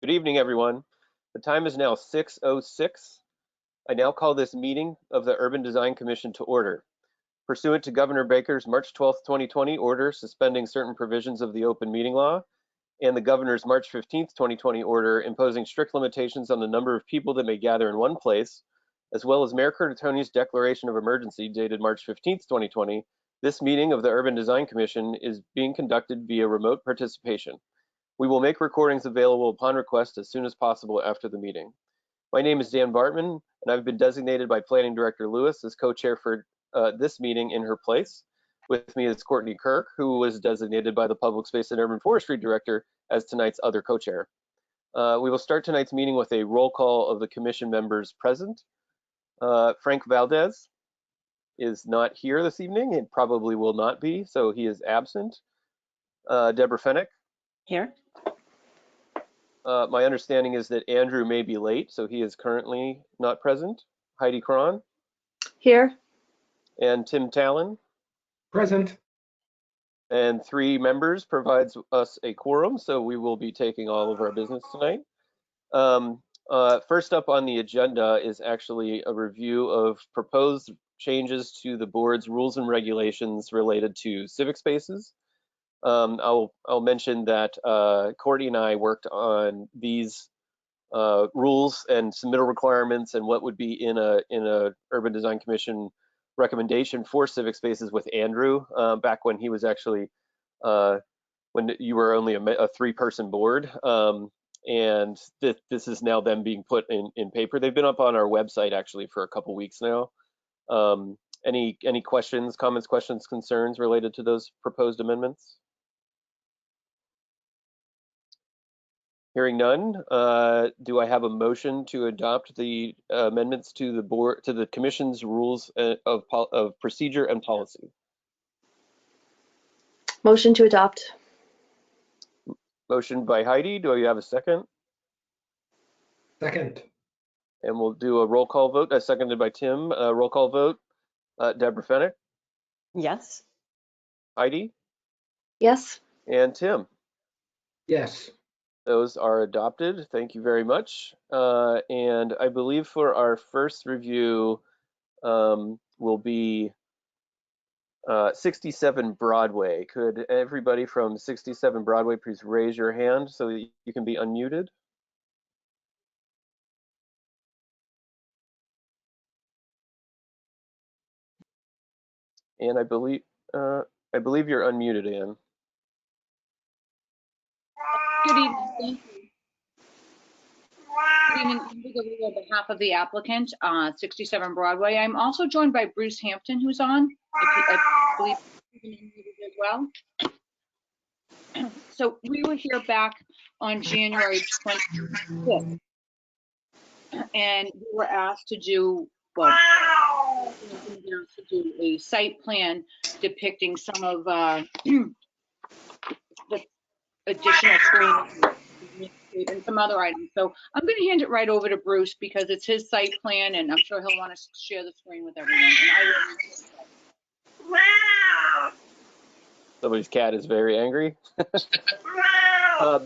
Good evening, everyone. The time is now 6:06. I now call this meeting of the Urban Design Commission to order. Pursuant to Governor Baker's March 12th, 2020 order suspending certain provisions of the open meeting law and the Governor's March 15th, 2020 order imposing strict limitations on the number of people that may gather in one place, as well as Mayor Curtatoni's declaration of emergency dated March 15th, 2020, this meeting of the Urban Design Commission is being conducted via remote participation. We will make recordings available upon request as soon as possible after the meeting. My name is Dan Bartman, and I've been designated by Planning Director Lewis as co-chair for this meeting in her place. With me is Courtney Kirk, who was designated by the Public Space and Urban Forestry Director as tonight's other co-chair. We will start tonight's meeting with a roll call of the commission members present. Frank Valdez is not here this evening and probably will not be, so he is absent. Deborah Fennick. Here. My understanding is that Andrew may be late, so he is currently not present. Heidi Cron. Here. And Tim Talon. Present. And 3 members provides us a quorum, so we will be taking all of our business tonight. First up on the agenda is actually a review of proposed changes to the board's rules and regulations related to civic spaces. I'll mention that Courtney and I worked on these rules and submittal requirements and what would be in a Urban Design Commission recommendation for civic spaces with Andrew back when he was actually when you were only a 3-person board, and this is now them being put in paper. They've been up on our website actually for a couple weeks now. Any questions, comments, questions, concerns related to those proposed amendments? Hearing none, do I have a motion to adopt the amendments to the board, to the commission's rules of procedure and policy? Motion to adopt. Motion by Heidi. Do I have a second? Second. And we'll do a roll call vote. Seconded by Tim. Roll call vote. Deborah Fennick. Yes. Heidi. Yes. And Tim. Yes. Those are adopted. Thank you very much. And I believe for our first review will be 67 Broadway. Could everybody from 67 Broadway please raise your hand so that you can be unmuted? And I believe you're unmuted, Ann. Good evening. Thank you. Good evening. On behalf of the applicant, 67 Broadway. I'm also joined by Bruce Hampton, who's on. I believe he's as well. So we were here back on January 25th, and we were asked to do, a site plan depicting some of the additional screening and some other items. So I'm going to hand it right over to Bruce because it's his site plan, and I'm sure he'll want to share the screen with everyone. Somebody's cat is very angry.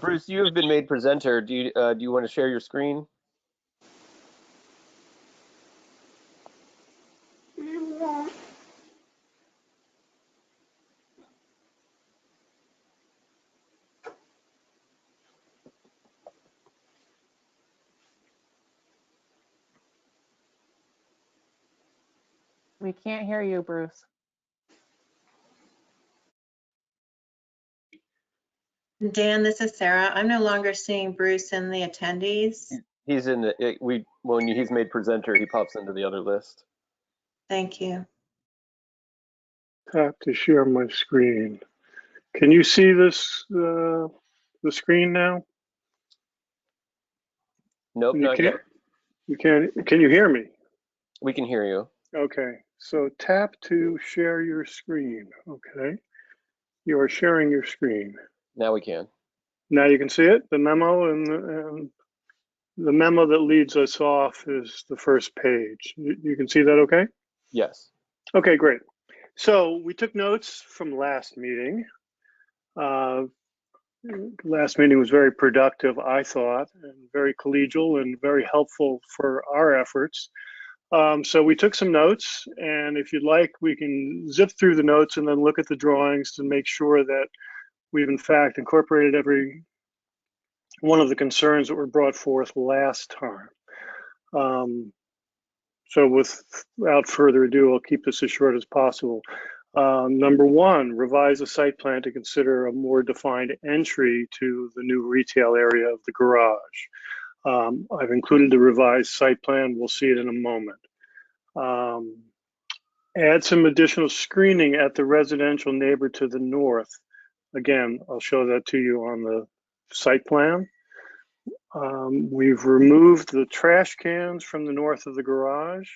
Bruce, you have been made presenter. Do you want to share your screen? We can't hear you, Bruce. Dan, this is Sarah. I'm no longer seeing Bruce in the attendees. He's in the when he's made presenter, he pops into the other list. Thank you. Tap to share my screen. Can you see this the screen now? Nope, not yet. You can't. Can you hear me? We can hear you. Okay. So tap to share your screen. Okay. You are sharing your screen. Now we can. Now you can see it. The memo and the memo that leads us off is the first page. You can see that okay? Yes. Okay, great. So we took notes from last meeting. Last meeting was very productive, I thought, and very collegial and very helpful for our efforts. So we took some notes, and if you'd like, we can zip through the notes and then look at the drawings to make sure that we've in fact incorporated every one of the concerns that were brought forth last time. So without further ado, I'll keep this as short as possible. Number one, revise the site plan to consider a more defined entry to the new retail area of the garage. I've included the revised site plan. We'll see it in a moment. Add some additional screening at the residential neighbor to the north. Again, I'll show that to you on the site plan. We've removed the trash cans from the north of the garage.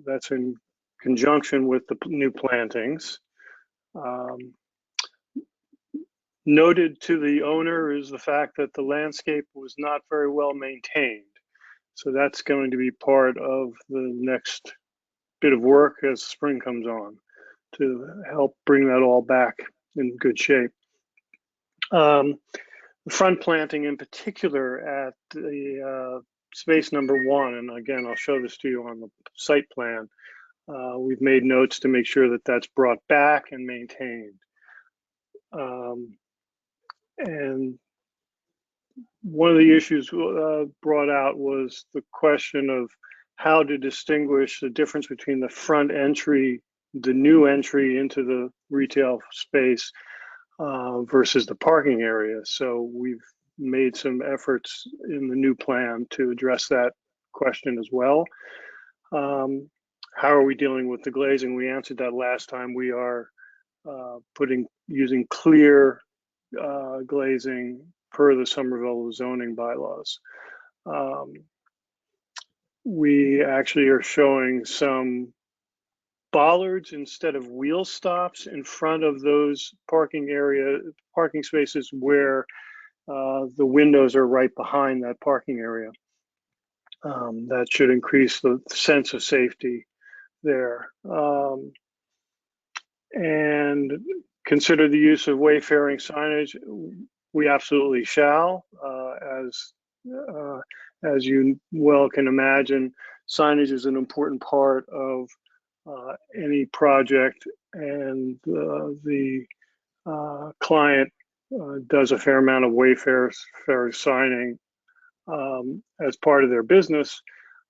That's in conjunction with the new plantings. Noted to the owner is the fact that the landscape was not very well maintained. So that's going to be part of the next bit of work as spring comes on to help bring that all back in good shape. The front planting in particular at the space number 1, and again, I'll show this to you on the site plan. We've made notes to make sure that that's brought back and maintained. And one of the issues brought out was the question of how to distinguish the difference between the front entry, the new entry into the retail space versus the parking area. So we've made some efforts in the new plan to address that question as well. How are we dealing with the glazing? We answered that last time. We are using clear glazing per the Somerville zoning bylaws. We actually are showing some bollards instead of wheel stops in front of those parking spaces where the windows are right behind that parking area. That should increase the sense of safety there. And consider the use of wayfaring signage. We absolutely shall. As you well can imagine, signage is an important part of any project, and the client does a fair amount of wayfair signing as part of their business.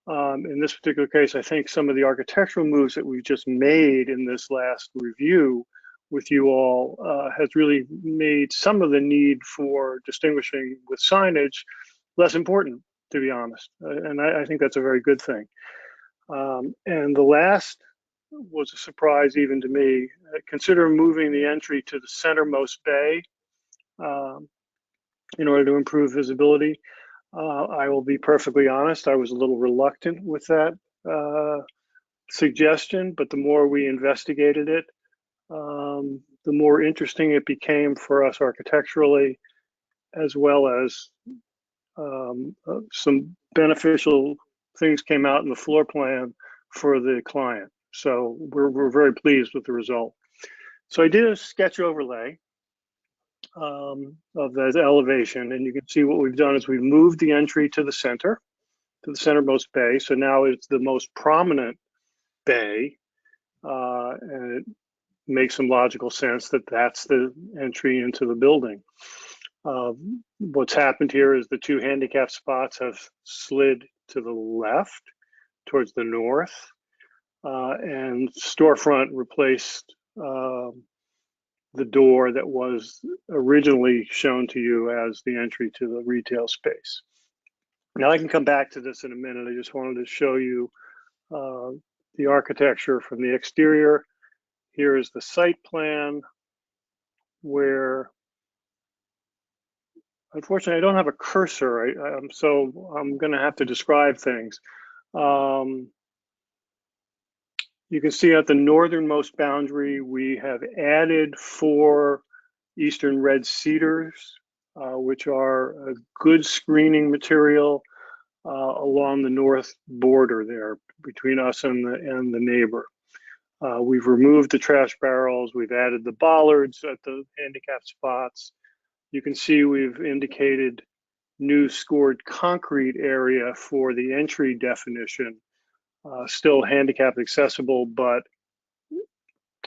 In this particular case, I think some of the architectural moves that we've just made in this last review with you all has really made some of the need for distinguishing with signage less important, to be honest. And I think that's a very good thing. And the last was a surprise even to me. Consider moving the entry to the centermost bay in order to improve visibility. I will be perfectly honest, I was a little reluctant with that suggestion, but the more we investigated it, the more interesting it became for us architecturally, as well as some beneficial things came out in the floor plan for the client. So we're very pleased with the result. So I did a sketch overlay of that elevation, and you can see what we've done is we've moved the entry to the center, to the centermost bay. So now it's the most prominent bay, and it makes some logical sense that that's the entry into the building. What's happened here is the two handicap spots have slid to the left towards the north, and storefront replaced the door that was originally shown to you as the entry to the retail space. Now I can come back to this in a minute. I just wanted to show you the architecture from the exterior. Here is the site plan where, unfortunately, I don't have a cursor, so I'm going to have to describe things. You can see at the northernmost boundary, we have added 4 eastern red cedars, which are a good screening material along the north border there between us and the neighbor. We've removed the trash barrels. We've added the bollards at the handicap spots. You can see we've indicated new scored concrete area for the entry definition. Still handicap accessible, but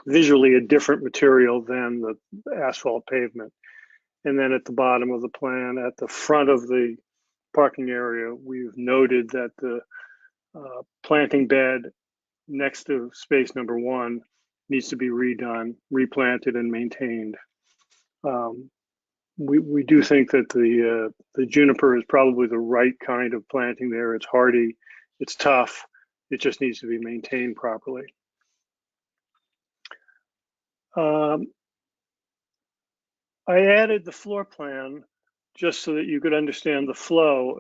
visually a different material than the asphalt pavement. And then at the bottom of the plan, at the front of the parking area, we've noted that the planting bed next to space number 1 needs to be redone, replanted, and maintained. We do think that the juniper is probably the right kind of planting there. It's hardy, it's tough, it just needs to be maintained properly. I added the floor plan just so that you could understand the flow.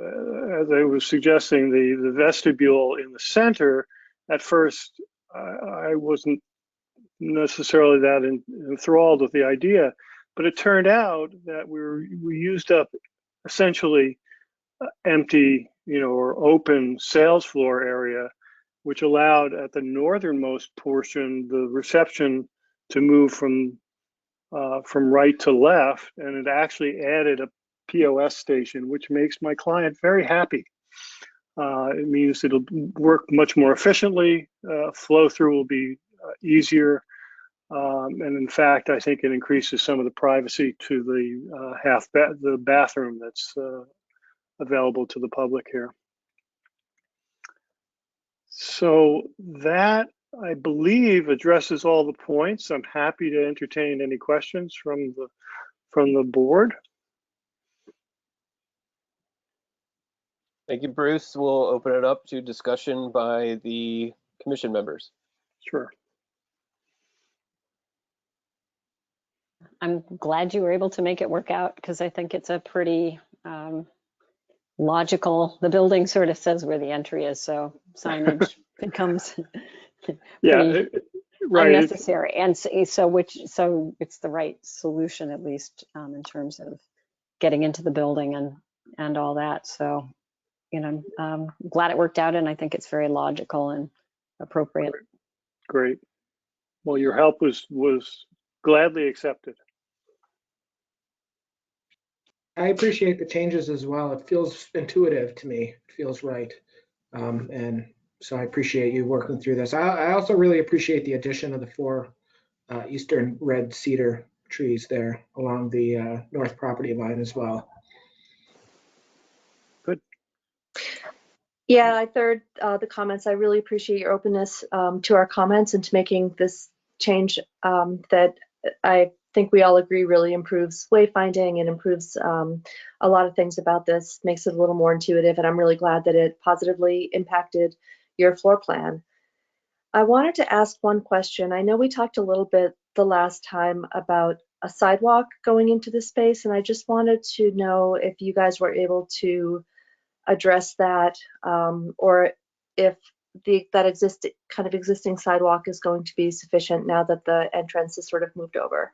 As I was suggesting, the vestibule in the center, at first, I wasn't necessarily that enthralled with the idea, but it turned out that we used up essentially empty, or open sales floor area, which allowed at the northernmost portion the reception to move from right to left, and it actually added a POS station, which makes my client very happy. It means it'll work much more efficiently. Flow through will be easier. And in fact, I think it increases some of the privacy to the bathroom that's available to the public here. So that, I believe, addresses all the points. I'm happy to entertain any questions from the board. Thank you, Bruce. We'll open it up to discussion by the commission members. Sure. I'm glad you were able to make it work out because I think it's a pretty logical, the building sort of says where the entry is, so signage becomes Yeah, right. unnecessary. And so it's the right solution, at least in terms of getting into the building and all that. So, I'm glad it worked out, and I think it's very logical and appropriate. Great. Well, your help was gladly accepted. I appreciate the changes as well. It feels intuitive to me. It feels right. And so I appreciate you working through this. I also really appreciate the addition of the 4 eastern red cedar trees there along the north property line as well. Good. Yeah, I third the comments. I really appreciate your openness to our comments and to making this change that I think we all agree really improves wayfinding and improves a lot of things about this, makes it a little more intuitive, and I'm really glad that it positively impacted your floor plan. I wanted to ask one question. I know we talked a little bit the last time about a sidewalk going into the space, and I just wanted to know if you guys were able to address that, or if that existing sidewalk is going to be sufficient now that the entrance is sort of moved over.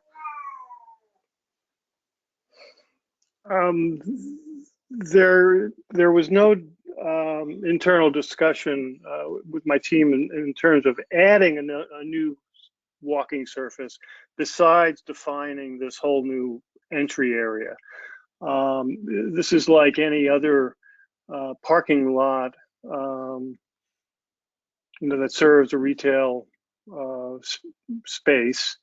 There was no internal discussion with my team in terms of adding a new walking surface besides defining this whole new entry area. This is like any other parking lot that serves a retail space.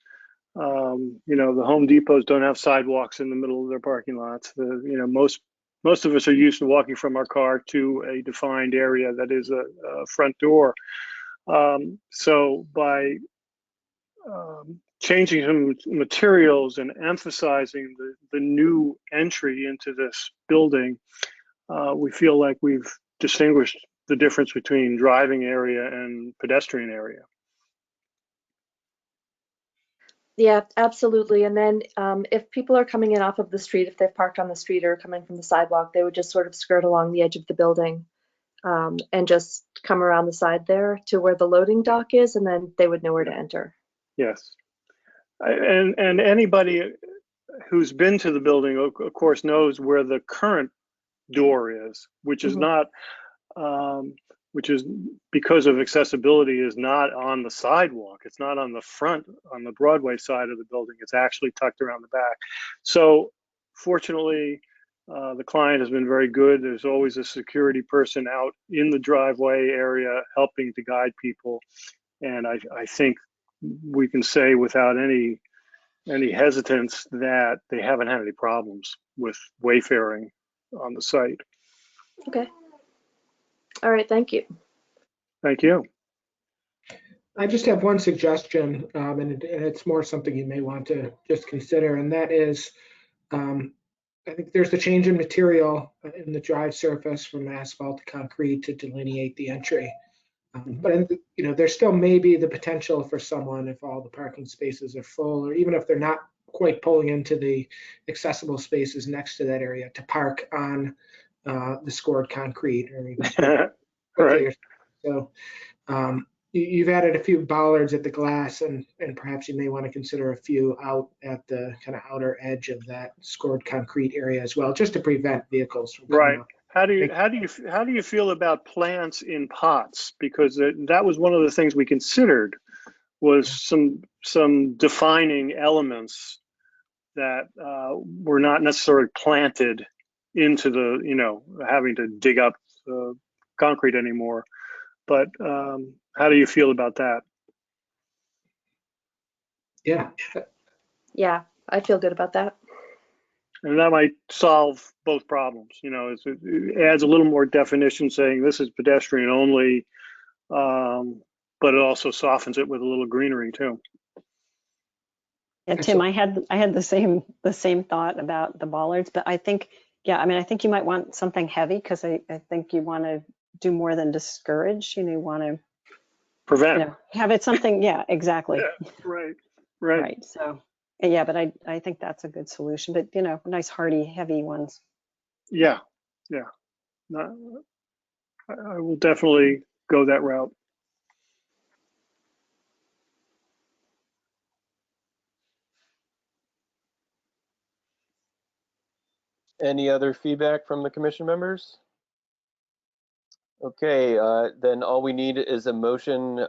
The Home Depots don't have sidewalks in the middle of their parking lots. Most of us are used to walking from our car to a defined area that is a front door. So by changing some materials and emphasizing the new entry into this building, we feel like we've distinguished the difference between driving area and pedestrian area. Yeah, absolutely. And then if people are coming in off of the street, if they've parked on the street or coming from the sidewalk, they would just sort of skirt along the edge of the building and just come around the side there to where the loading dock is, and then they would know where to enter. Yes. And anybody who's been to the building, of course, knows where the current door is, which is not, which is because of accessibility, is not on the sidewalk. It's not on the front, on the Broadway side of the building. It's actually tucked around the back. So Fortunately, the client has been very good. There's always a security person out in the driveway area helping to guide people. And I think we can say without any hesitance that they haven't had any problems with wayfaring on the site. Okay. All right, thank you. Thank you. I just have one suggestion, and it's more something you may want to just consider, and that is, I think there's a change in material in the drive surface from asphalt to concrete to delineate the entry. But there still may be the potential for someone, if all the parking spaces are full, or even if they're not quite pulling into the accessible spaces next to that area, to park on the scored concrete or even Right. so. You've added a few bollards at the glass, and perhaps you may want to consider a few out at the kind of outer edge of that scored concrete area as well, just to prevent vehicles from coming Right. up. How do you feel about plants in pots? Because that was one of the things we considered, was some defining elements that were not necessarily planted into the, having to dig up concrete anymore. But how do you feel about that? Yeah. Yeah, I feel good about that. And that might solve both problems. It adds a little more definition saying this is pedestrian only, but it also softens it with a little greenery too. Yeah, Tim, I had the same thought about the bollards, but I think, I think you might want something heavy, because I think you want to do more than discourage. You want to Prevent. have it something. Yeah, exactly. Yeah, right. Right. So, yeah, but I think that's a good solution. But nice hardy, heavy ones. Yeah. I will definitely go that route. Any other feedback from the commission members? Okay, then all we need is a motion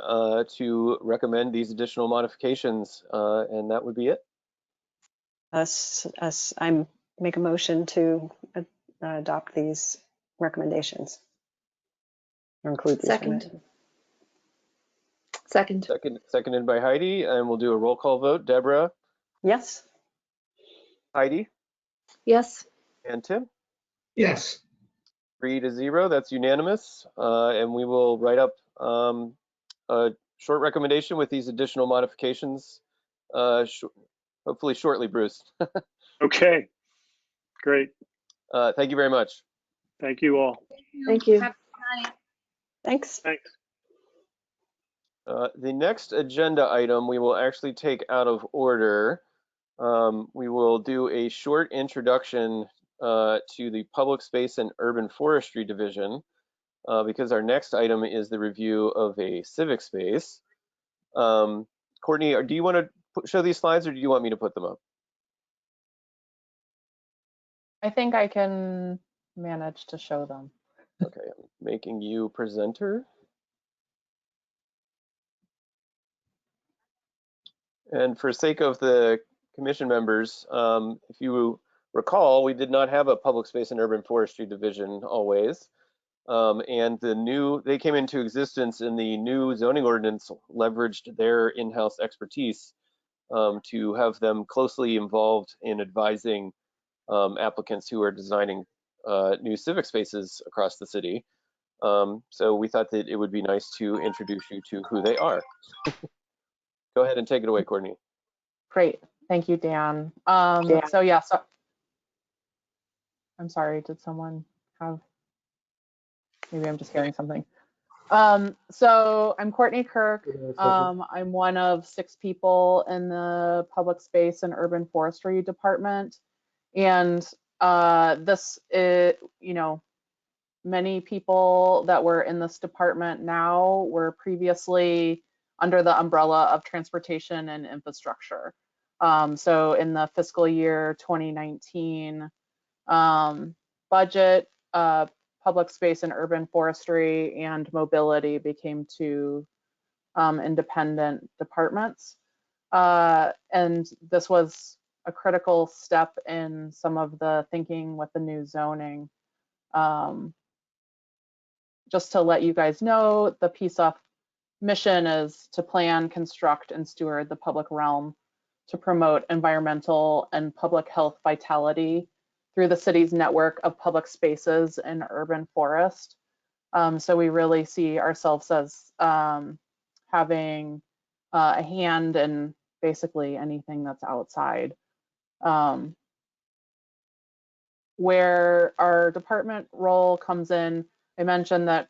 to recommend these additional modifications, and that would be it. I make a motion to adopt these recommendations, or include these. Second. Seconded by Heidi, and we'll do a roll call vote. Deborah? Yes. Heidi? Yes. And Tim? Yes. 3-0, that's unanimous. And we will write up a short recommendation with these additional modifications, hopefully shortly, Bruce. Okay, great. Thank you very much. Thank you all. Thank you. Have a good night. Thanks. Thanks. The next agenda item we will actually take out of order. We will do a short introduction to the Public Space and Urban Forestry Division, because our next item is the review of a civic space. Courtney, do you want to show these slides, or do you want me to put them up? I think I can manage to show them. Okay, I'm making you presenter. And for sake of the commission members, if you recall, we did not have a Public Space and Urban Forestry Division always. And they came into existence in the new zoning ordinance, leveraged their in-house expertise to have them closely involved in advising applicants who are designing new civic spaces across the city. So we thought that it would be nice to introduce you to who they are. Go ahead and take it away, Courtney. Great. Thank you, Dan. So I'm sorry, did someone have, maybe I'm just hearing something. So I'm Courtney Kirk. I'm one of 6 people in the Public Space and Urban Forestry Department. And this is, many people that were in this department now were previously under the umbrella of transportation and infrastructure. So in the fiscal year 2019 budget, Public Space and Urban Forestry and Mobility became 2 independent departments. And this was a critical step in some of the thinking with the new zoning. Just to let you guys know, the PSUF mission is to plan, construct, and steward the public realm to promote environmental and public health vitality through the city's network of public spaces and urban forest. So we really see ourselves as having a hand in basically anything that's outside. Where our department role comes in, I mentioned that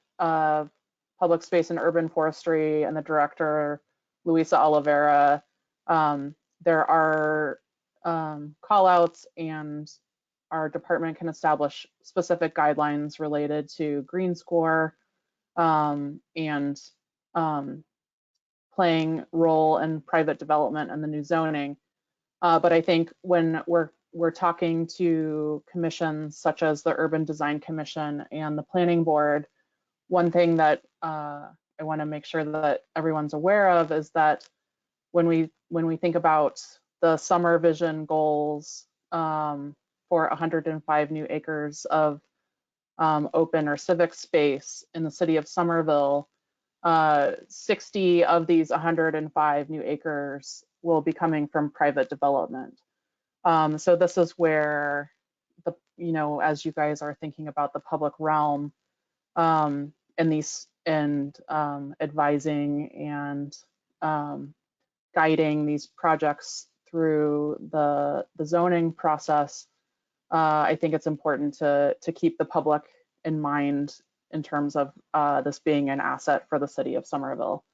public space and urban forestry and the director, Luisa Oliveira, there are call outs, and our department can establish specific guidelines related to green score and playing role in private development and the new zoning. But I think when we're talking to commissions such as the Urban Design Commission and the Planning Board, one thing that I want to make sure that everyone's aware of is that when we think about the summer vision goals for 105 new acres of open or civic space in the city of Somerville, 60 of these 105 new acres will be coming from private development. So this is where as you guys are thinking about the public realm and advising and guiding these projects through the zoning process, I think it's important to keep the public in mind in terms of this being an asset for the city of Somerville.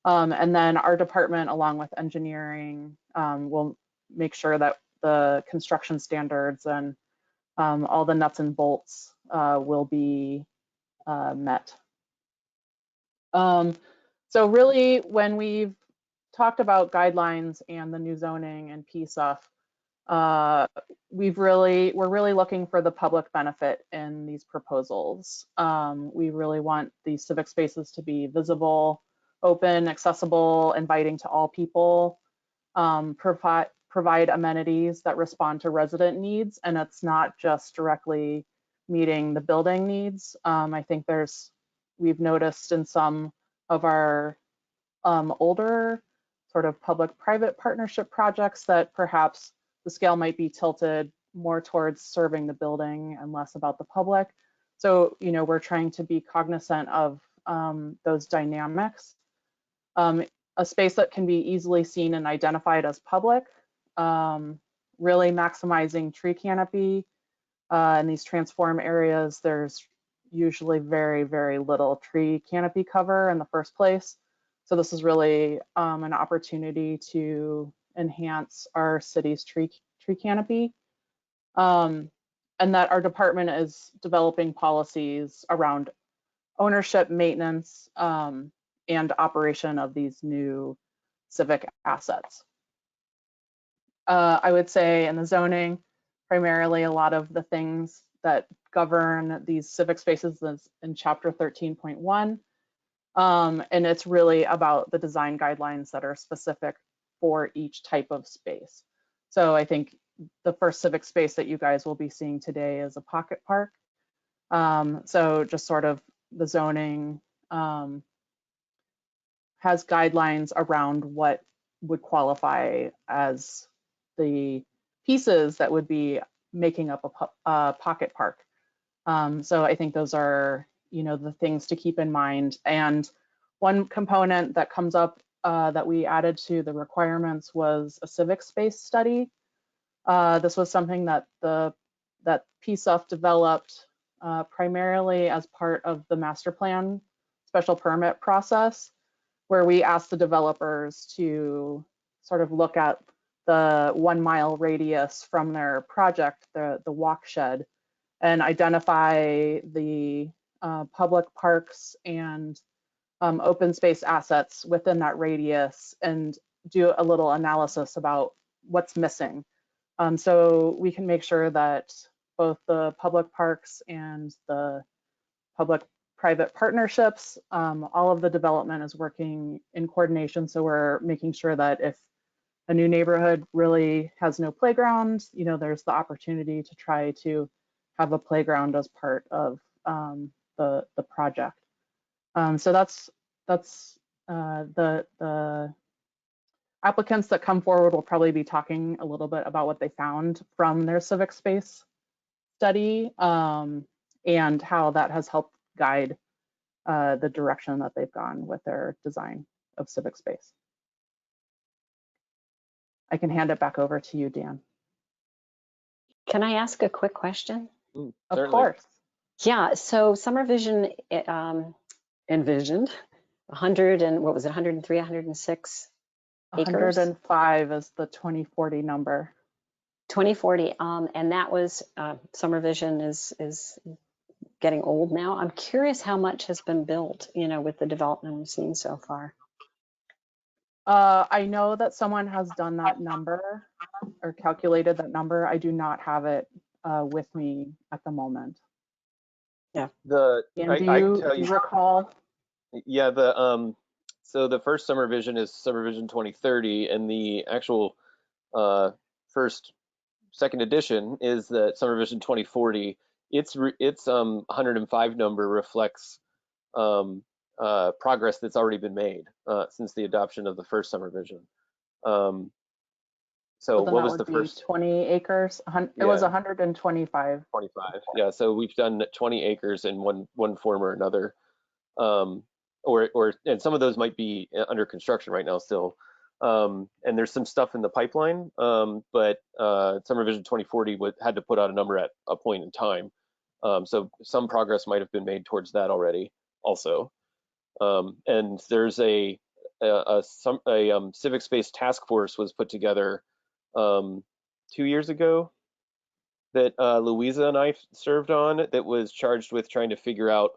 And then our department, along with engineering, will make sure that the construction standards and all the nuts and bolts will be met. So really, when we've talked about guidelines and the new zoning and PSUF, we're really looking for the public benefit in these proposals. We really want these civic spaces to be visible, open, accessible, inviting to all people, provide amenities that respond to resident needs, and it's not just directly meeting the building needs. I think we've noticed in some of our older sort of public-private partnership projects that perhaps the scale might be tilted more towards serving the building and less about the public. So, we're trying to be cognizant of those dynamics. A space that can be easily seen and identified as public, really maximizing tree canopy. In these transform areas, there's usually very, very little tree canopy cover in the first place. So this is really an opportunity to enhance our city's tree canopy. And that our department is developing policies around ownership, maintenance, and operation of these new civic assets. I would say in the zoning, primarily a lot of the things that govern these civic spaces is in chapter 13.1. And it's really about the design guidelines that are specific for each type of space. So I think the first civic space that you guys will be seeing today is a pocket park. So just sort of the zoning has guidelines around what would qualify as the pieces that would be making up a pocket park. So I think those are, the things to keep in mind. And one component that comes up that we added to the requirements was a civic space study. This was something that that PSUF developed primarily as part of the master plan special permit process, where we asked the developers to sort of look at the 1 mile radius from their project, the walk shed, and identify the public parks and open space assets within that radius and do a little analysis about what's missing. So we can make sure that both the public parks and the public-private partnerships, all of the development is working in coordination. So we're making sure that if a new neighborhood really has no playground, there's the opportunity to try to have a playground as part of the project. So that's the applicants that come forward will probably be talking a little bit about what they found from their civic space study, and how that has helped guide the direction that they've gone with their design of civic space. I can hand it back over to you, Dan. Can I ask a quick question? Of Certainly. course. Yeah, so Summer Vision envisioned 100 and what was it, 103, 106 acres? 105 is the 2040 number. 2040, and that was Summer Vision is getting old now. I'm curious how much has been built, with the development we've seen so far. I know that someone has done that number or calculated that number. I do not have it with me at the moment. Yeah. And do you recall? Yeah, so the first Summer Vision is Summer Vision 2030, and the actual second edition is the Summer Vision 2040. Its 105 number reflects progress that's already been made since the adoption of the first Summer Vision. So then what that was would the be first? 20 acres. It was 125. 25. Yeah. So we've done 20 acres in one form or another, and some of those might be under construction right now still. And there's some stuff in the pipeline, but Summer Vision 2040 had to put out a number at a point in time. So some progress might have been made towards that already also. And there's a civic space task force was put together 2 years ago that Louisa and I served on, that was charged with trying to figure out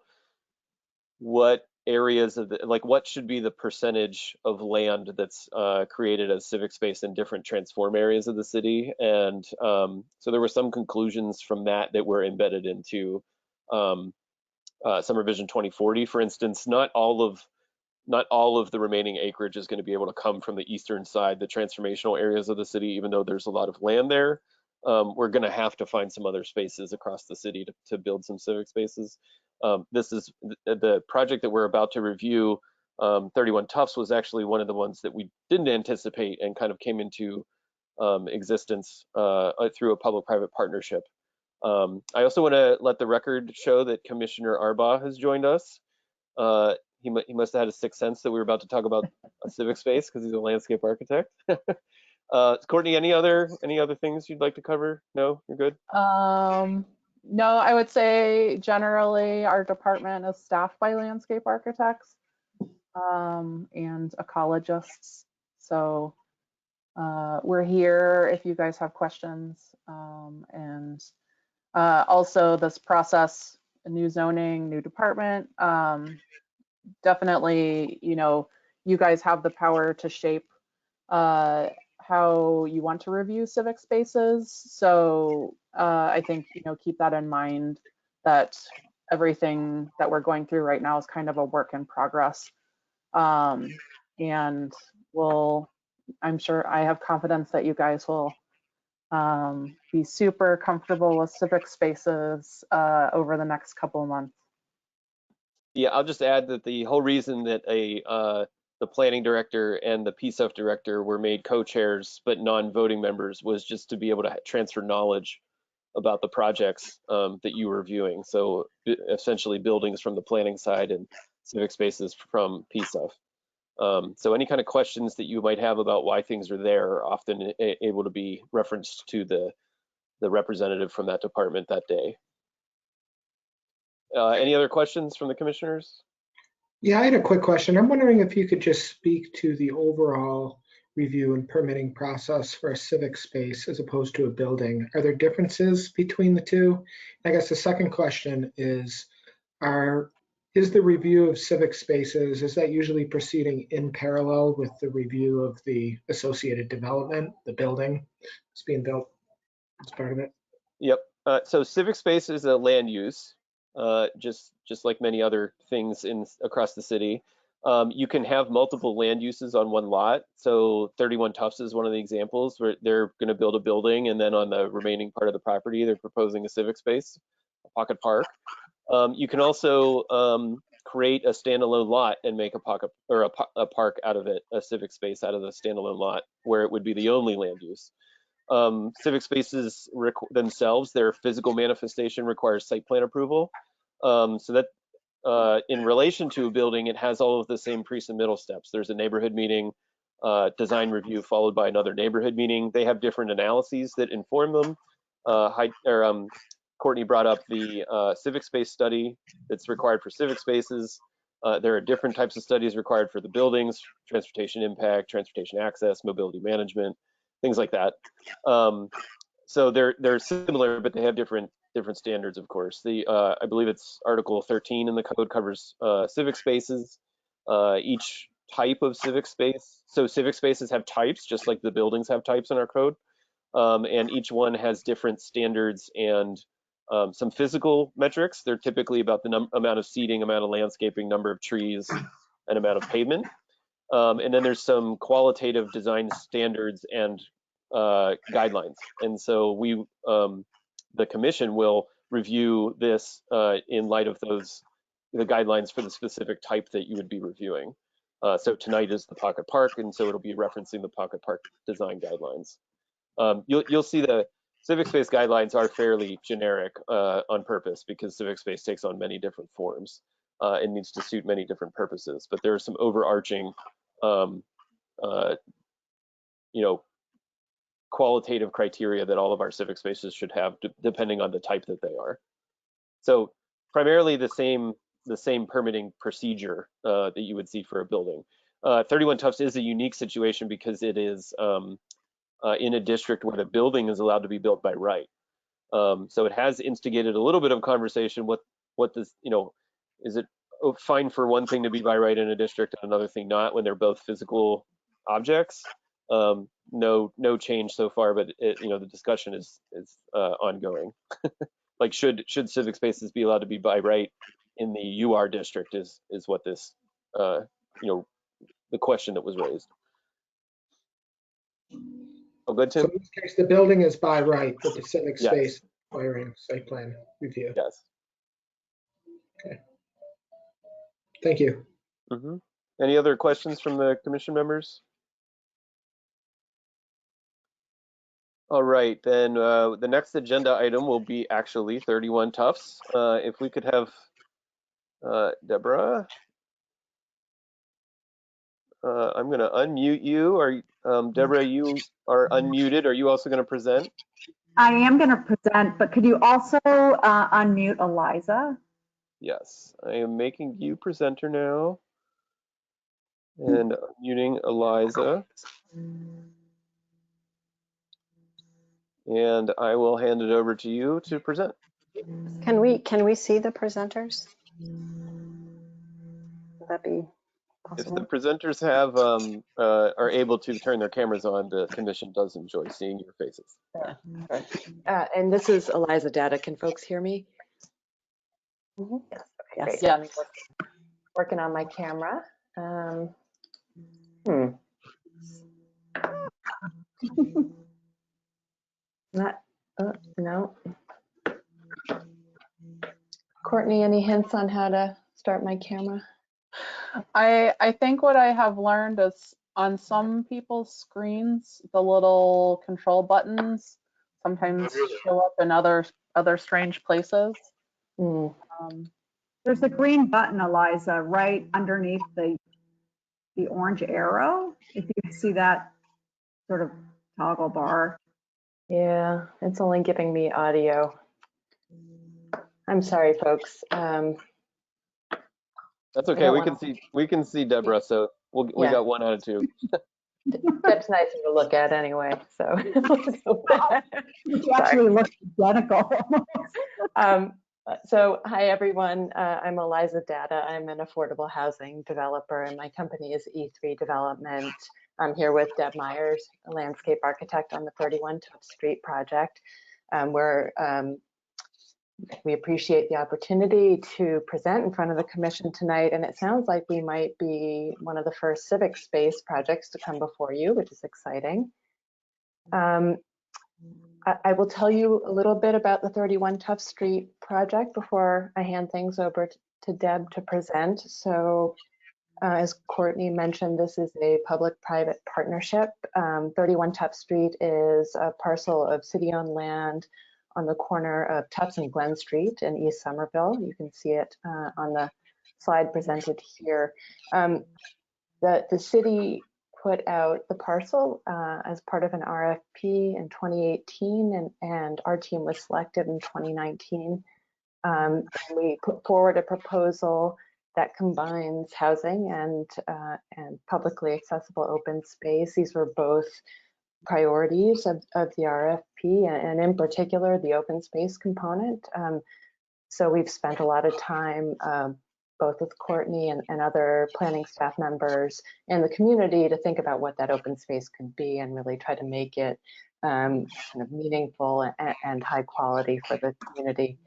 what areas of what should be the percentage of land that's created as civic space in different transform areas of the city. And so there were some conclusions from that were embedded into Summer Vision 2040. For instance, not all of the remaining acreage is going to be able to come from the eastern side, the transformational areas of the city, even though there's a lot of land there. We're going to have to find some other spaces across the city to build some civic spaces. This is the project that we're about to review. 31 Tufts was actually one of the ones that we didn't anticipate and kind of came into existence through a public-private partnership. I also want to let the record show that Commissioner Arbaugh has joined us. He must have had a sixth sense that we were about to talk about a civic space because he's a landscape architect. Courtney, any other things you'd like to cover? No, you're good? No, I would say generally our department is staffed by landscape architects and ecologists. So we're here if you guys have questions. And also this process, new zoning, new department, definitely, you guys have the power to shape how you want to review civic spaces. So I think, keep that in mind, that everything that we're going through right now is kind of a work in progress. And I'm sure, I have confidence that you guys will be super comfortable with civic spaces over the next couple of months. Yeah, I'll just add that the whole reason that the planning director and the PSUF director were made co-chairs but non-voting members was just to be able to transfer knowledge about the projects that you were reviewing. So essentially buildings from the planning side and civic spaces from PSUF. So any kind of questions that you might have about why things are there are often able to be referenced to the representative from that department that day. Any other questions from the commissioners? Yeah, I had a quick question. I'm wondering if you could just speak to the overall review and permitting process for a civic space as opposed to a building. Are there differences between the two? I guess the second question is the review of civic spaces, is that usually proceeding in parallel with the review of the associated development, the building that's being built as part of it? Yep. So civic space is a land use, just like many other things across the city. You can have multiple land uses on one lot. So 31 Tufts is one of the examples where they're going to build a building, and then on the remaining part of the property, they're proposing a civic space, a pocket park. You can also create a standalone lot and make a pocket or a park out of it, a civic space out of the standalone lot, where it would be the only land use. Civic spaces themselves, their physical manifestation requires site plan approval. So that in relation to a building, it has all of the same pre-submittal steps. There's a neighborhood meeting, design review followed by another neighborhood meeting. They have different analyses that inform them. Courtney brought up the civic space study that's required for civic spaces. There are different types of studies required for the buildings, transportation impact, transportation access, mobility management, things like that. So they're similar, but they have different standards, of course. I believe it's Article 13 in the code covers civic spaces. Each type of civic space, so civic spaces have types, just like the buildings have types in our code, and each one has different standards and some physical metrics. They're typically about the amount of seating, amount of landscaping, number of trees, and amount of pavement. And then there's some qualitative design standards and guidelines. And so the commission will review this in light of the guidelines for the specific type that you would be reviewing. So tonight is the pocket park, and so it'll be referencing the pocket park design guidelines. You'll see the civic space guidelines are fairly generic on purpose, because civic space takes on many different forms and needs to suit many different purposes. But there are some overarching, qualitative criteria that all of our civic spaces should have, depending on the type that they are. So primarily the same permitting procedure that you would see for a building. 31 Tufts is a unique situation because it is in a district where the building is allowed to be built by right. So it has instigated a little bit of conversation. What does, is it fine for one thing to be by right in a district and another thing not when they're both physical objects? No change so far, but the discussion is ongoing. Like should civic spaces be allowed to be by right in the UR district is what this the question that was raised. Oh, good, Tim? So in this case, the building is by right, but the civic Yes. space requiring site plan review. Yes. Okay. Thank you. Mm-hmm. Any other questions from the commission members? All right, then the next agenda item will be actually 31 Tufts. If we could have Deborah. I'm going to unmute you. Deborah, you are unmuted. Are you also going to present? I am going to present, but could you also unmute Eliza? Yes, I am making you presenter now and unmuting Eliza. And I will hand it over to you to present. Can we see the presenters? Would that be If the possible? presenters are able to turn their cameras on, the commission does enjoy seeing your faces. And this is Eliza Data. Can folks hear me? Mhm. Yes. Okay, Yes. great. Yeah. Let me working on my camera. Not, no. Courtney, any hints on how to start my camera? I think what I have learned is on some people's screens, the little control buttons sometimes show up in other strange places. Hmm. There's a green button, Eliza, right underneath the orange arrow. If you see that sort of toggle bar. Yeah, it's only giving me audio. I'm sorry, folks. That's okay. We can see Deborah, so we Yeah. got 1 out of 2. That's nicer to look at anyway. So You actually look identical. So hi, everyone. I'm Eliza Data. I'm an affordable housing developer, and my company is E3 Development. I'm here with Deb Myers, a landscape architect on the 31 Tufts Street project. We're We appreciate the opportunity to present in front of the commission tonight, and it sounds like we might be one of the first civic space projects to come before you, which is exciting. I will tell you a little bit about the 31 Tufts Street project before I hand things over to Deb to present. So as Courtney mentioned, this is a public-private partnership. 31 Tufts Street is a parcel of city-owned land on the corner of Tufts and Glen Street in East Somerville. You can see it on the slide presented here. The city put out the parcel as part of an RFP in 2018, and our team was selected in 2019. And we put forward a proposal that combines housing and publicly accessible open space. These were both priorities of the RFP, and in particular, the open space component. So we've spent a lot of time both with Courtney and other planning staff members and the community to think about what that open space could be and really try to make it kind of meaningful and high quality for the community.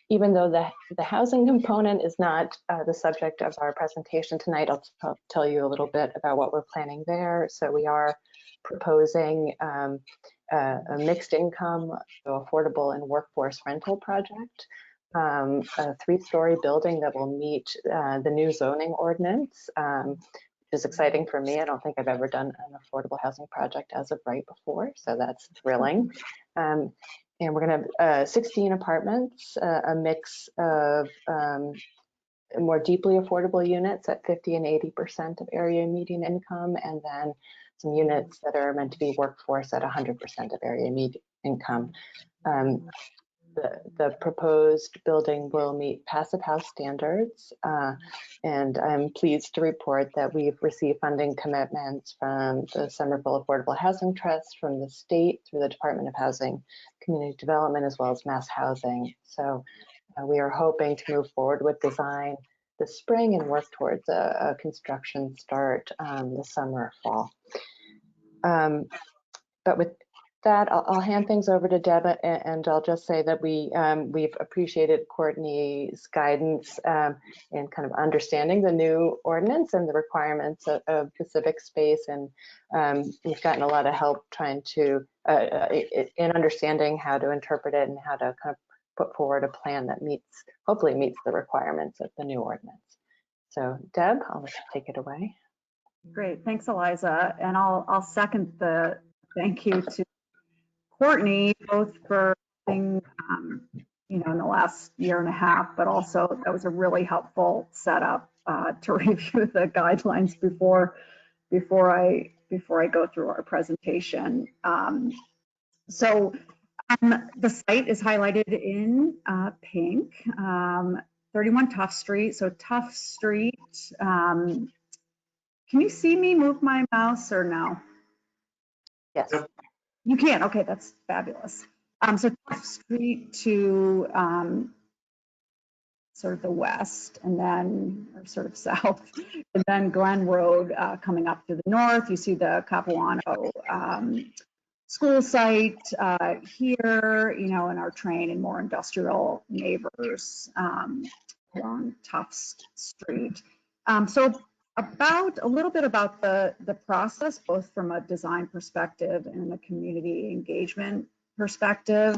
Even though the housing component is not the subject of our presentation tonight, I'll tell you a little bit about what we're planning there. So we are proposing a mixed income, affordable and workforce rental project. A 3-story building that will meet the new zoning ordinance, which is exciting for me. I don't think I've ever done an affordable housing project as of right before, so that's thrilling. And we're gonna have 16 apartments, a mix of more deeply affordable units at 50 and 80% of area median income, and then some units that are meant to be workforce at 100% of area median income. The proposed building will meet Passive House standards, and I'm pleased to report that we've received funding commitments from the Somerville Affordable Housing Trust, from the state through the Department of Housing Community Development, as well as Mass Housing. So we are hoping to move forward with design this spring and work towards a construction start this summer or fall. But with that, I'll hand things over to Deb, and I'll just say that we've appreciated Courtney's guidance in kind of understanding the new ordinance and the requirements of the civic space, and we've gotten a lot of help trying to in understanding how to interpret it and how to kind of put forward a plan that hopefully meets the requirements of the new ordinance. So Deb, I'll let you take it away. Great, thanks, Eliza. And I'll second the thank you to Courtney, both for being, in the last year and a half, but also that was a really helpful setup to review the guidelines before I go through our presentation. So the site is highlighted in pink, 31 Tufts Street. So Tufts Street, can you see me move my mouse or no? Yes. You can, okay, that's fabulous. So Tufts Street to sort of the west, and then, or sort of south, and then Glen Road coming up to the north. You see the Capuano school site here, and our train and more industrial neighbors along Tufts Street. So a little bit about the process, both from a design perspective and a community engagement perspective.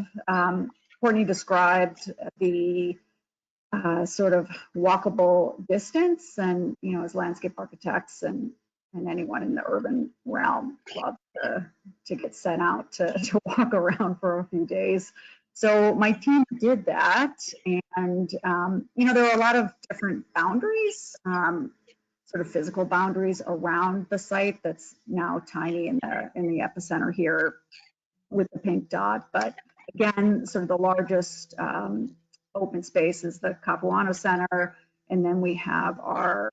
Courtney described the sort of walkable distance, and as landscape architects and anyone in the urban realm love to get sent out to walk around for a few days. So my team did that, and there are a lot of different boundaries, sort of physical boundaries around the site that's now tiny in the epicenter here with the pink dot. But again, sort of the largest open space is the Capuano Center, and then we have our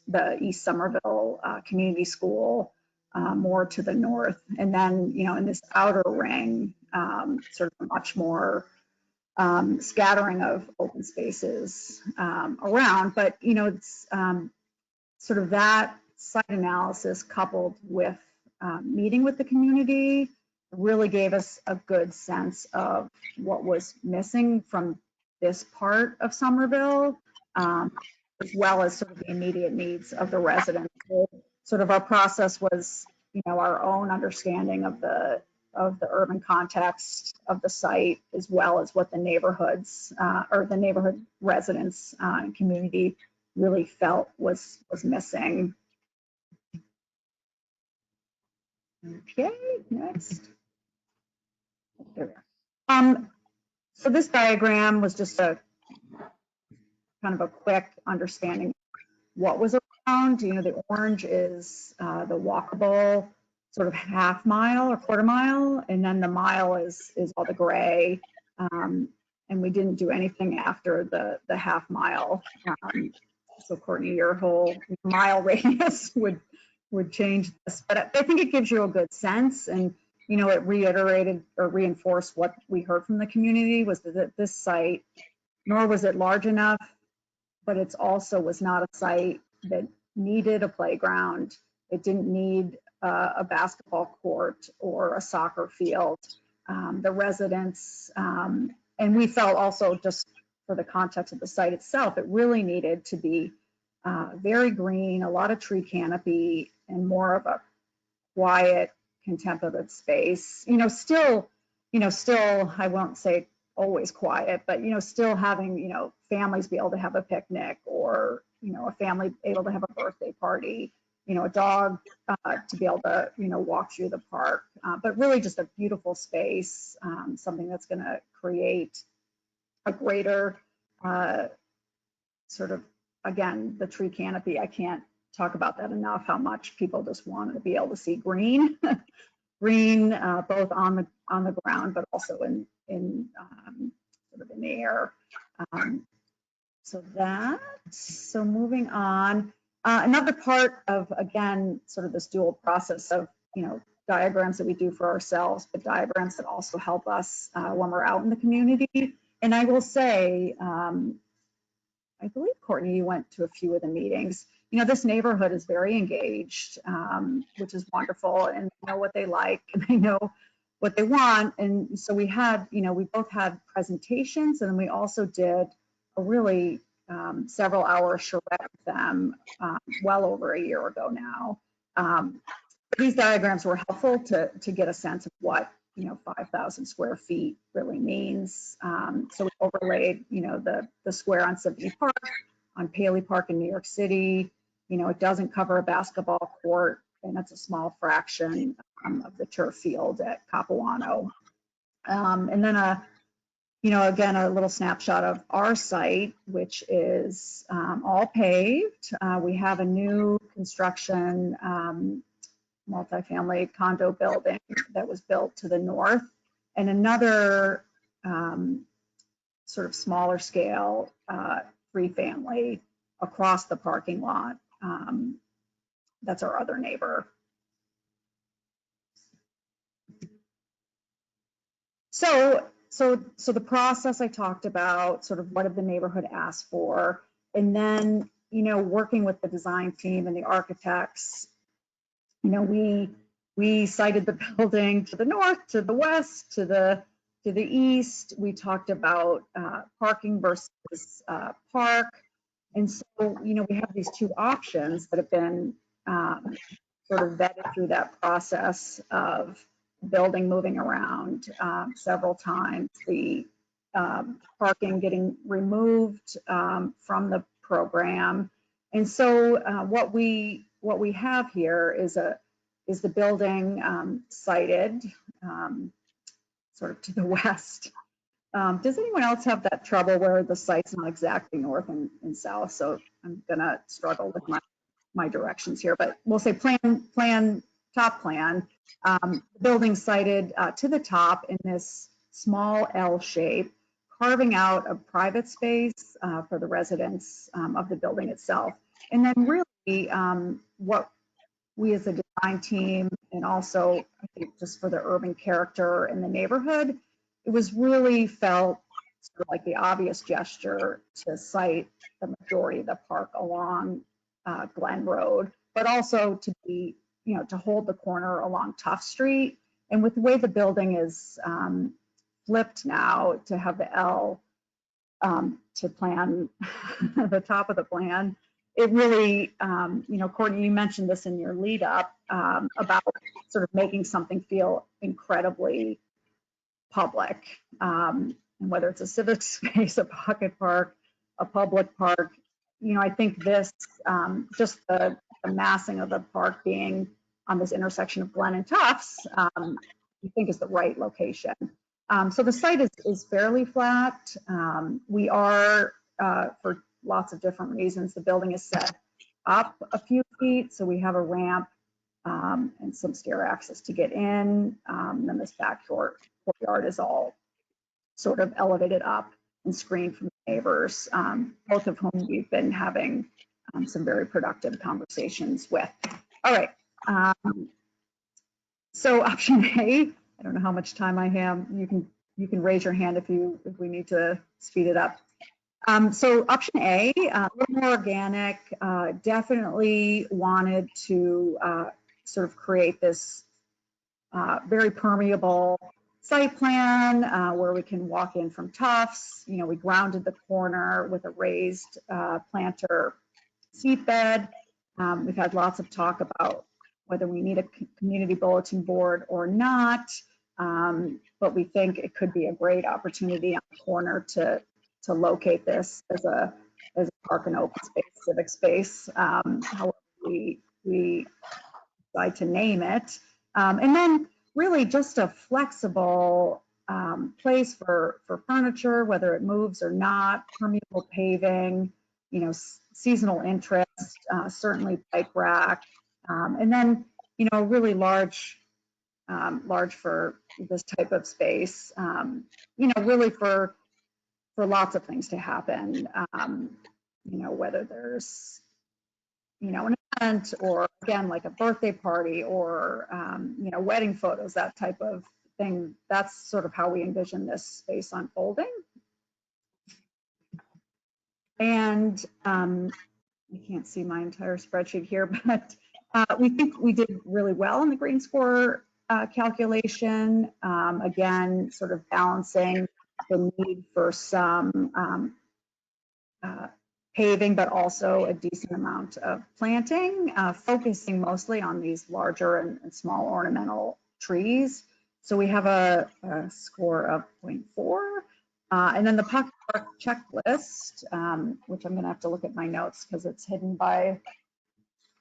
the East Somerville Community School more to the north, and then in this outer ring, sort of much more scattering of open spaces around. But it's sort of that site analysis coupled with meeting with the community really gave us a good sense of what was missing from this part of Somerville, as well as sort of the immediate needs of the residents. So sort of our process was, our own understanding of the urban context of the site, as well as what the neighborhoods or the neighborhood residents and community really felt was missing. Okay, next. There we are. So this diagram was just a kind of a quick understanding what was around. The orange is the walkable sort of half mile or quarter mile, and then the mile is all the gray. And we didn't do anything after the half mile. So Courtney, your whole mile radius would change this, but I think it gives you a good sense. And it reiterated or reinforced what we heard from the community was that this site, nor was it large enough, but it's also was not a site that needed a playground. It didn't need a basketball court or a soccer field. The residents, and we felt also just for the context of the site itself, it really needed to be very green, a lot of tree canopy, and more of a quiet, contemplative space. Still, I won't say always quiet, but still having families be able to have a picnic, or a family able to have a birthday party, a dog to be able to walk through the park, but really just a beautiful space, something that's going to create a greater sort of, again, the tree canopy. I can't talk about that enough, how much people just wanted to be able to see green green both on the ground, but also in sort of in the air. So moving on, another part of, again, sort of this dual process of diagrams that we do for ourselves, but diagrams that also help us when we're out in the community. And I will say, I believe, Courtney, you went to a few of the meetings. This neighborhood is very engaged, which is wonderful, and they know what they like and they know what they want. And so we had, we both had presentations, and then we also did a really several hour charrette with them well over a year ago now. These diagrams were helpful to get a sense of what 5,000 square feet really means. So we overlaid, the square on Symphony Park, on Paley Park in New York City. It doesn't cover a basketball court, and that's a small fraction of the turf field at Capuano. And then again, a little snapshot of our site, which is all paved. We have a new construction multifamily condo building that was built to the north, and another sort of smaller scale 3-family across the parking lot. That's our other neighbor. So the process I talked about, sort of what did the neighborhood ask for, and then working with the design team and the architects. We cited the building to the north, to the west, to the east. We talked about parking versus park. And so, we have these two options that have been sort of vetted through that process of building moving around several times, the parking getting removed from the program. And so what we have here is the building sited sort of to the west. Does anyone else have that trouble where the site's not exactly north and south? So I'm gonna struggle with my directions here, but we'll say top plan. Building sited to the top in this small L shape, carving out a private space for the residents of the building itself. And then really what we as a design team, and also I think just for the urban character in the neighborhood, it was really felt sort of like the obvious gesture to site the majority of the park along Glen Road, but also to be, to hold the corner along Tough Street. And with the way the building is flipped now to have the L to plan the top of the plan, it really, Courtney, you mentioned this in your lead up about sort of making something feel incredibly public, and whether it's a civic space, a pocket park, a public park. I think this, just the massing of the park being on this intersection of Glen and Tufts, I think is the right location. So the site is fairly flat. We are, for lots of different reasons, the building is set up a few feet, so we have a ramp and some stair access to get in. Then this back courtyard is all sort of elevated up and screened from neighbors, both of whom we've been having some very productive conversations with. All right. So option A, I don't know how much time I have. You can raise your hand if we need to speed it up. So option A, a little more organic, definitely wanted to sort of create this very permeable site plan where we can walk in from Tufts. We grounded the corner with a raised planter seat bed. We've had lots of talk about whether we need a community bulletin board or not, but we think it could be a great opportunity on the corner to locate this as a park and open space, civic space, however we decide to name it. And then really just a flexible place for furniture, whether it moves or not, permeable paving, seasonal interest, certainly bike rack, and then, really large for this type of space, really for lots of things to happen, whether there's, an event or again, like a birthday party or, wedding photos, that type of thing. That's sort of how we envision this space unfolding. And I can't see my entire spreadsheet here, but we think we did really well in the green score calculation. Again, sort of balancing the need for some paving, but also a decent amount of planting, focusing mostly on these larger and small ornamental trees. So we have a score of 0.4. And then the pocket park checklist, which I'm going to have to look at my notes because it's hidden by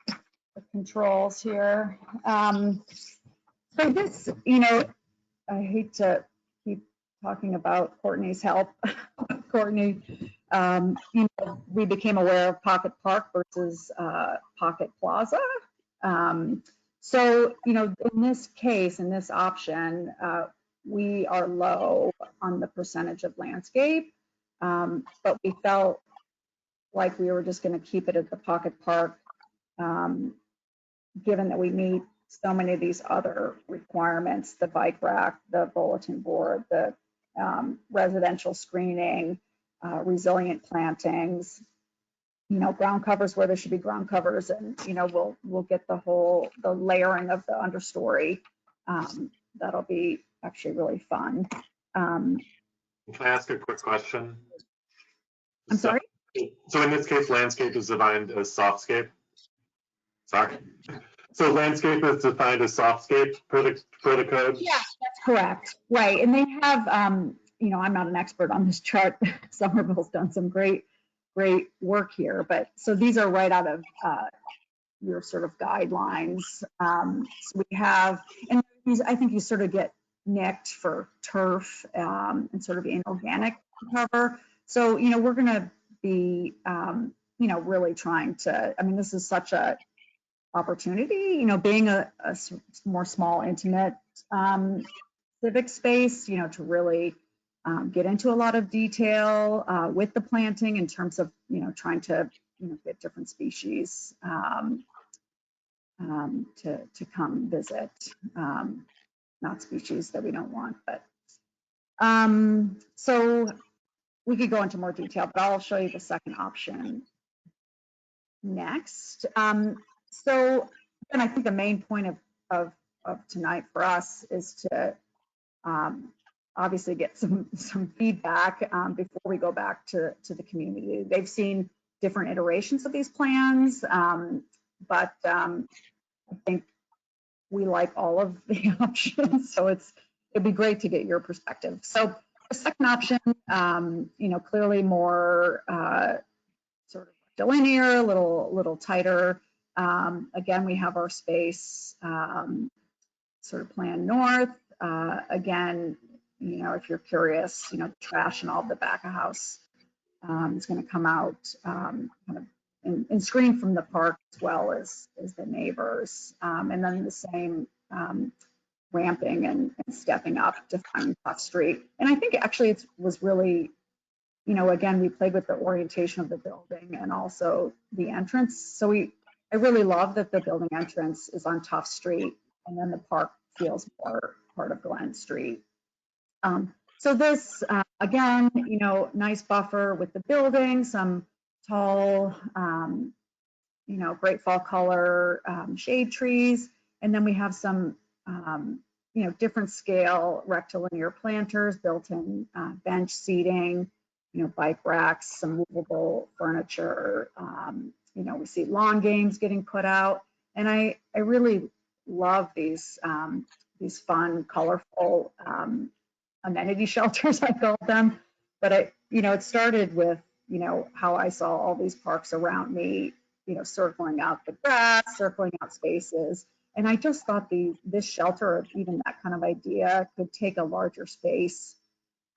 the controls here. So this, I hate to keep talking about Courtney's help. Courtney, we became aware of Pocket Park versus Pocket Plaza. So, in this case, in this option, we are low on the percentage of landscape, but we felt like we were just going to keep it at the Pocket Park, given that we meet so many of these other requirements, the bike rack, the bulletin board, the residential screening, resilient plantings, ground covers where there should be ground covers, and we'll get the layering of the understory. That'll be actually really fun. Can I ask a quick question? I'm sorry? So in this case, landscape is defined as softscape? Sorry. So landscape is defined as softscape per the code? Yeah, that's correct. Right. And they have, I'm not an expert on this chart. Somerville's done some great work here. But so these are right out of your sort of guidelines. So we have, and I think you sort of get nicked for turf and sort of inorganic cover. So, we're going to be, really trying to, this is such a opportunity, being a more small, intimate civic space, to really get into a lot of detail with the planting in terms of, trying to, get different species to come visit, not species that we don't want, but so we could go into more detail, but I'll show you the second option next. So, and I think the main point of tonight for us is to obviously get some feedback before we go back to the community. They've seen different iterations of these plans, but I think we like all of the options, so it'd be great to get your perspective. So the second option, clearly more sort of linear, a little tighter. Again, we have our space sort of plan north. Again, if you're curious, trash and all the back of house is going to come out kind of and screen from the park as well as the neighbors. And then the same ramping and stepping up to find Puff Street. And I think actually it was really, again, we played with the orientation of the building and also the entrance. So I really love that the building entrance is on Tough Street and then the park feels more part of Glen Street. So this, again, nice buffer with the building, some tall, great fall color shade trees. And then we have some, different scale rectilinear planters, built-in bench seating, bike racks, some movable furniture. We see lawn games getting put out. And I really love these fun, colorful amenity shelters, I call them. But it started with, how I saw all these parks around me, circling out the grass, circling out spaces. And I just thought this shelter, or even that kind of idea, could take a larger space.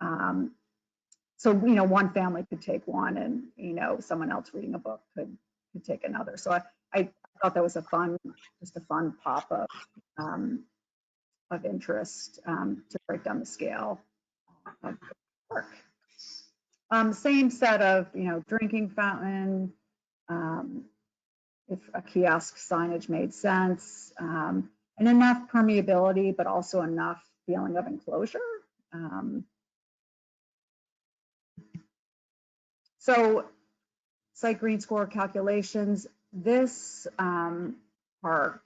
So, one family could take one and, someone else reading a book could take another. So I thought that was just a fun pop of interest to break down the scale of the park. Same set of, drinking fountain, if a kiosk signage made sense, and enough permeability, but also enough feeling of enclosure. So site green score calculations, this park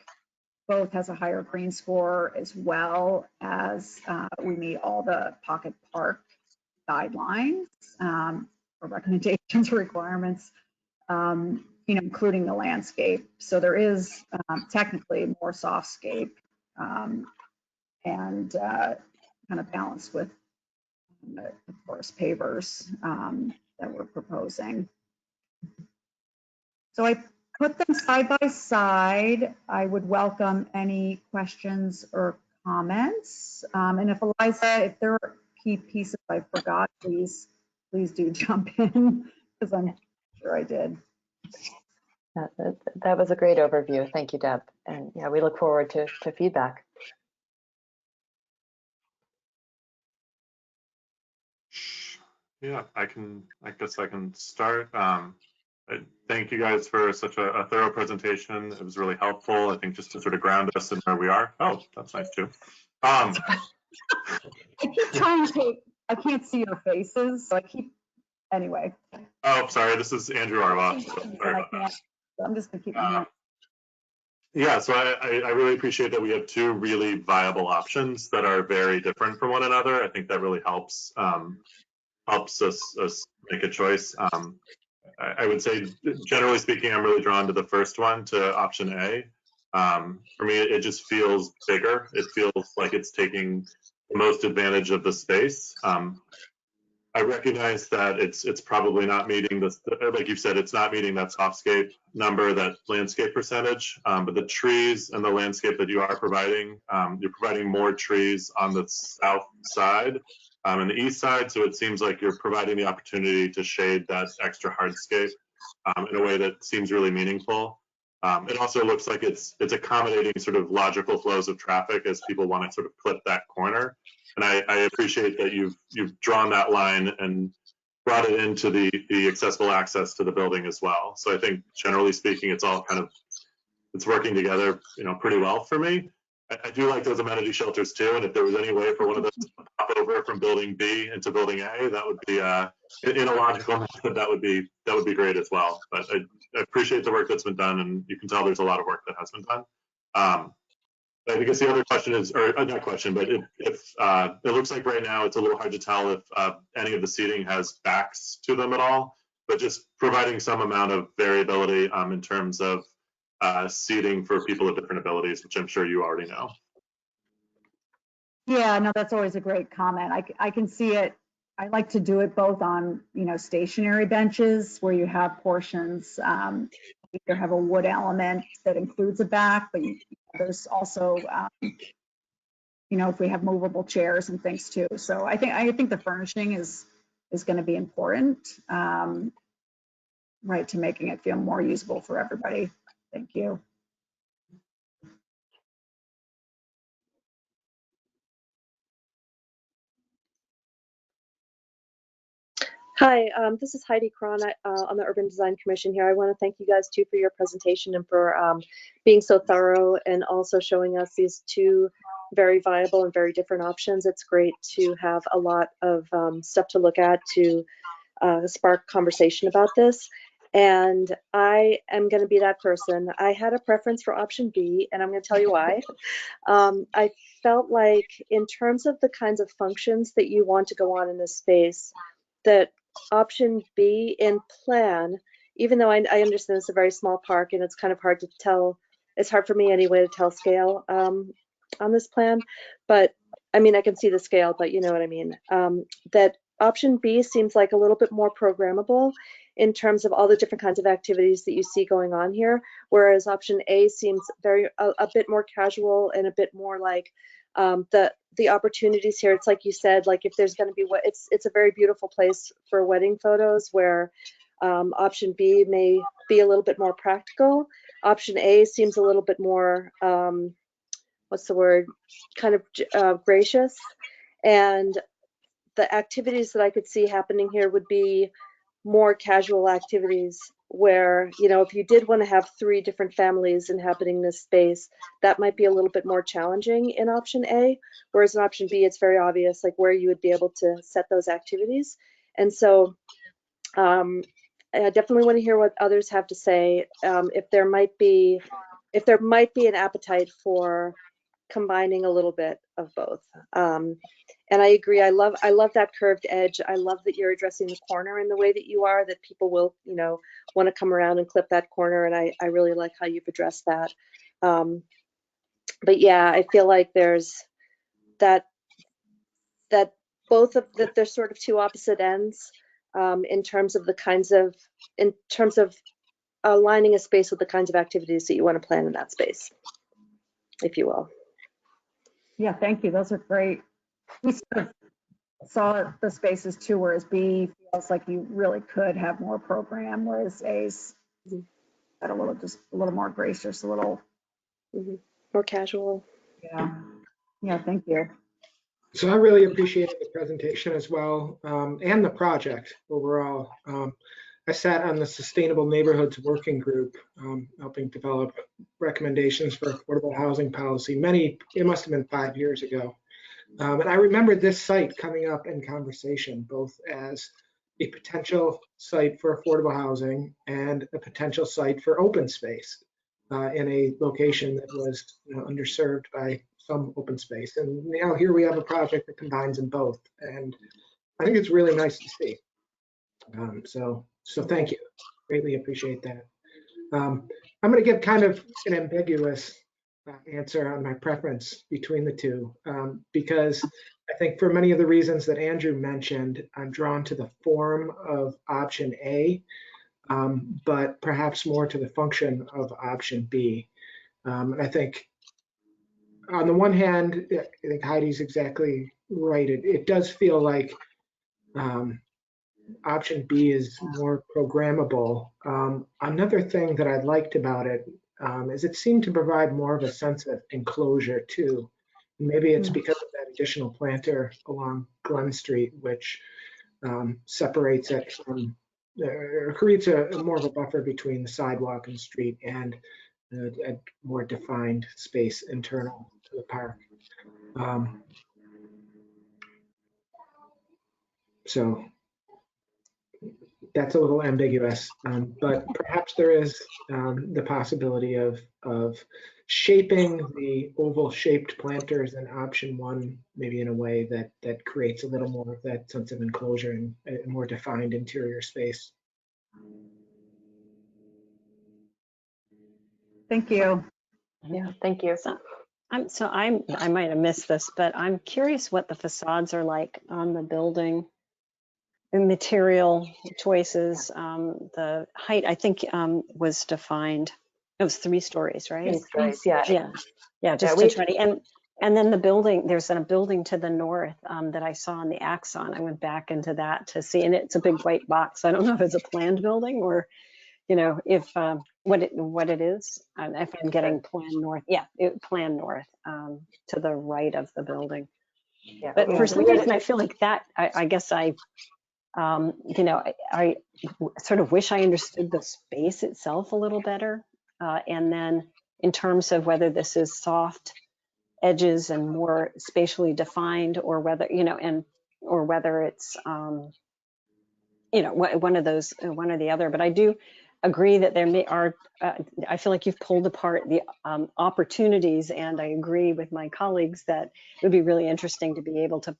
both has a higher green score as well as we meet all the pocket park guidelines or recommendations, requirements, including the landscape. So there is technically more softscape and kind of balanced with, of course, pavers that we're proposing. So I put them side by side. I would welcome any questions or comments. And if Eliza, if there are key pieces I forgot, please do jump in, because I'm sure I did. That was a great overview. Thank you, Deb. And yeah, we look forward to feedback. Yeah, I guess I can start. Thank you guys for such a thorough presentation. It was really helpful, I think, just to sort of ground us in where we are. Oh, that's nice too. I keep trying to, I can't see your faces, so I keep, anyway. Oh, sorry, this is Andrew Arwa. Sorry about that. I'm just gonna keep my hand. Yeah, so I really appreciate that we have two really viable options that are very different from one another. I think that really helps us make a choice. I would say, generally speaking, I'm really drawn to the first one, to option A. For me, it just feels bigger. It feels like it's taking the most advantage of the space. I recognize that it's probably not meeting this, like you said, it's not meeting that softscape number, that landscape percentage, but the trees and the landscape that you are providing, you're providing more trees on the south side and the east side, so it seems like you're providing the opportunity to shade that extra hardscape in a way that seems really meaningful. It also looks like it's accommodating sort of logical flows of traffic as people want to sort of clip that corner. And I appreciate that you've drawn that line and brought it into the accessible access to the building as well. So I think, generally speaking, it's all kind of, it's working together, pretty well for me. I do like those amenity shelters too, and if there was any way for one of those to pop over from building B into building A, that would be in a logical method, that would be great as well. But I appreciate the work that's been done, and you can tell there's a lot of work that has been done. I guess the other question is, or not question, but if it looks like right now it's a little hard to tell if any of the seating has backs to them at all, but just providing some amount of variability in terms of seating for people with different abilities, which I'm sure you already know. Yeah, no, that's always a great comment. I can see it. I like to do it both on, stationary benches where you have portions, either have a wood element that includes a back, but there's also, if we have movable chairs and things too. So I think the furnishing is going to be important, right, to making it feel more usable for everybody. Thank you. Hi, this is Heidi Cron on the Urban Design Commission here. I want to thank you guys too for your presentation and for being so thorough and also showing us these two very viable and very different options. It's great to have a lot of stuff to look at to spark conversation about this. And I am going to be that person. I had a preference for option B, and I'm going to tell you why. I felt like in terms of the kinds of functions that you want to go on in this space, that option B in plan, even though I understand it's a very small park and it's kind of hard to tell, it's hard for me anyway to tell scale on this plan, but I mean, I can see the scale, but you know what I mean. That option B seems like a little bit more programmable in terms of all the different kinds of activities that you see going on here, whereas option A seems a bit more casual and a bit more like the opportunities here. It's like you said, like if there's going to be it's a very beautiful place for wedding photos, where option B may be a little bit more practical. Option A seems a little bit more what's the word, kind of gracious, and the activities that I could see happening here would be more casual activities where, if you did want to have 3 different families inhabiting this space, that might be a little bit more challenging in option A, whereas in option B, it's very obvious like where you would be able to set those activities. And so I definitely want to hear what others have to say. If there might be an appetite for combining a little bit of both. And I agree. I love that curved edge. I love that you're addressing the corner in the way that you are, that people will, want to come around and clip that corner. And I really like how you've addressed that. But yeah, I feel like there's that there's sort of 2 opposite ends in terms of aligning a space with the kinds of activities that you want to plan in that space, if you will. Yeah, thank you. Those are great. We sort of saw the spaces too, whereas B feels like you really could have more program, whereas A's got a little more gracious, a little more casual. Yeah, thank you. So I really appreciated the presentation as well, and the project overall. I sat on the Sustainable Neighborhoods Working Group, helping develop recommendations for affordable housing policy. It must have been 5 years ago. And I remember this site coming up in conversation, both as a potential site for affordable housing and a potential site for open space in a location that was underserved by some open space. And now here we have a project that combines them both. And I think it's really nice to see. So thank you. Greatly appreciate that. I'm going to give kind of an ambiguous answer on my preference between the two, because I think for many of the reasons that Andrew mentioned, I'm drawn to the form of option A, but perhaps more to the function of option B. And I think on the one hand, I think Heidi's exactly right. It does feel like option B is more programmable. Another thing that I liked about it is it seemed to provide more of a sense of enclosure too. Maybe it's because of that additional planter along Glen Street, which separates it from, or creates a more of a buffer between the sidewalk and the street, and a more defined space internal to the park. So that's a little ambiguous, but perhaps there is the possibility of shaping the oval shaped planters in option 1, maybe in a way that creates a little more of that sense of enclosure and a more defined interior space. Thank you. Yeah, thank you. I might have missed this, but I'm curious what the facades are like on the building. The material choices, the height, I think was defined. It was 3 stories, right? 3 stories, yeah. Yeah, just we- to try to, and then the building, there's a building to the north that I saw on the Axon. I went back into that to see, and it's a big white box. I don't know if it's a planned building or, if what it is. If I'm getting plan north, plan north to the right of the building. Yeah, But for some reason, I feel like that. I guess I sort of wish I understood the space itself a little better. And then in terms of whether this is soft edges and more spatially defined, or whether, or whether it's, one of those, one or the other. But I do agree that I feel like you've pulled apart the opportunities, and I agree with my colleagues that it would be really interesting to be able to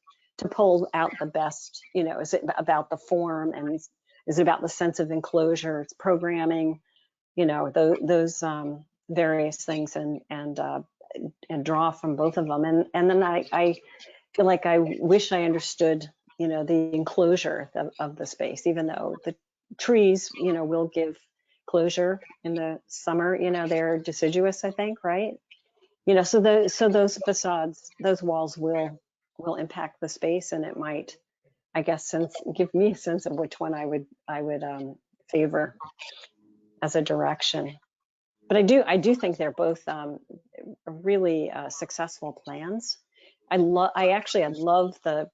pull out the best. Is it about the form, and is it about the sense of enclosure, it's programming, those various things, and draw from both of them. And then I feel like I wish I understood, the enclosure of the space, even though the trees, will give closure in the summer, they're deciduous, I think, right? So those facades, those walls will impact the space, and it might, I guess, give me a sense of which one I would favor as a direction. But I do think they're both really successful plans. I love the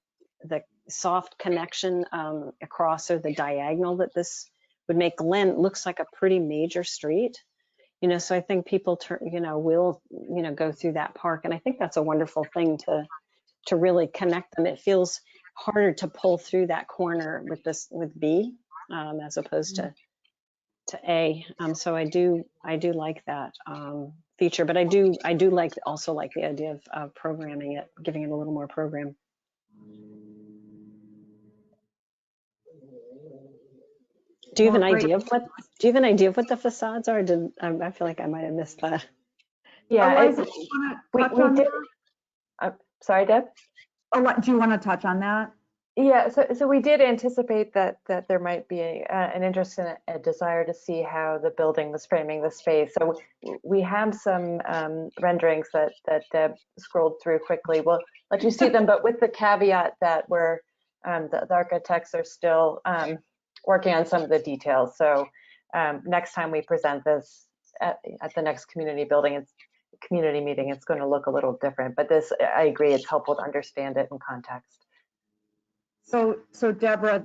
soft connection across, or the diagonal that this would make. Glen looks like a pretty major street, so I think people will go through that park, and I think that's a wonderful thing to really connect them. It feels harder to pull through that corner with B as opposed to A. So I do like that feature, but I do also like the idea of programming it, giving it a little more program. Do you have an idea of what the facades are? I feel like I might have missed that. Yeah, Eliza, do you want to touch on that? Sorry, Deb? Do you want to touch on that? Yeah, so we did anticipate that there might be an interest and a desire to see how the building was framing the space. So we have some renderings that Deb scrolled through quickly. We'll let you see them, but with the caveat that the architects are still working on some of the details. So next time we present this at the next community meeting, it's going to look a little different. But this, I agree, it's helpful to understand it in context. So Deborah,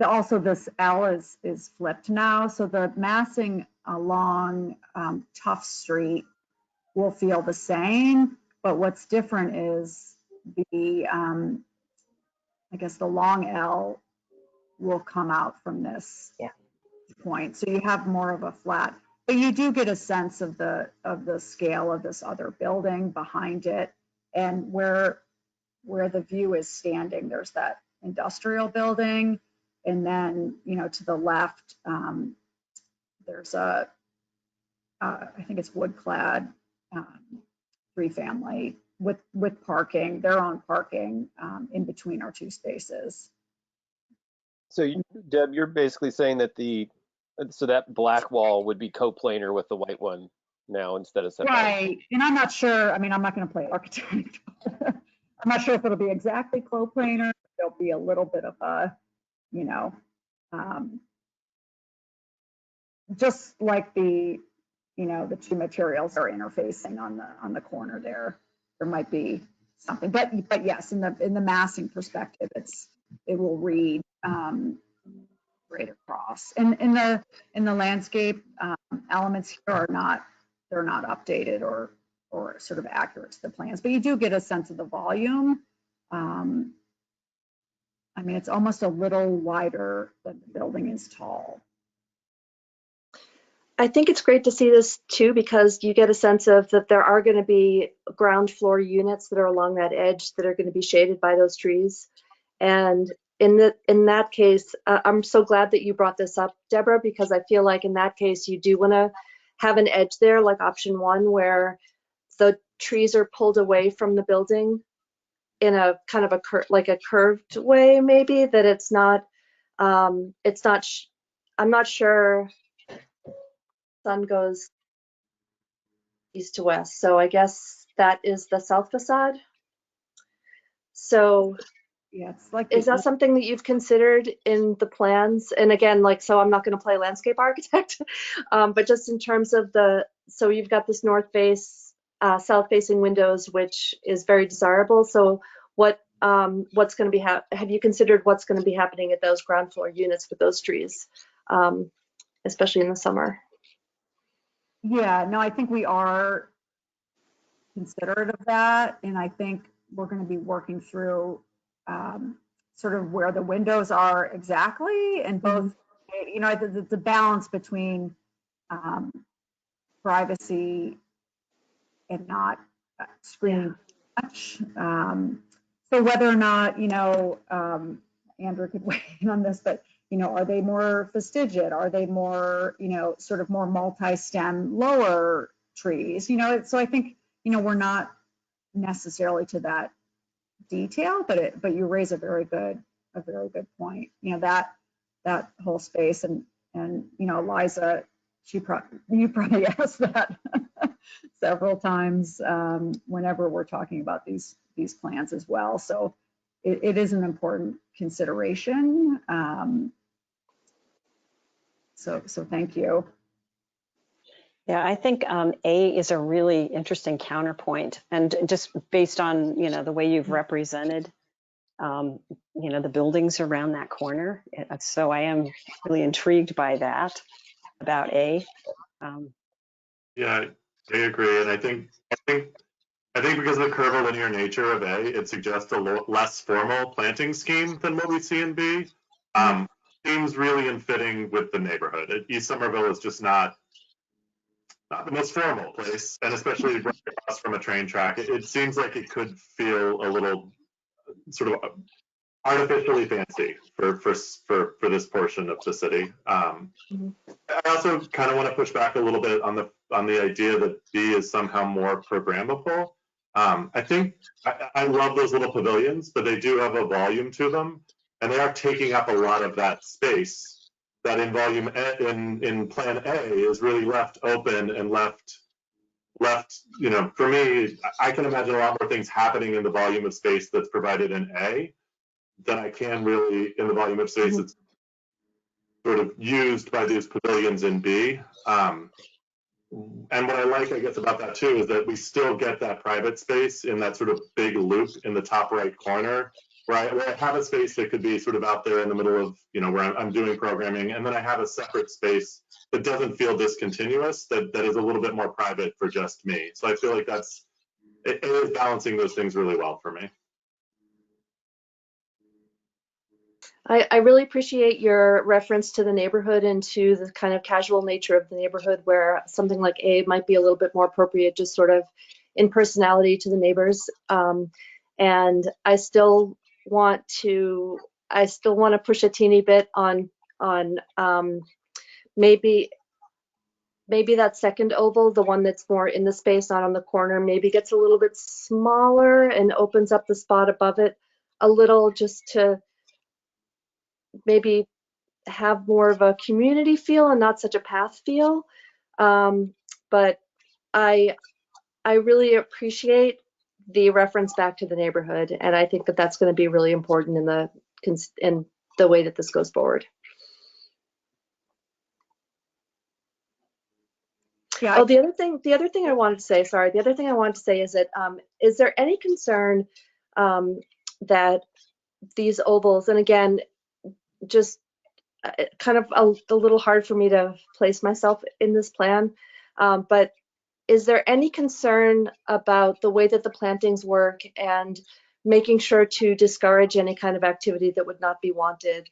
also this L is flipped now. So the massing along Tough Street will feel the same, but what's different is I guess the long L will come out from this point. So you have more of a flat, but you do get a sense of the scale of this other building behind it, and where the view is standing. There's that industrial building, and then to the left there's I think it's wood clad 3-family with parking, their own parking in between our 2 spaces. So Deb, you're basically saying that that black wall would be coplanar with the white one now instead of separate. Right, and I'm not sure. I mean, I'm not going to play architect. I'm not sure if it'll be exactly coplanar. There'll be a little bit of a, just like the 2 materials are interfacing on the corner there. There might be something, but yes, in the massing perspective, it will read right across. And in the landscape elements here they're not updated or sort of accurate to the plans, but you do get a sense of the volume. I mean, it's almost a little wider than the building is tall. I think it's great to see this too, because you get a sense of that there are going to be ground floor units that are along that edge that are going to be shaded by those trees. And in that case, I'm so glad that you brought this up, Deborah, because I feel like in that case, you do want to have an edge there, like option one, where the trees are pulled away from the building in a kind of like a curved way, maybe, that it's not, I'm not sure sun goes east to west. So I guess that is the south facade. So Yeah, it's like is that something that you've considered in the plans? And again, like, so I'm not going to play landscape architect, but just in terms of so you've got this north face, south facing windows, which is very desirable. So what's going to be, have you considered what's going to be happening at those ground floor units with those trees, especially in the summer? Yeah, no, I think we are considerate of that. And I think we're going to be working through sort of where the windows are exactly, and both, you know, the balance between privacy and not screening much. So whether or not, you know, Andrew could weigh in on this, but, you know, are they more fastigiate? Are they more, you know, sort of more multi-stem lower trees? You know, so I think, you know, we're not necessarily to that detail, but you raise a very good point. You know, that whole space, and you know, Liza, you probably asked that several times whenever we're talking about these plans as well. So it is an important consideration. So thank you. Yeah, I think A is a really interesting counterpoint, and just based on, you know, the way you've represented, you know, the buildings around that corner. So I am really intrigued by that about A. Yeah, I agree, and I think because of the curvilinear nature of A, it suggests a less formal planting scheme than what we see in B. Seems really in fitting with the neighborhood. East Somerville is just not the most formal place, and especially right across from a train track. It seems like it could feel a little sort of artificially fancy for this portion of the city. I also kind of want to push back a little bit on the idea that B is somehow more programmable. I think I love those little pavilions, but they do have a volume to them, and they are taking up a lot of that space that in volume in Plan A is really left open and left. You know, for me, I can imagine a lot more things happening in the volume of space that's provided in A than I can really in the volume of space that's sort of used by these pavilions in B. And what I like, I guess, about that too is that we still get that private space in that sort of big loop in the top right corner, where I have a space that could be sort of out there in the middle of, you know, where I'm doing programming, and then I have a separate space that doesn't feel discontinuous, that is a little bit more private for just me. So I feel like it is balancing those things really well for me. I really appreciate your reference to the neighborhood and to the kind of casual nature of the neighborhood, where something like A might be a little bit more appropriate, just sort of in personality to the neighbors. And I still want to push a teeny bit on maybe that second oval, the one that's more in the space, not on the corner, maybe gets a little bit smaller and opens up the spot above it a little, just to maybe have more of a community feel and not such a path feel. But I really appreciate the reference back to the neighborhood, and I think that that's going to be really important in the way that this goes forward. Yeah. Oh, the other thing I wanted to say is that is there any concern that these ovals, and again, just kind of a little hard for me to place myself in this plan, but is there any concern about the way that the plantings work and making sure to discourage any kind of activity that would not be wanted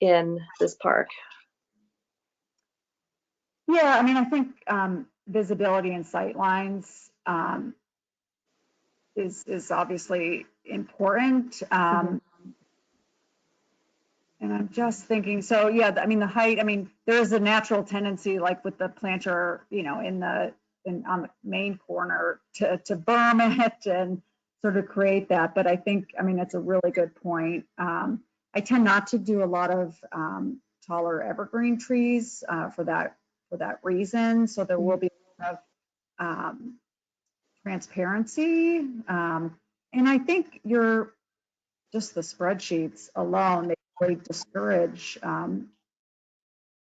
in this park? Yeah, I mean, I think visibility and sight lines is obviously important. And I'm just thinking, so yeah, I mean, the height, I mean, there is a natural tendency, like with the planter, you know, on the main corner to berm it and sort of create that. But I think, I mean, it's a really good point. I tend not to do a lot of taller evergreen trees for that reason. So there will be a lot of transparency. And I think just the spreadsheets alone, they really discourage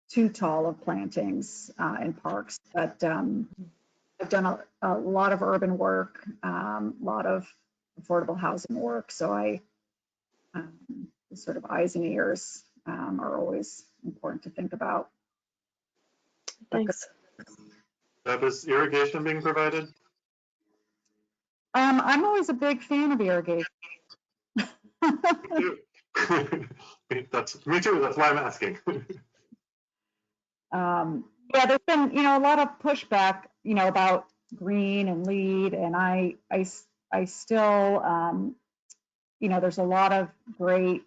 too tall of plantings in parks. But I've done a lot of urban work, a lot of affordable housing work. So sort of eyes and ears are always important to think about. Thanks. Is irrigation being provided? I'm always a big fan of irrigation. Me too. That's why I'm asking. Yeah, there's been, you know, a lot of pushback, you know, about green and lead, and I still, you know, there's a lot of great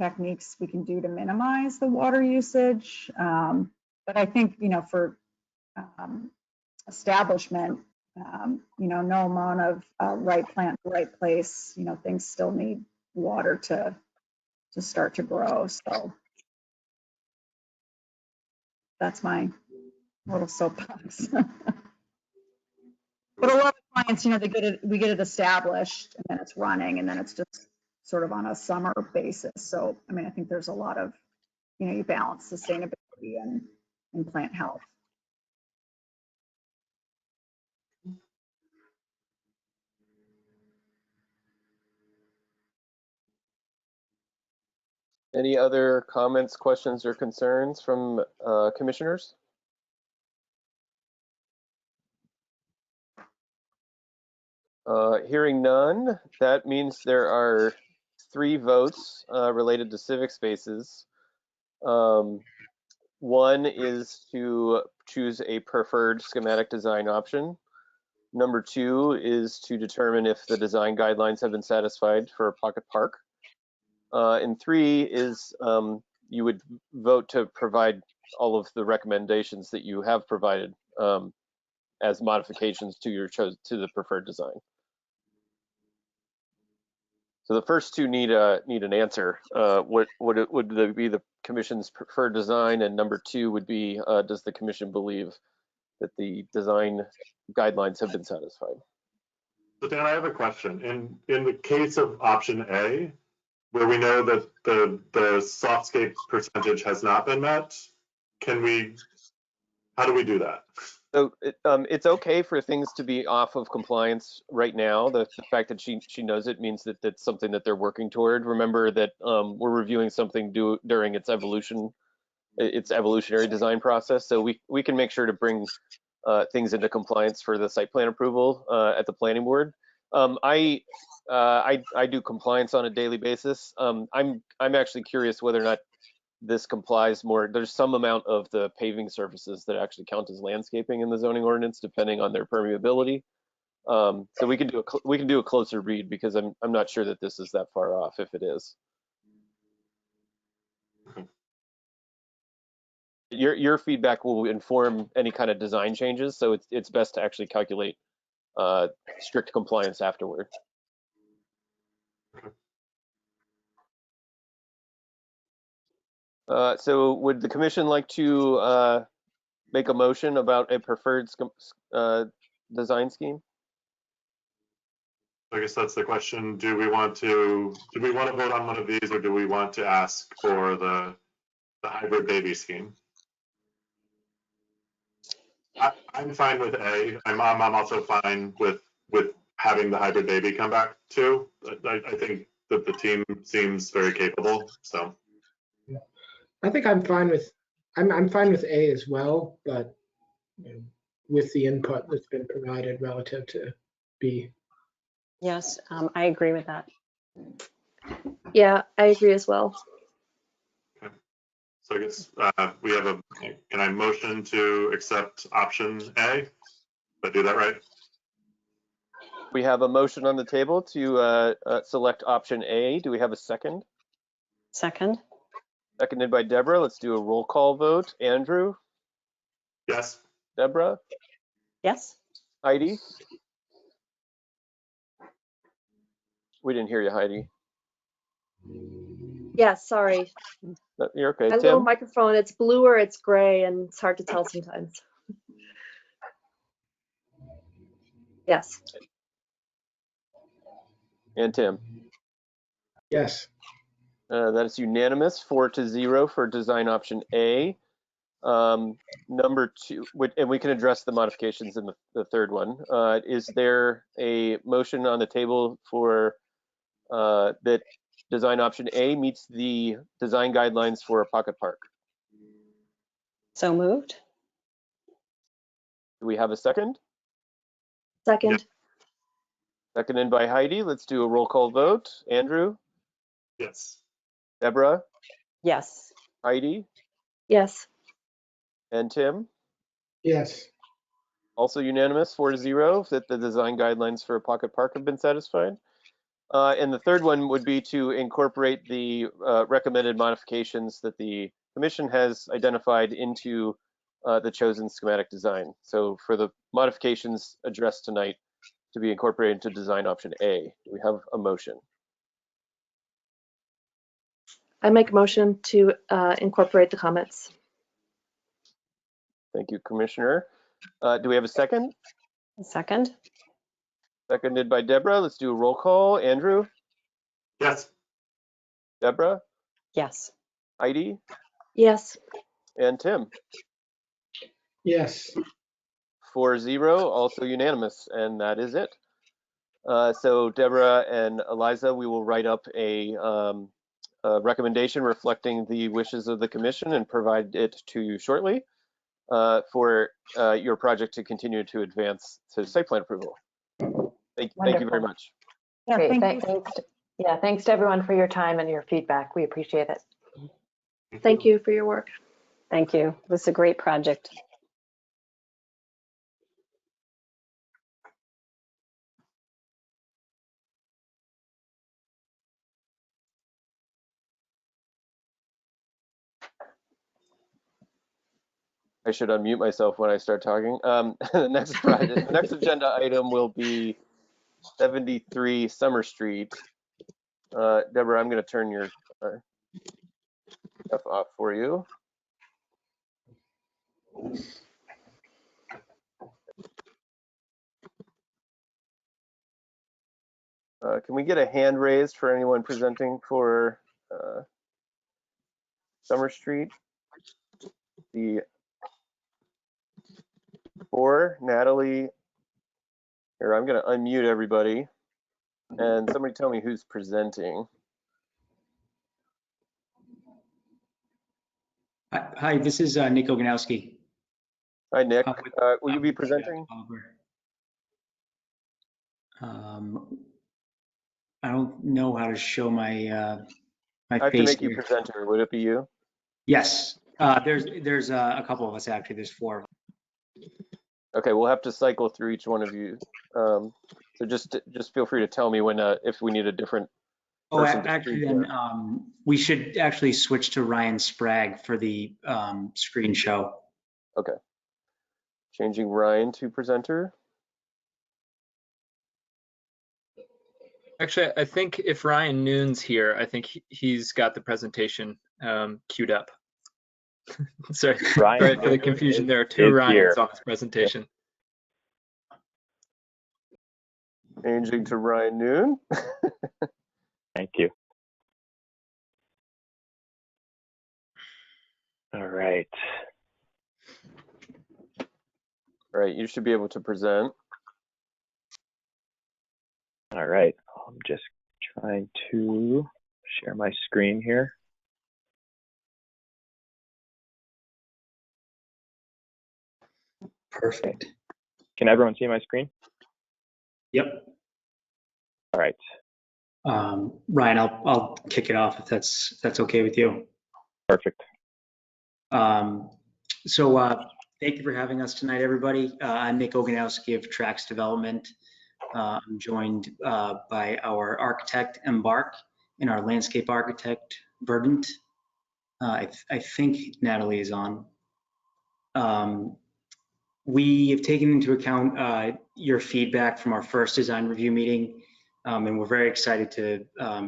techniques we can do to minimize the water usage. But I think, you know, for establishment, you know, no amount of right plant, right place, you know, things still need water to start to grow. So that's my little soapbox. But a lot of clients, you know, we get it established and then it's running and then it's just sort of on a summer basis. So, I mean, I think there's a lot of, you know, you balance sustainability and plant health. Any other comments, questions, or concerns from commissioners? Hearing none, that means there are 3 votes related to civic spaces. One is to choose a preferred schematic design option. Number 2 is to determine if the design guidelines have been satisfied for a pocket park. And 3 is you would vote to provide all of the recommendations that you have provided as modifications to the preferred design. So the first 2 need an answer. What would be the commission's preferred design? And number 2 would be, does the commission believe that the design guidelines have been satisfied? So Dan, I have a question. In the case of option A, where we know that the softscape percentage has not been met, how do we do that? So it's okay for things to be off of compliance right now. The fact that she knows it means that that's something that they're working toward. Remember that we're reviewing something during its evolutionary design process. So we can make sure to bring things into compliance for the site plan approval at the planning board. I do compliance on a daily basis. I'm actually curious whether or not this complies more. There's some amount of the paving surfaces that actually count as landscaping in the zoning ordinance, depending on their permeability. So we can do a closer read, because I'm not sure that this is that far off, if it is. Your feedback will inform any kind of design changes, so it's best to actually calculate strict compliance afterward. So would the commission like to make a motion about a preferred design scheme? I guess that's the question. Do we want to vote on one of these, or do we want to ask for the hybrid baby scheme? I'm fine with A. I'm also fine with having the hybrid baby come back too. I think that the team seems very capable. So I think I'm fine with A as well, but you know, with the input that's been provided relative to B. Yes, I agree with that. Yeah, I agree as well. So I guess we have a, can I motion to accept option A? Did I do that right? We have a motion on the table to select option A. Do we have a second? Second? Seconded by Deborah. Let's do a roll call vote. Andrew, Yes. Deborah, Yes? Heidi? We didn't hear you, Heidi. Yeah, sorry. You're okay. My little Tim? microphone, it's blue or it's gray and it's hard to tell sometimes. Yes. And Tim? Yes. That is unanimous, 4-0 for design option A. Number 2, and we can address the modifications in the third one. Is there a motion on the table for that design option A meets the design guidelines for a pocket park? So moved? Do we have a second? Second. Seconded by Heidi. Let's do a roll call vote. Andrew, Yes. Deborah, Yes. Heidi, Yes. and Tim. Yes. Also unanimous, 4-0, that the design guidelines for a pocket park have been satisfied. And the third one would be to incorporate the recommended modifications that the commission has identified into the chosen schematic design. So for the modifications addressed tonight to be incorporated into design option A, we have a motion. I make a motion to incorporate the comments. Thank you, Commissioner. Do we have a second? Second? Seconded by Deborah. Let's do a roll call. Andrew, Yes. Deborah, Yes. Heidi, Yes. and Tim. Yes. 4-0, also unanimous, and that is it. So Deborah and Eliza, we will write up a recommendation reflecting the wishes of the commission and provide it to you shortly for your project to continue to advance to site plan approval. Thank you very much. Yeah, Great. thank you. Thanks to everyone for your time and your feedback. We appreciate it. Thank you for your work. Thank you. This is a great project. I should unmute myself when I start talking. The next project, the next agenda item will be 73 Summer Street. Deborah, I'm going to turn your stuff off for you. Can we get a hand raised for anyone presenting for Summer Street? Natalie. Here, I'm going to unmute everybody. And somebody tell me who's presenting. Hi, this is Nick Oganowski. Hi, Nick. Will you be presenting? I don't know how to show my my I have face to make here. you presenter. Would it be you? Yes, there's a couple of us actually. There's 4. Okay, we'll have to cycle through each one of you. So just feel free to tell me when if we need a different person to actually, screen then share. we should actually switch to Ryan Sprague for the screen show. Okay. Changing Ryan to presenter. Actually, I think if Ryan Noon's here, I think he's got the presentation queued up. Sorry for the confusion. There are 2 Ryans on this presentation. Changing to Ryan Noon. Thank you. All right. All right, you should be able to present. All right. I'm just trying to share my screen here. Perfect. Can everyone see my screen? Yep. All right. Ryan, I'll kick it off if that's okay with you. Perfect. Thank you for having us tonight, everybody. I'm Nick Oganowski of Trax Development. I'm joined by our architect, Embark, and our landscape architect, Verdant. I think Natalie is on. We have taken into account your feedback from our first design review meeting, and we're very excited to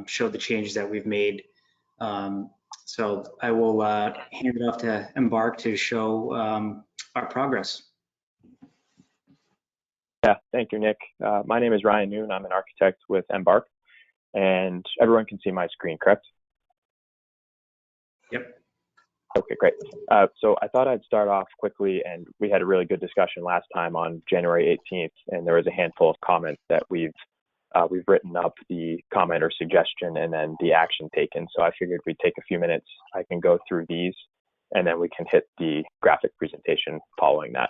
show the changes that we've made. So I will hand it off to Embark to show our progress. Yeah, thank you, Nick. My name is Ryan Noon. I'm an architect with Embark, and everyone can see my screen, correct? Yep. Okay, great. So I thought I'd start off quickly, and we had a really good discussion last time on January 18th, and there was a handful of comments that we've written up the comment or suggestion and then the action taken. So I figured we'd take a few minutes. I can go through these, and then we can hit the graphic presentation following that.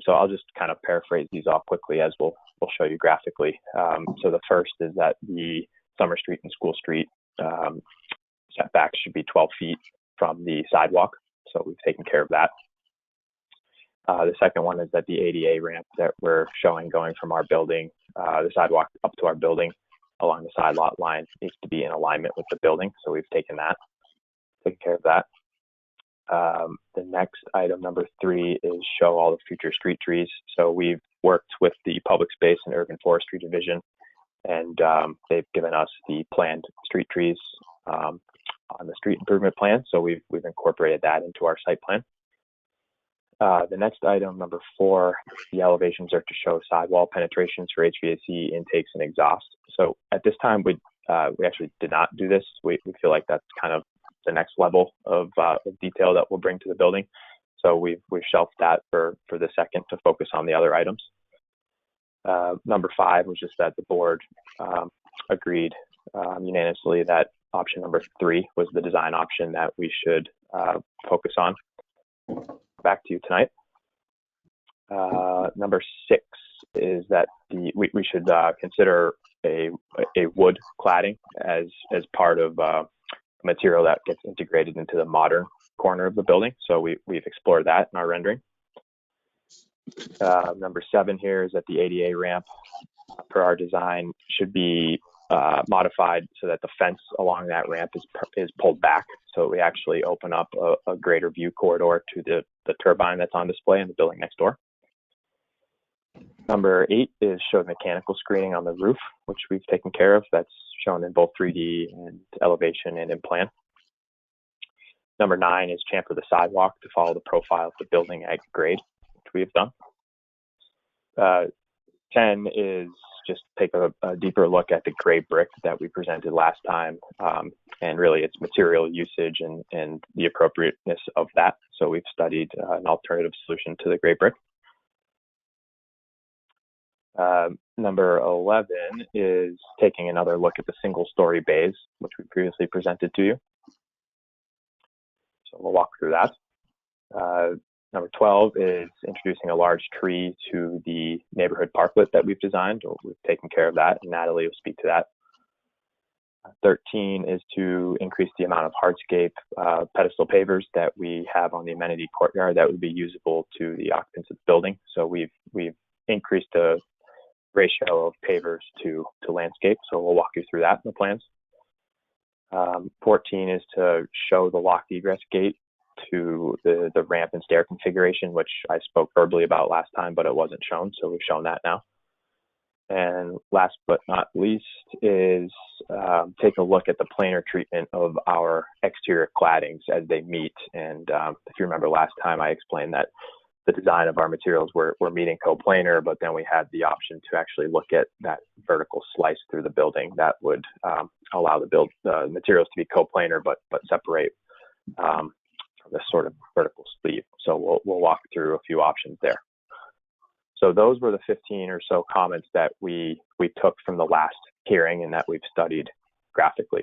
So I'll just kind of paraphrase these off quickly as we'll show you graphically. So the first is that the Summer Street and School Street setbacks should be 12 feet from the sidewalk. So we've taken care of that. The second one is that the ADA ramp that we're showing going from our building, the sidewalk up to our building along the side lot line needs to be in alignment with the building. So we've taken care of that. The next item, number 3, is show all the future street trees. So we've worked with the Public Space and Urban Forestry Division, and they've given us the planned street trees on the street improvement plan. So we've incorporated that into our site plan. The next item, number 4, the elevations are to show sidewall penetrations for HVAC intakes and exhaust. So at this time, we actually did not do this. We feel like that's kind of the next level of detail that we'll bring to the building. So we've shelved that for the second to focus on the other items. Number 5 was just that the board agreed unanimously that option number 3 was the design option that we should focus on. Back to you tonight. Number 6 is that we should consider a wood cladding as part of material that gets integrated into the modern corner of the building. So we've explored that in our rendering. Number 7 here is that the ADA ramp per our design should be modified so that the fence along that ramp is pulled back. So we actually open up a greater view corridor to the turbine that's on display in the building next door. Number 8 is show mechanical screening on the roof, which we've taken care of. That's shown in both 3D and elevation and in plan. Number 9 is chamfer the sidewalk to follow the profile of the building at grade, which we have done. 10 is just take a deeper look at the gray brick that we presented last time, and really its material usage and the appropriateness of that. So we've studied an alternative solution to the gray brick. Number 11 is taking another look at the single-story bays, which we previously presented to you. So we'll walk through that. Number 12 is introducing a large tree to the neighborhood parklet that we've designed. We've taken care of that, and Natalie will speak to that. 13 is to increase the amount of hardscape pedestal pavers that we have on the amenity courtyard that would be usable to the occupants of the building. So we've increased the ratio of pavers to landscape. So we'll walk you through that in the plans. 14 is to show the locked egress gate to the ramp and stair configuration, which I spoke verbally about last time, but it wasn't shown. So we've shown that now. And last but not least is take a look at the planar treatment of our exterior claddings as they meet. And if you remember last time, I explained that the design of our materials were meeting coplanar, but then we had the option to actually look at that vertical slice through the building that would allow the materials to be coplanar, but separate from this sort of vertical sleeve. So we'll walk through a few options there. So those were the 15 or so comments that we took from the last hearing and that we've studied graphically.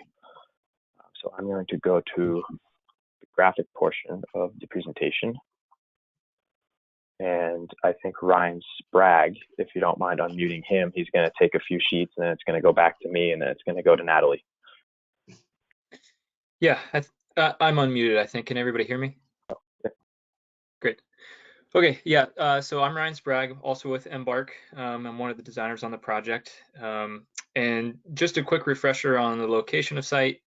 So I'm going to go to the graphic portion of the presentation. And I think Ryan Sprague, if you don't mind unmuting him, he's going to take a few sheets and then it's going to go back to me and then it's going to go to Natalie. Yeah, I'm unmuted, I think. Can everybody hear me? Great. Okay, yeah, so I'm Ryan Sprague, also with Embark. I'm one of the designers on the project. And just a quick refresher on the location of site.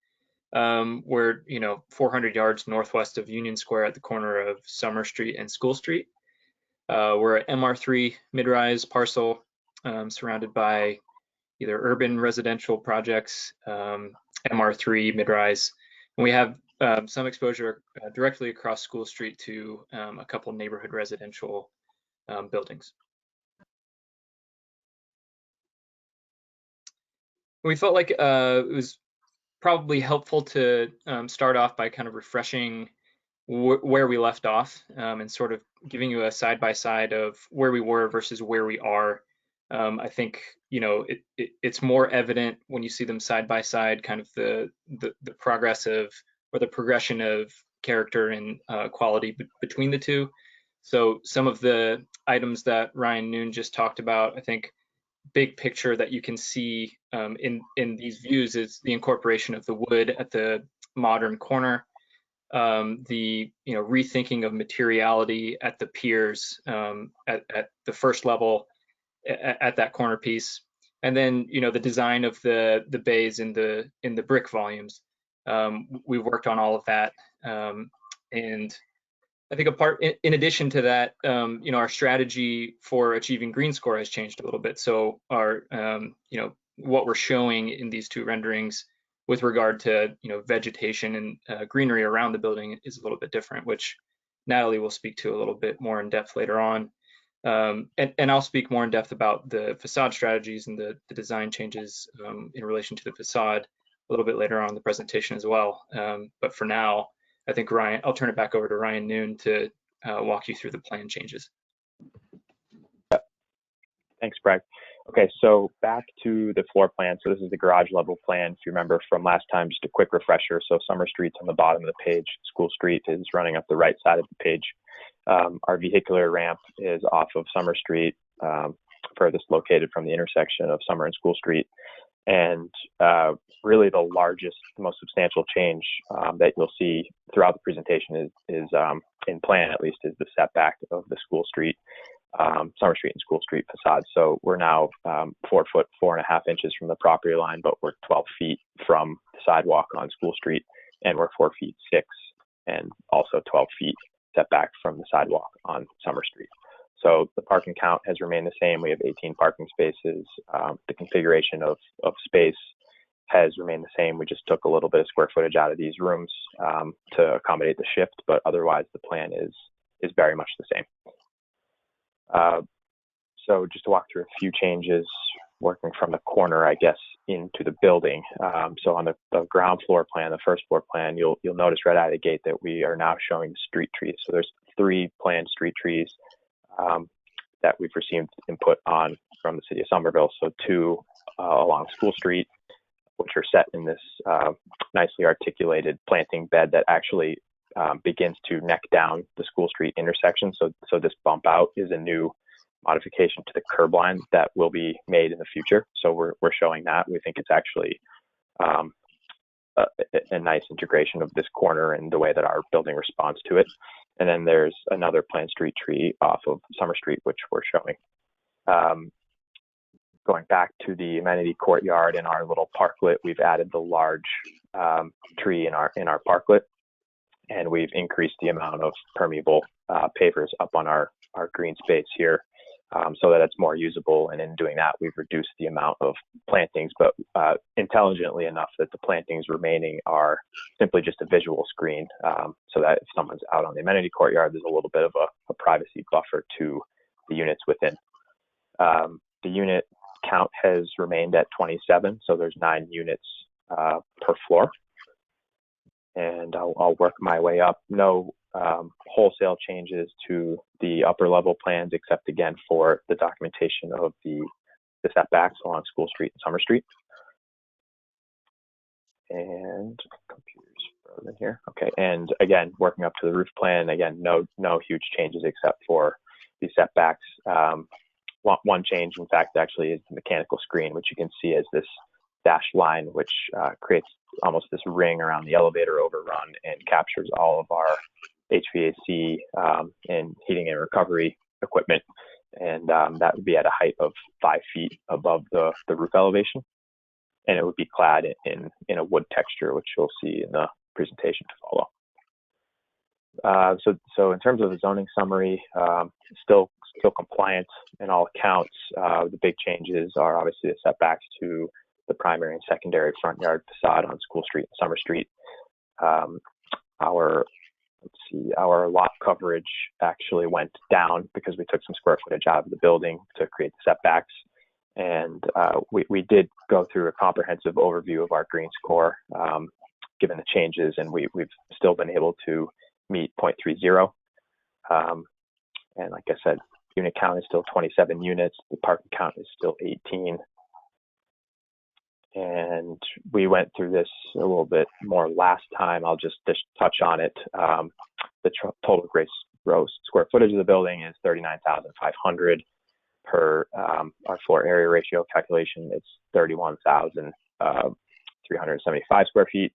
We're, 400 yards northwest of Union Square at the corner of Summer Street and School Street. We're at MR3 mid-rise parcel surrounded by either urban residential projects, MR3 mid-rise. And we have some exposure directly across School Street to a couple neighborhood residential buildings. We felt like it was probably helpful to start off by kind of refreshing where we left off and sort of giving you a side-by-side of where we were versus where we are. I think, it's more evident when you see them side by side, kind of the progress of, or the progression of character and quality between the two. So some of the items that Ryan Noon just talked about, I think big picture that you can see in these views is the incorporation of the wood at the modern corner, the rethinking of materiality at the piers at the first level at that corner piece, and then the design of the bays in the brick volumes. We've worked on all of that, and I think in addition to that, our strategy for achieving green score has changed a little bit. So our what we're showing in these two renderings with regard to vegetation and greenery around the building is a little bit different, which Natalie will speak to a little bit more in depth later on. And I'll speak more in depth about the facade strategies and the design changes in relation to the facade a little bit later on in the presentation as well. But for now, I think I'll turn it back over to Ryan Noon to walk you through the plan changes. Thanks, Brad. Okay, so back to the floor plan. So this is the garage level plan. If you remember from last time, just a quick refresher. So Summer Street's on the bottom of the page. School Street is running up the right side of the page. Our vehicular ramp is off of Summer Street, furthest located from the intersection of Summer and School Street. And really the largest, most substantial change that you'll see throughout the presentation is in plan, at least, is the setback of the School Street, Summer Street and School Street facade. So we're now 4 foot 4.5 inches from the property line, but we're 12 feet from the sidewalk on School Street, and we're 4 feet 6 and also 12 feet setback from the sidewalk on Summer Street. So the parking count has remained the same. We have 18 parking spaces. The configuration of space has remained the same. We just took a little bit of square footage out of these rooms to accommodate the shift, but otherwise the plan is very much the same. So just to walk through a few changes, working from the corner, I guess, into the building. So on the ground floor plan, the first floor plan, you'll notice right out of the gate that we are now showing street trees. So there's 3 planned street trees that we've received input on from the city of Somerville. So 2 along School Street, which are set in this nicely articulated planting bed that actually begins to neck down the School Street intersection. So this bump out is a new modification to the curb line that will be made in the future. So we're showing that. We think it's actually a nice integration of this corner and the way that our building responds to it. And then there's another planned street tree off of Summer Street, which we're showing. Going back to the amenity courtyard in our little parklet, we've added the large tree in our parklet, and we've increased the amount of permeable pavers up on our green space here so that it's more usable. And in doing that, we've reduced the amount of plantings, but intelligently enough that the plantings remaining are simply just a visual screen so that if someone's out on the amenity courtyard, there's a little bit of a privacy buffer to the units within. The unit count has remained at 27, so there's 9 units per floor. And I'll work my way up. No wholesale changes to the upper level plans, except again for the documentation of the setbacks along School Street and Summer Street. And computer's frozen here. Okay, and again, working up to the roof plan. Again, no huge changes except for the setbacks. One change, in fact, actually is the mechanical screen, which you can see as this dashed line, which creates almost this ring around the elevator overrun and captures all of our HVAC and heating and recovery equipment, and that would be at a height of 5 feet above the roof elevation, and it would be clad in a wood texture, which you'll see in the presentation to follow. So in terms of the zoning summary, still compliant in all accounts. The big changes are obviously the setbacks to the primary and secondary front yard facade on School Street and Summer Street. Our lot coverage actually went down because we took some square footage out of the building to create the setbacks. And we did go through a comprehensive overview of our green score, given the changes, and we've still been able to meet 0.30. And like I said, unit count is still 27 units. The parking count is still 18. And we went through this a little bit more last time. I'll just touch on it. The total gross square footage of the building is 39,500 per our floor area ratio calculation. It's 31,375 square feet.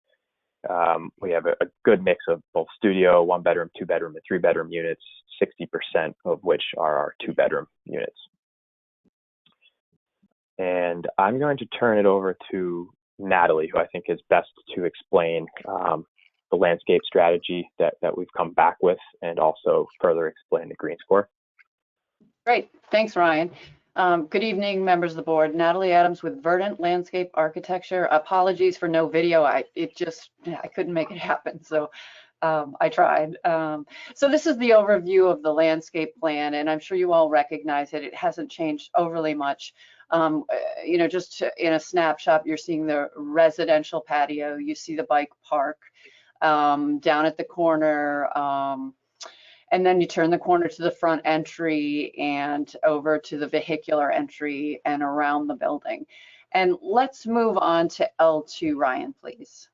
We have a good mix of both studio, 1 bedroom, 2 bedroom, and 3 bedroom units, 60% of which are our 2 bedroom units. And I'm going to turn it over to Natalie, who I think is best to explain the landscape strategy that we've come back with, and also further explain the green score. Great, thanks, Ryan. Good evening, members of the board. Natalie Adams with Verdant Landscape Architecture. Apologies for no video. I couldn't make it happen, so I tried. So this is the overview of the landscape plan, and I'm sure you all recognize it. It hasn't changed overly much. Just in a snapshot, you're seeing the residential patio, you see the bike park down at the corner, and then you turn the corner to the front entry and over to the vehicular entry and around the building. And let's move on to L2, Ryan, please.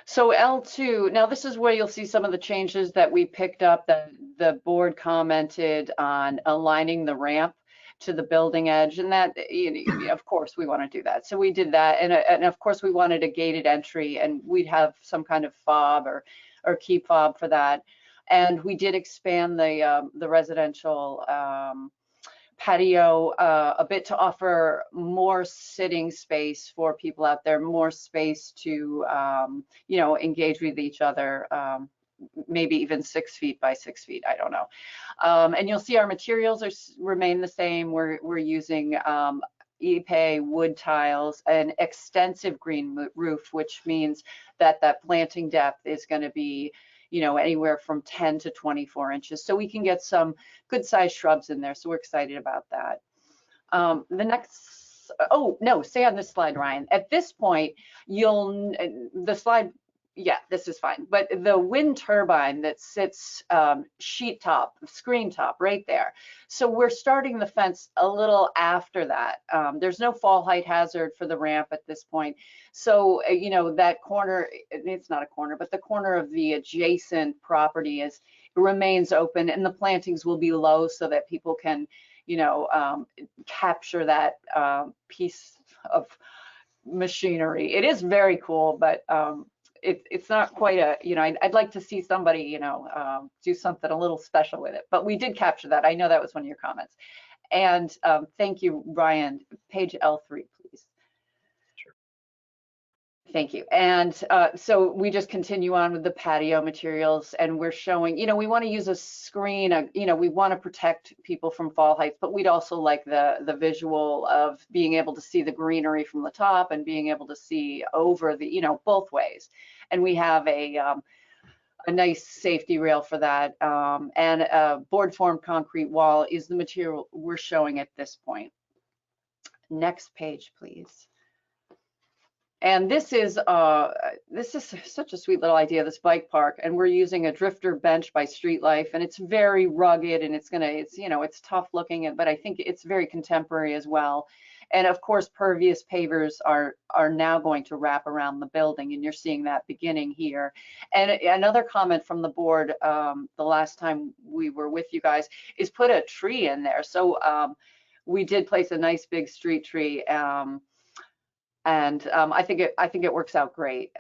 So L2, now this is where you'll see some of the changes that we picked up. The board commented on aligning the ramp to the building edge, and that, of course, we want to do that. So we did that, and of course, we wanted a gated entry, and we'd have some kind of fob or key fob for that. And we did expand the residential patio a bit to offer more sitting space for people out there, more space to engage with each other. Maybe even 6 feet by 6 feet, I don't know. And you'll see our materials remain the same. We're using Ipe wood tiles, an extensive green roof, which means that planting depth is going to be, anywhere from 10 to 24 inches. So we can get some good sized shrubs in there. So we're excited about that. The next, stay on this slide, Ryan. At this point, the slide, yeah, this is fine. But the wind turbine that sits sheet top, screen top right there. So we're starting the fence a little after that. There's no fall height hazard for the ramp at this point. So, that corner, it's not a corner, but the corner of the adjacent property remains open, and the plantings will be low so that people can, capture that piece of machinery. It is very cool, but it's not quite I'd like to see somebody, do something a little special with it, but we did capture that. I know that was one of your comments. And thank you, Ryan. Page L3, please. Sure. Thank you. And so we just continue on with the patio materials, and we're showing, we want to use a screen, we want to protect people from fall heights, but we'd also like the visual of being able to see the greenery from the top and being able to see over the, both ways. And we have a nice safety rail for that. And a board formed concrete wall is the material we're showing at this point. Next page, please. And this is such a sweet little idea, this bike park, and we're using a drifter bench by Street Life, and it's very rugged, and it's tough looking, but I think it's very contemporary as well. And of course, pervious pavers are now going to wrap around the building, and you're seeing that beginning here. And another comment from the board the last time we were with you guys is put a tree in there. So we did place a nice big street tree. And I think it works out great.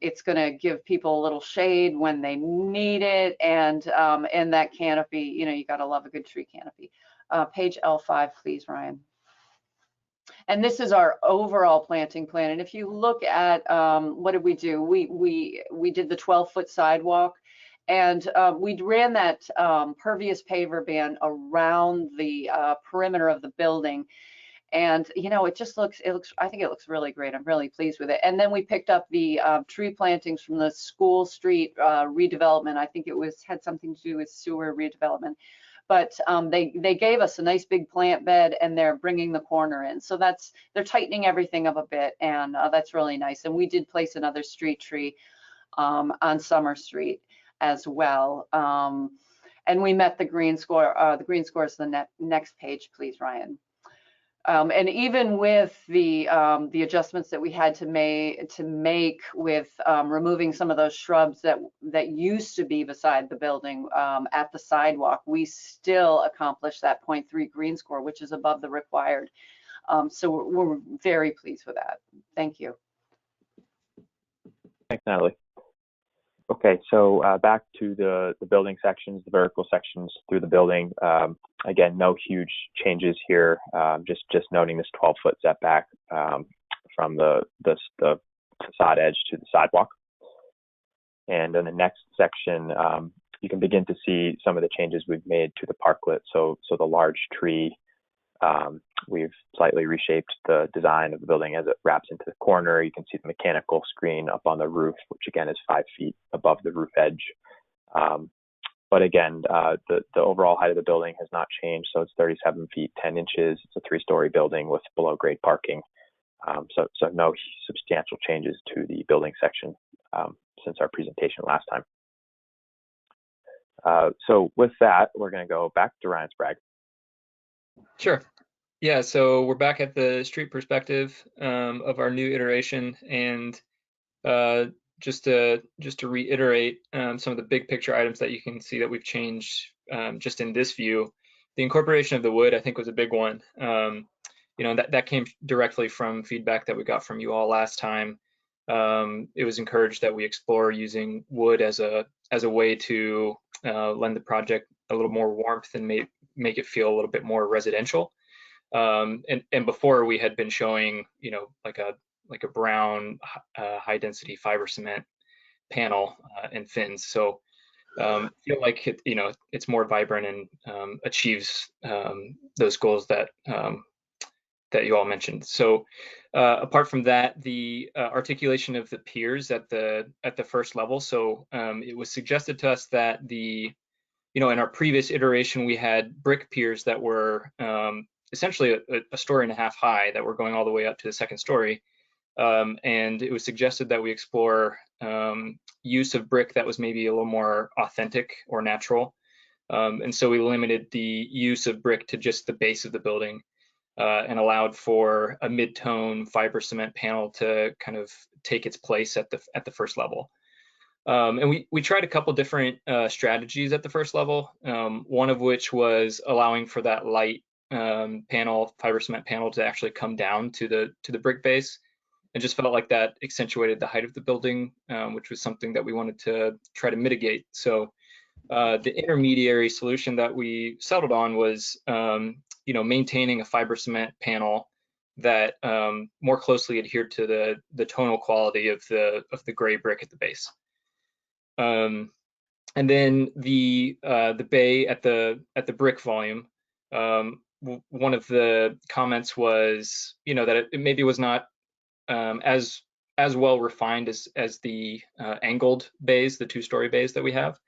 It's going to give people a little shade when they need it, and that canopy, you got to love a good tree canopy. Page L5, please, Ryan. And this is our overall planting plan. And if you look at what did we do? We did the 12-foot sidewalk, and we ran that pervious paver band around the perimeter of the building. And it just looks, I think it looks really great. I'm really pleased with it. And then we picked up the tree plantings from the School Street redevelopment. I think it had something to do with sewer redevelopment. But they gave us a nice big plant bed, and they're bringing the corner in. So they're tightening everything up a bit, and that's really nice. And we did place another street tree on Summer Street as well. And we met the green score. The green score is the next page, please, Ryan. And even with the adjustments that we had to make with removing some of those shrubs that used to be beside the building at the sidewalk, we still accomplished that 0.3 green score, which is above the required. So we're very pleased with that. Thank you. Thanks, Natalie. Okay, so back to the building sections, the vertical sections through the building. Again, no huge changes here. Just noting this 12-foot setback from the facade edge to the sidewalk. And in the next section, you can begin to see some of the changes we've made to the parklet. So the large tree, we've slightly reshaped the design of the building as it wraps into the corner. You can see the mechanical screen up on the roof, which again is 5 feet above the roof edge. But again, the overall height of the building has not changed. So it's 37 feet, 10 inches. It's a 3-story building with below grade parking. So no substantial changes to the building section since our presentation last time. So with that, we're going to go back to Ryan Sprague. Sure. Yeah, so we're back at the street perspective of our new iteration, and just to reiterate some of the big picture items that you can see that we've changed just in this view. The incorporation of the wood, I think, was a big one. That came directly from feedback that we got from you all last time. It was encouraged that we explore using wood as a way to lend the project a little more warmth and make it feel a little bit more residential. And before we had been showing, like a brown high density fiber cement panel and fins. So feel like it's more vibrant and achieves those goals that you all mentioned. So apart from that, the articulation of the piers at the first level. So it was suggested to us that in our previous iteration, we had brick piers that were essentially a story and a half high that were going all the way up to the second story. And it was suggested that we explore use of brick that was maybe a little more authentic or natural. And so we limited the use of brick to just the base of the building and allowed for a mid-tone fiber cement panel to kind of take its place at the first level. And we tried a couple different strategies at the first level, one of which was allowing for that light fiber cement panel to actually come down to the brick base, and just felt like that accentuated the height of the building, which was something that we wanted to try to mitigate. So the intermediary solution that we settled on was maintaining a fiber cement panel that more closely adhered to the tonal quality of the gray brick at the base. And then the bay at the brick volume, one of the comments was that it maybe was not as well refined as the angled bays, the 2-story bays that we have.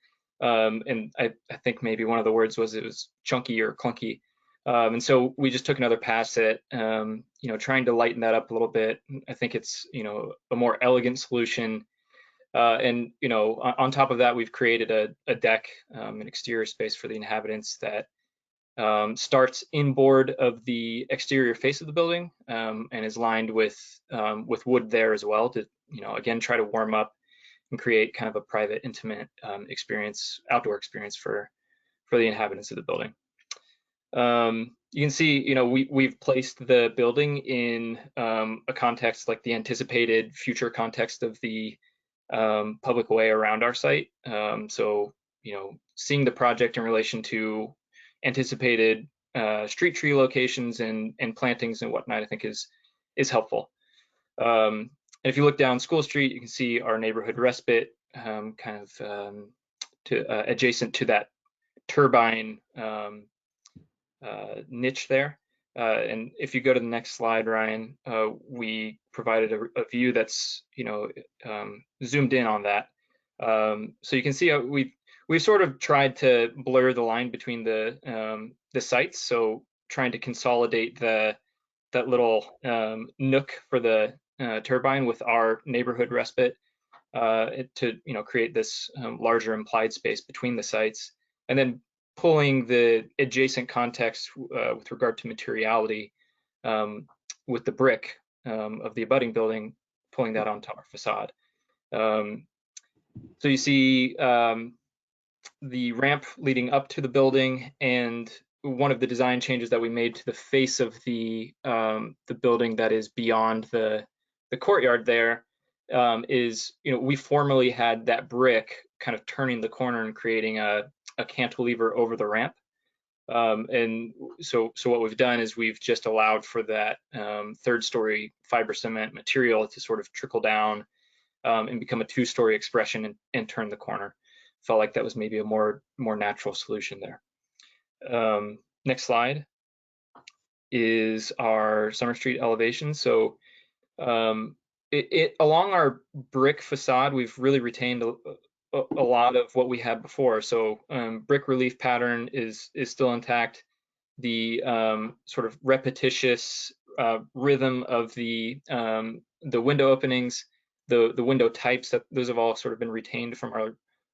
And I think maybe one of the words was it was chunky or clunky. And so we just took another pass at trying to lighten that up a little bit. I think it's a more elegant solution. And on top of that, we've created a deck, an exterior space for the inhabitants that starts inboard of the exterior face of the building and is lined with wood there as well to again try to warm up and create kind of a private, intimate outdoor experience for the inhabitants of the building. you can see, you know, we've placed the building in a context like the anticipated future context of the public way around our site. So, you know, seeing the project in relation to anticipated street tree locations and plantings and whatnot, I think is helpful. And if you look down School Street, you can see our neighborhood respite adjacent to that turbine niche there. And if you go to the next slide, Ryan, we provided a view that's, you know, zoomed in on that. So you can see how we've sort of tried to blur the line between the sites. So trying to consolidate that little nook for the turbine with our neighborhood respite to, you know, create this larger implied space between the sites, and then pulling the adjacent context with regard to materiality with the brick of the abutting building, pulling that onto our facade. So you see the ramp leading up to the building, and one of the design changes that we made to the face of the building that is beyond the courtyard there is, you know, we formerly had that brick kind of turning the corner and creating a cantilever over the ramp. And so what we've done is we've just allowed for that third story fiber cement material to sort of trickle down and become a two-story expression and turn the corner. Felt like that was maybe a more natural solution there. Next slide is our Summer Street elevation. So along our brick facade, we've really retained a lot of what we had before. So brick relief pattern is still intact. The sort of repetitious rhythm of the window openings, the window types, those have all sort of been retained from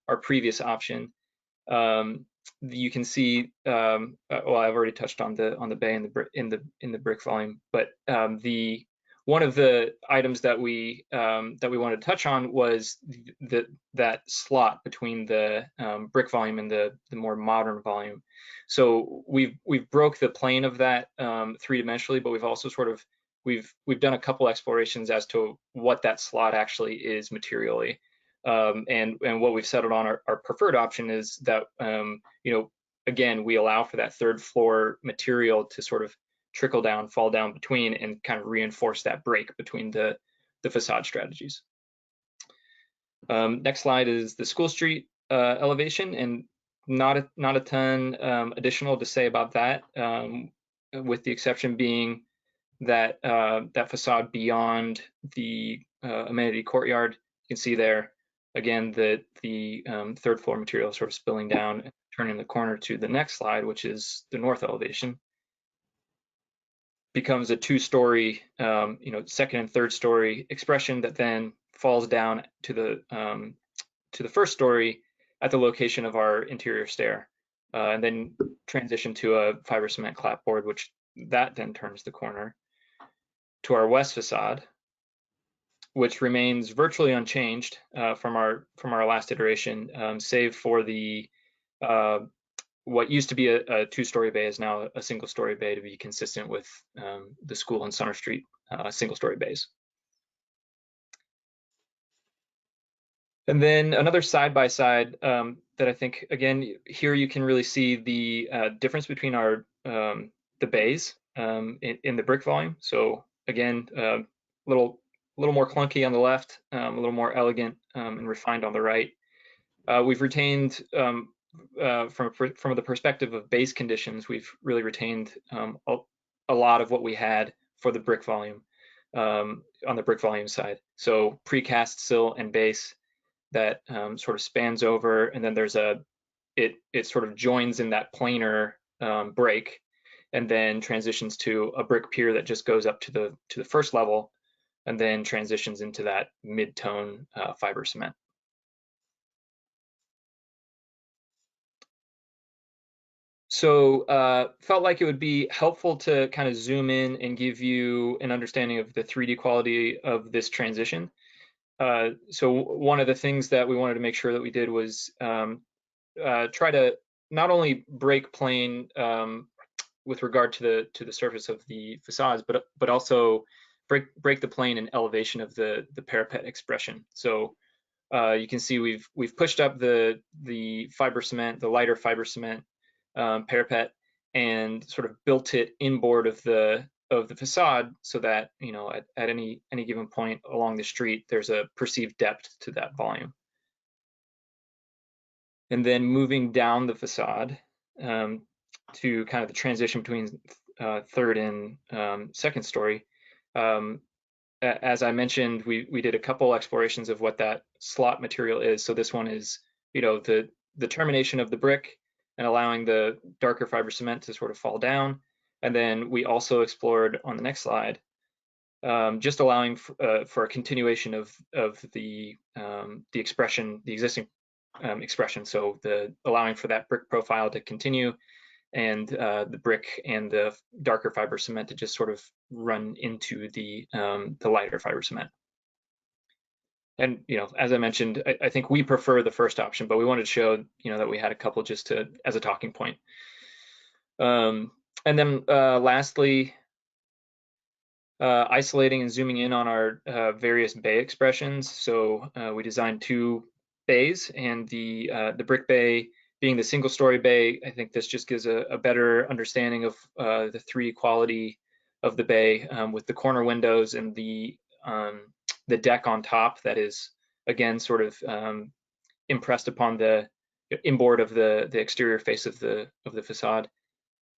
our previous option. You can see, well, I've already touched on the bay in the brick volume, but one of the items that we wanted to touch on was that slot between the brick volume and the more modern volume. So we've broke the plane of that three-dimensionally, but we've also sort of we've done a couple explorations as to what that slot actually is materially. And what we've settled on our preferred option is that, you know, again, we allow for that third floor material to sort of trickle down, fall down between, and kind of reinforce that break between the facade strategies. Next slide is the School Street elevation, and not a ton additional to say about that, with the exception being that that facade beyond the amenity courtyard. You can see there again that the third floor material sort of spilling down and turning the corner to the next slide, which is the north elevation. Becomes a two-story, you know, second and third story expression that then falls down to the first story at the location of our interior stair, and then transition to a fiber cement clapboard, which that then turns the corner to our west facade, which remains virtually unchanged from our last iteration, save for the what used to be a two-story bay is now a single-story bay to be consistent with the school and Summer Street single-story bays. And then another side-by-side that I think, again, here you can really see the difference between our the bays in the brick volume. So again, a little more clunky on the left, a little more elegant and refined on the right. We've retained from the perspective of base conditions, we've really retained a lot of what we had for the brick volume on the brick volume side. So precast sill and base that sort of spans over, and then there's it sort of joins in that planar break, and then transitions to a brick pier that just goes up to the first level, and then transitions into that mid-tone fiber cement. So felt like it would be helpful to kind of zoom in and give you an understanding of the 3D quality of this transition. So one of the things that we wanted to make sure that we did was try to not only break plane with regard to the surface of the facades, but also break the plane and elevation of the parapet expression. So you can see we've pushed up the fiber cement, the lighter fiber cement parapet, and sort of built it inboard of the facade, so that, you know, at any given point along the street, there's a perceived depth to that volume. And then moving down the facade to kind of the transition between third and second story. As I mentioned, we did a couple explorations of what that slot material is. So this one is, you know, the termination of the brick and allowing the darker fiber cement to sort of fall down. And then we also explored on the next slide, just allowing for a continuation of the expression, the existing expression. So allowing for that brick profile to continue, and the brick and the darker fiber cement to just sort of run into the lighter fiber cement. And, you know, as I mentioned, I think we prefer the first option, but we wanted to show, you know, that we had a couple just as a talking point. And then lastly, isolating and zooming in on our various bay expressions. So we designed 2 bays, and the brick bay being the single story bay. I think this just gives a better understanding of the 3D quality of the bay, with the corner windows and the deck on top that is, again, sort of impressed upon the inboard of the exterior face of the facade.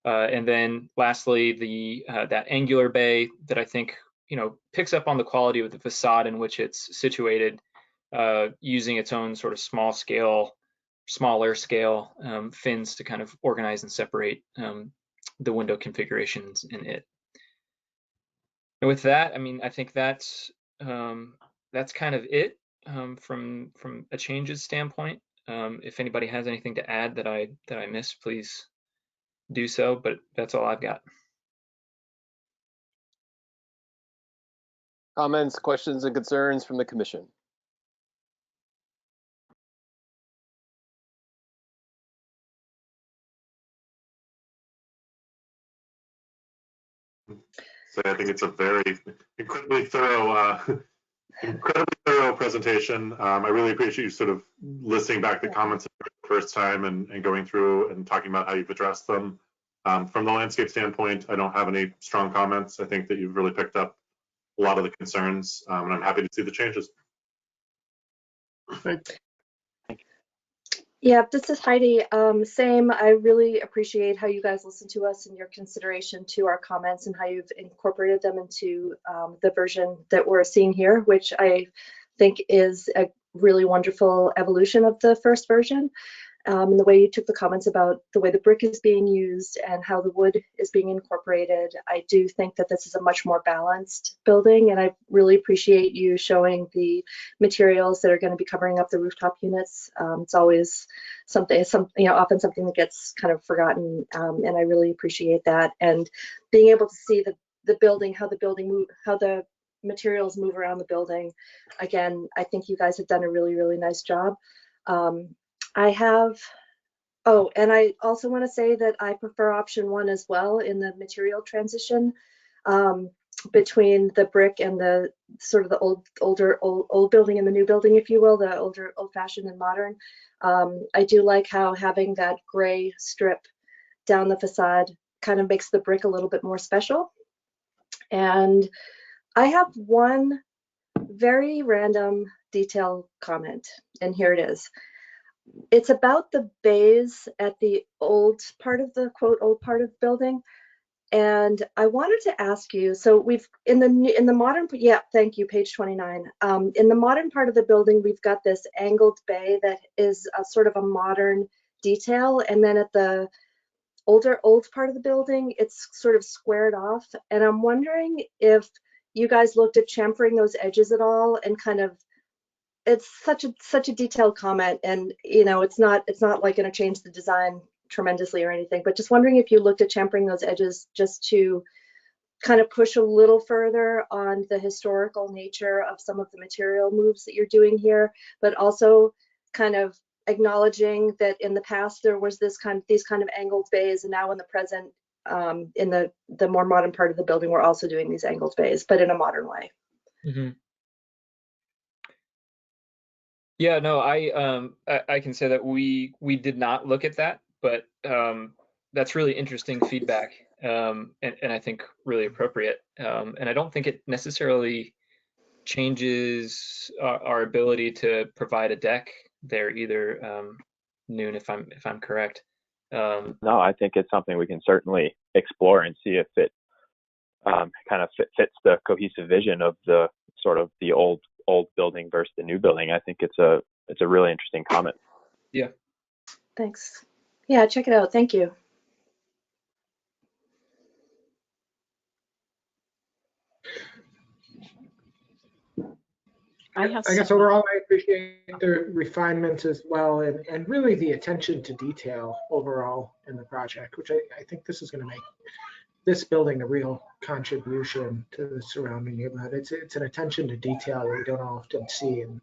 And then lastly, that angular bay that I think, you know, picks up on the quality of the facade in which it's situated, using its own sort of smaller scale fins to kind of organize and separate the window configurations in it. And with that, I mean, I think that's kind of it from a changes standpoint. If anybody has anything to add that I missed, please do so, but that's all I've got. Comments, questions, and concerns from the commission? So I think it's a very incredibly thorough presentation. I really appreciate you sort of listening back the comments for the first time and going through and talking about how you've addressed them. From the landscape standpoint, I don't have any strong comments. I think that you've really picked up a lot of the concerns, and I'm happy to see the changes. Yeah, this is Heidi. Same. I really appreciate how you guys listen to us and your consideration to our comments and how you've incorporated them into the version that we're seeing here, which I think is a really wonderful evolution of the first version. And the way you took the comments about the way the brick is being used and how the wood is being incorporated, I do think that this is a much more balanced building, and I really appreciate you showing the materials that are going to be covering up the rooftop units. It's always often something that gets kind of forgotten, and I really appreciate that. And being able to see the building, how the materials move around the building. Again, I think you guys have done a really, really nice job. And I also want to say that I prefer option 1 as well in the material transition between the brick and the sort of the old building and the new building, if you will, the older, old-fashioned and modern. I do like how having that gray strip down the facade kind of makes the brick a little bit more special. And I have one very random detail comment, and here it is. It's about the bays at the old part of the quote old part of the building, and I wanted to ask you. So we've in the modern, yeah, thank you, page 29. In the modern part of the building, we've got this angled bay that is a sort of a modern detail, and then at the old part of the building, it's sort of squared off. And I'm wondering if you guys looked at chamfering those edges at all, and kind of. It's such a detailed comment, and you know, it's not like going to change the design tremendously or anything, but just wondering if you looked at chamfering those edges just to kind of push a little further on the historical nature of some of the material moves that you're doing here, but also kind of acknowledging that in the past there was these kind of angled bays, and now in the present in the more modern part of the building, we're also doing these angled bays, but in a modern way. Mm-hmm. Yeah, no, I can say that we did not look at that, but that's really interesting feedback, and I think really appropriate. And I don't think it necessarily changes our ability to provide a deck there either, Noon, if I'm correct. No, I think it's something we can certainly explore and see if it kind of fits the cohesive vision of the sort of the old building versus the new building. I think it's a really interesting comment. Yeah. Thanks. Yeah, check it out. Thank you. I guess overall, I appreciate the refinements as well, and really the attention to detail overall in the project, which I think this is going to make this building a real contribution to the surrounding neighborhood. It's an attention to detail that we don't often see in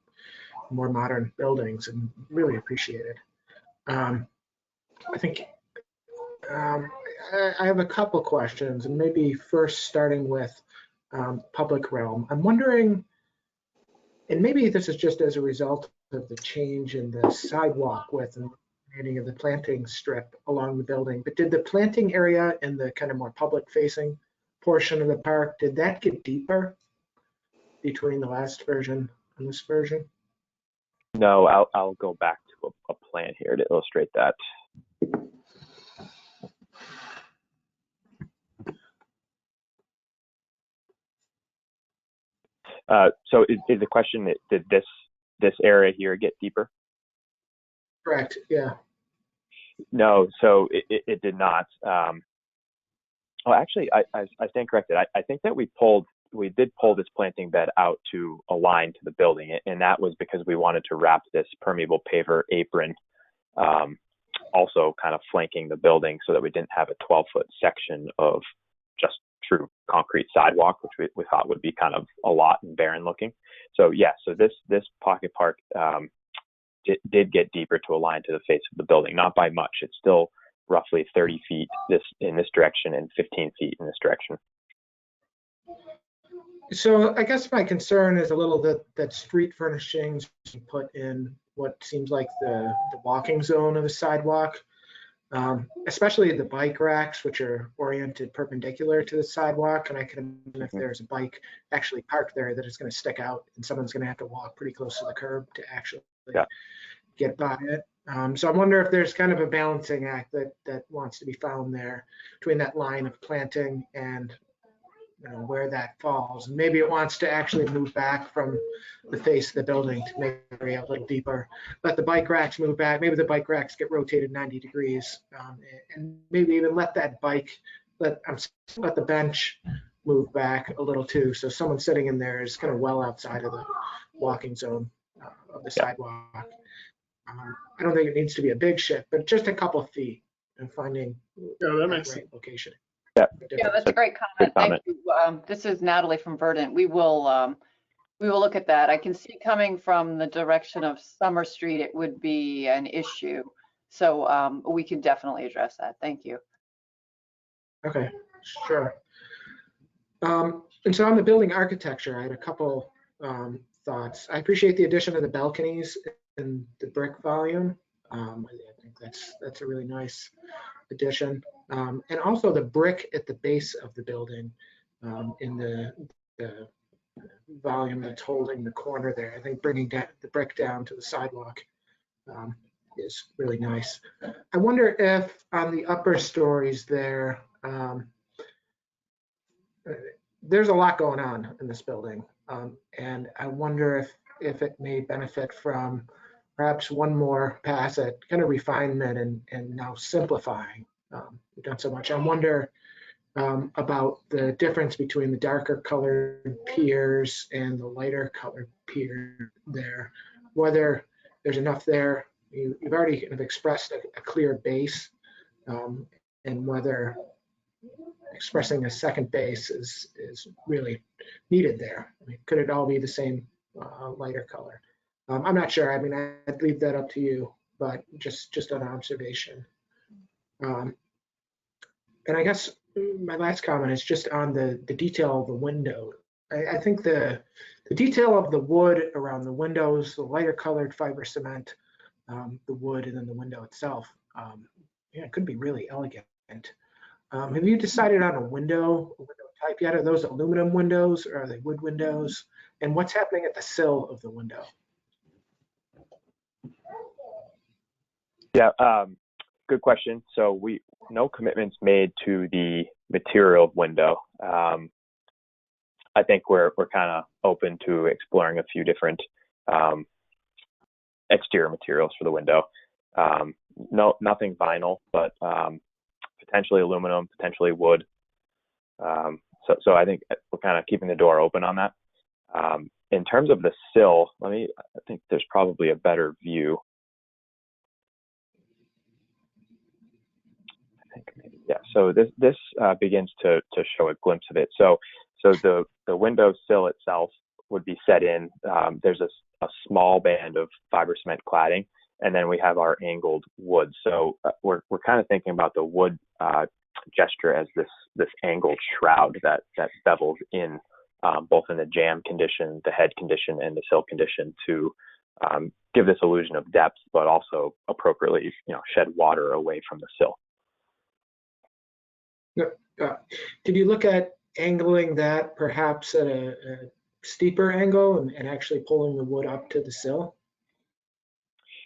more modern buildings, and really appreciate it. I think I have a couple questions, and maybe first starting with public realm. I'm wondering, and maybe this is just as a result of the change in the sidewalk width and adding of the planting strip along the building, but did the planting area in the kind of more public facing portion of the park, did that get deeper between the last version and this version? No, I'll go back to a plan here to illustrate that. So is the question, did this area here get deeper? Correct, yeah. No, so it did not. Well, actually, I stand corrected. I think that we did pull this planting bed out to align to the building, and that was because we wanted to wrap this permeable paver apron also kind of flanking the building so that we didn't have a 12-foot section of just true concrete sidewalk, which we thought would be kind of a lot and barren looking. So yeah, so this pocket park did get deeper to align to the face of the building, not by much. It's still roughly 30 feet in this direction and 15 feet in this direction. So I guess my concern is a little that street furnishings put in what seems like the walking zone of the sidewalk, especially the bike racks, which are oriented perpendicular to the sidewalk. And I can imagine if there's a bike actually parked there that is going to stick out and someone's going to have to walk pretty close to the curb to actually get by it. So I wonder if there's kind of a balancing act that wants to be found there between that line of planting and where that falls. And maybe it wants to actually move back from the face of the building to make the area a little deeper. Let the bike racks move back. Maybe the bike racks get rotated 90 degrees, and maybe even let that let the bench move back a little too. So someone sitting in there is kind of well outside of the walking zone of the sidewalk. I don't think it needs to be a big shift, but just a couple of feet and finding that makes right location. Yeah, that's a great comment. Thank you. This is Natalie from Verdant. We will look at that. I can see coming from the direction of Summer Street, it would be an issue. So we can definitely address that. Thank you. Okay, sure. And so on the building architecture, I had a couple thoughts. I appreciate the addition of the balconies in the brick volume. I think that's a really nice addition. And also the brick at the base of the building in the volume that's holding the corner there. I think bringing the brick down to the sidewalk is really nice. I wonder if on the upper stories there, there's a lot going on in this building. And I wonder if it may benefit from perhaps one more pass at kind of refinement and now simplifying. We've done so much. I wonder about the difference between the darker colored piers and the lighter colored pier there, whether there's enough there. You've already kind of expressed a clear base, and whether expressing a second base is really needed there. I mean, could it all be the same lighter color? I'm not sure. I mean, I'd leave that up to you, but just an observation. And I guess my last comment is just on the detail of the window. I think the detail of the wood around the windows, the lighter colored fiber cement, the wood, and then the window itself, yeah, it could be really elegant. Have you decided on a window type yet? Are those aluminum windows or are they wood windows? And what's happening at the sill of the window? Yeah, good question. So no commitments made to the material window. I think we're kind of open to exploring a few different exterior materials for the window. No, nothing vinyl, but potentially aluminum, potentially wood. So I think we're kind of keeping the door open on that. In terms of the sill, I think there's probably a better view. Yeah, so this begins to show a glimpse of it. So the window sill itself would be set in. There's a small band of fiber cement cladding, and then we have our angled wood. So we're kind of thinking about the wood gesture as this angled shroud that bevels in both in the jamb condition, the head condition, and the sill condition to give this illusion of depth, but also appropriately, shed water away from the sill. Did you look at angling that perhaps at a steeper angle and actually pulling the wood up to the sill?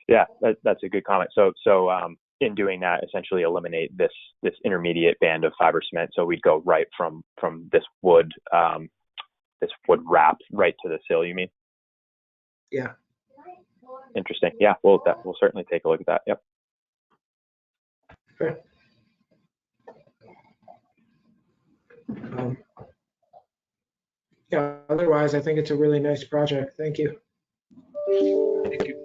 Yeah, that's a good comment. So in doing that, essentially eliminate this intermediate band of fiber cement. So we'd go right from this wood wrap right to the sill. You mean? Yeah. Interesting. Yeah, we'll certainly take a look at that. Yep. Sure. Yeah, otherwise, I think it's a really nice project. Thank you. Thank you.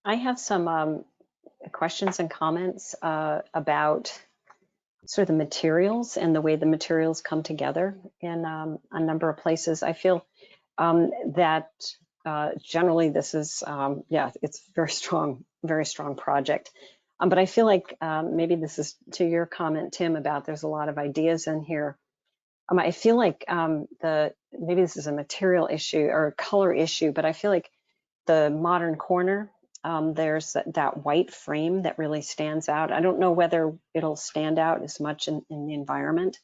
I have some questions and comments about sort of the materials and the way the materials come together in a number of places. I feel that generally this is, it's very strong project. But I feel like maybe this is to your comment, Tim, about there's a lot of ideas in here. I feel like maybe this is a material issue or a color issue, but I feel like the modern corner, there's that white frame that really stands out. I don't know whether it'll stand out as much in the environment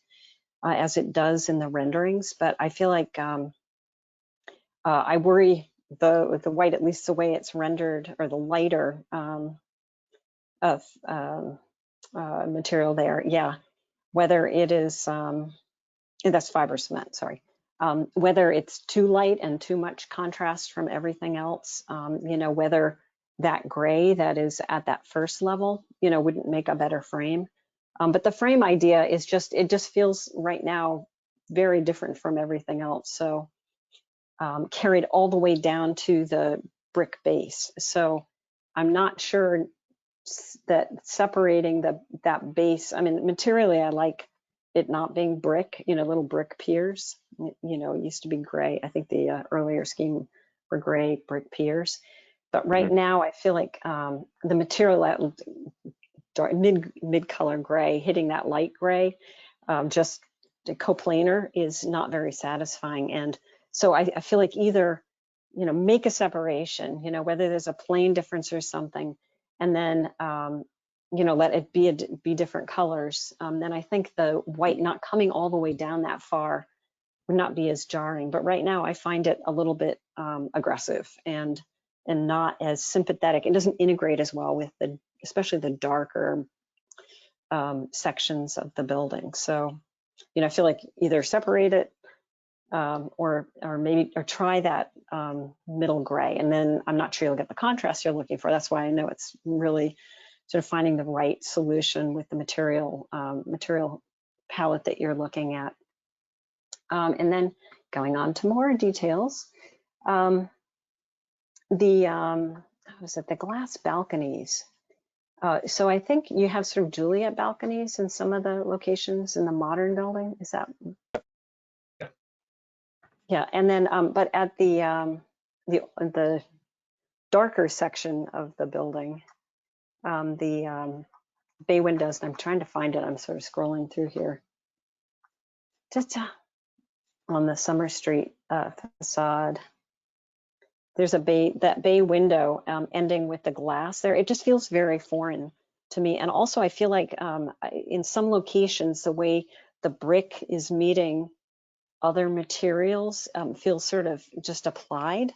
as it does in the renderings, but I feel like I worry the white, at least the way it's rendered, or the lighter material there. Yeah, whether it is, that's fiber cement, sorry. Whether it's too light and too much contrast from everything else, whether that gray that is at that first level, wouldn't make a better frame. But the frame idea is it just feels right now very different from everything else. So carried all the way down to the brick base. So I'm not sure that separating that base, materially I like it not being brick, little brick piers, it used to be gray. I think the earlier scheme were gray brick piers. But right now I feel like the material at dark, mid-color gray, hitting that light gray, just the coplanar is not very satisfying. And so I feel like either, make a separation, whether there's a plane difference or something, and then, let it be different colors. Then I think the white not coming all the way down that far would not be as jarring. But right now I find it a little bit aggressive and not as sympathetic. It doesn't integrate as well with especially the darker sections of the building. So, I feel like either separate it or try that middle gray, and then I'm not sure you'll get the contrast you're looking for. That's why I know it's really sort of finding the right solution with the material palette that you're looking at. And then going on to more details, the glass balconies. So I think you have sort of Juliet balconies in some of the locations in the modern building. Is that? Yeah, and then but at the darker section of the building, the bay windows, and I'm trying to find it. I'm sort of scrolling through here. Just on the Summer Street facade. There's a that bay window ending with the glass there. It just feels very foreign to me. And also I feel like in some locations, the way the brick is meeting other materials feels sort of just applied.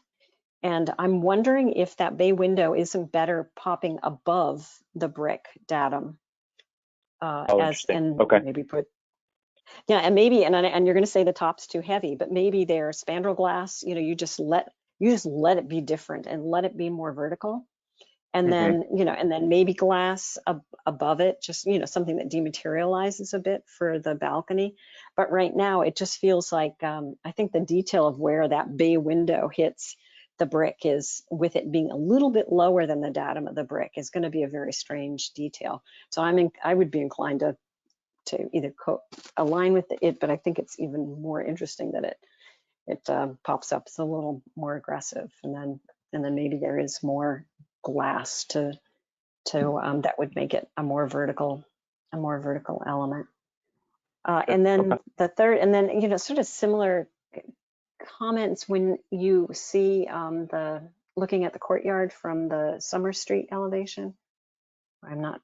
And I'm wondering if that bay window isn't better popping above the brick datum. Interesting. Okay. Maybe put, yeah, and maybe, and you're going to say the top's too heavy, but maybe there's spandrel glass, you just let it be different and let it be more vertical. And then, and then maybe glass above it, just, something that dematerializes a bit for the balcony. But right now it just feels like, I think the detail of where that bay window hits the brick is, with it being a little bit lower than the datum of the brick, is going to be a very strange detail. So I would be inclined to either align with it, but I think it's even more interesting that it pops up as a little more aggressive, and then maybe there is more glass to that would make it a more vertical element. And then the third, and then sort of similar comments when you see looking at the courtyard from the Summer Street elevation. I'm not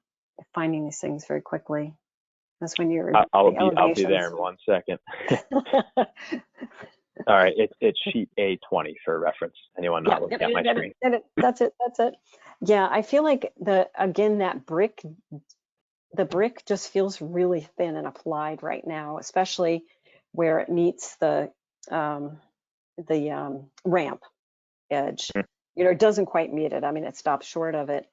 finding these things very quickly. That's when you're. I'll be there in 1 second. All right, it's sheet A20 for reference. Anyone not looking at my screen? That's it. Yeah, I feel like the brick just feels really thin and applied right now, especially where it meets the ramp edge. It doesn't quite meet it. I mean, it stops short of it.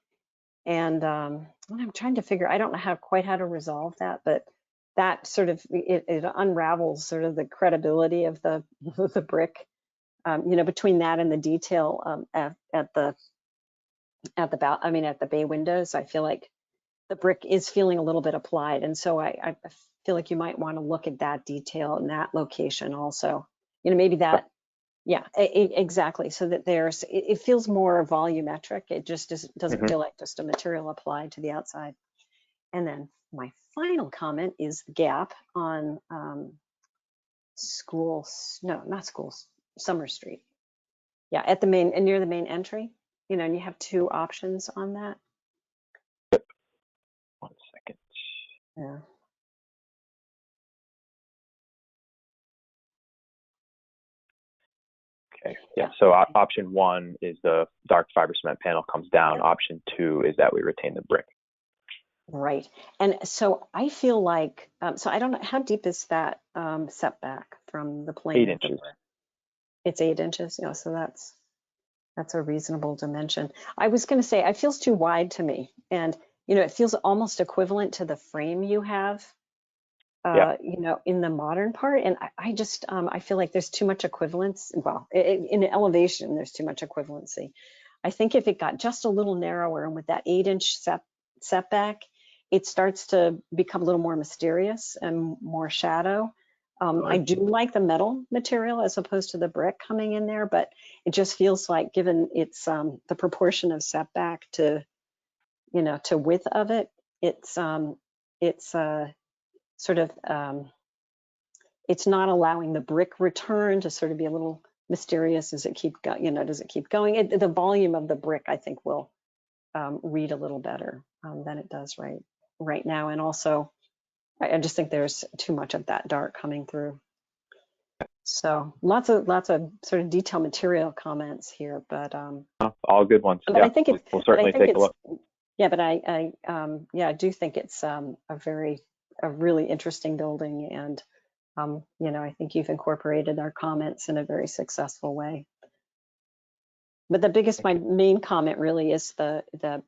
And I'm trying to figure, I don't know quite how to resolve that, but that sort of, it unravels sort of the credibility of the brick, between that and the detail at the bay windows. I feel like the brick is feeling a little bit applied. And so I feel like you might want to look at that detail in that location also, maybe that, yeah, exactly. So that it feels more volumetric. It just doesn't feel like just a material applied to the outside. And then my final comment is the gap on Summer Street. Yeah, at the main and near the main entry, and you have two options on that. 1 second. Yeah. Okay. Yeah. So option 1 is the dark fiber cement panel comes down. Option 2 is that we retain the brick. Right. And so I feel like, so I don't know, how deep is that setback from the plane? 8 inches. It's 8 inches. Yeah. So that's a reasonable dimension. I was going to say, it feels too wide to me. And, it feels almost equivalent to the frame you have, in the modern part. And I just, I feel like there's too much equivalence. Well, in the elevation, there's too much equivalency. I think if it got just a little narrower and with that 8-inch setback, it starts to become a little more mysterious and more shadow. I do like the metal material as opposed to the brick coming in there, but it just feels like, given its the proportion of setback to width of it, it's sort of it's not allowing the brick return to sort of be a little mysterious as it does it keep going? The volume of the brick, I think, will read a little better than it does right now. And also, I just think there's too much of that dark coming through. So lots of sort of detail material comments here, but all good ones. But yeah, I think we'll certainly take a look. Yeah, but I do think it's a really interesting building, and I think you've incorporated our comments in a very successful way. But my main comment really is the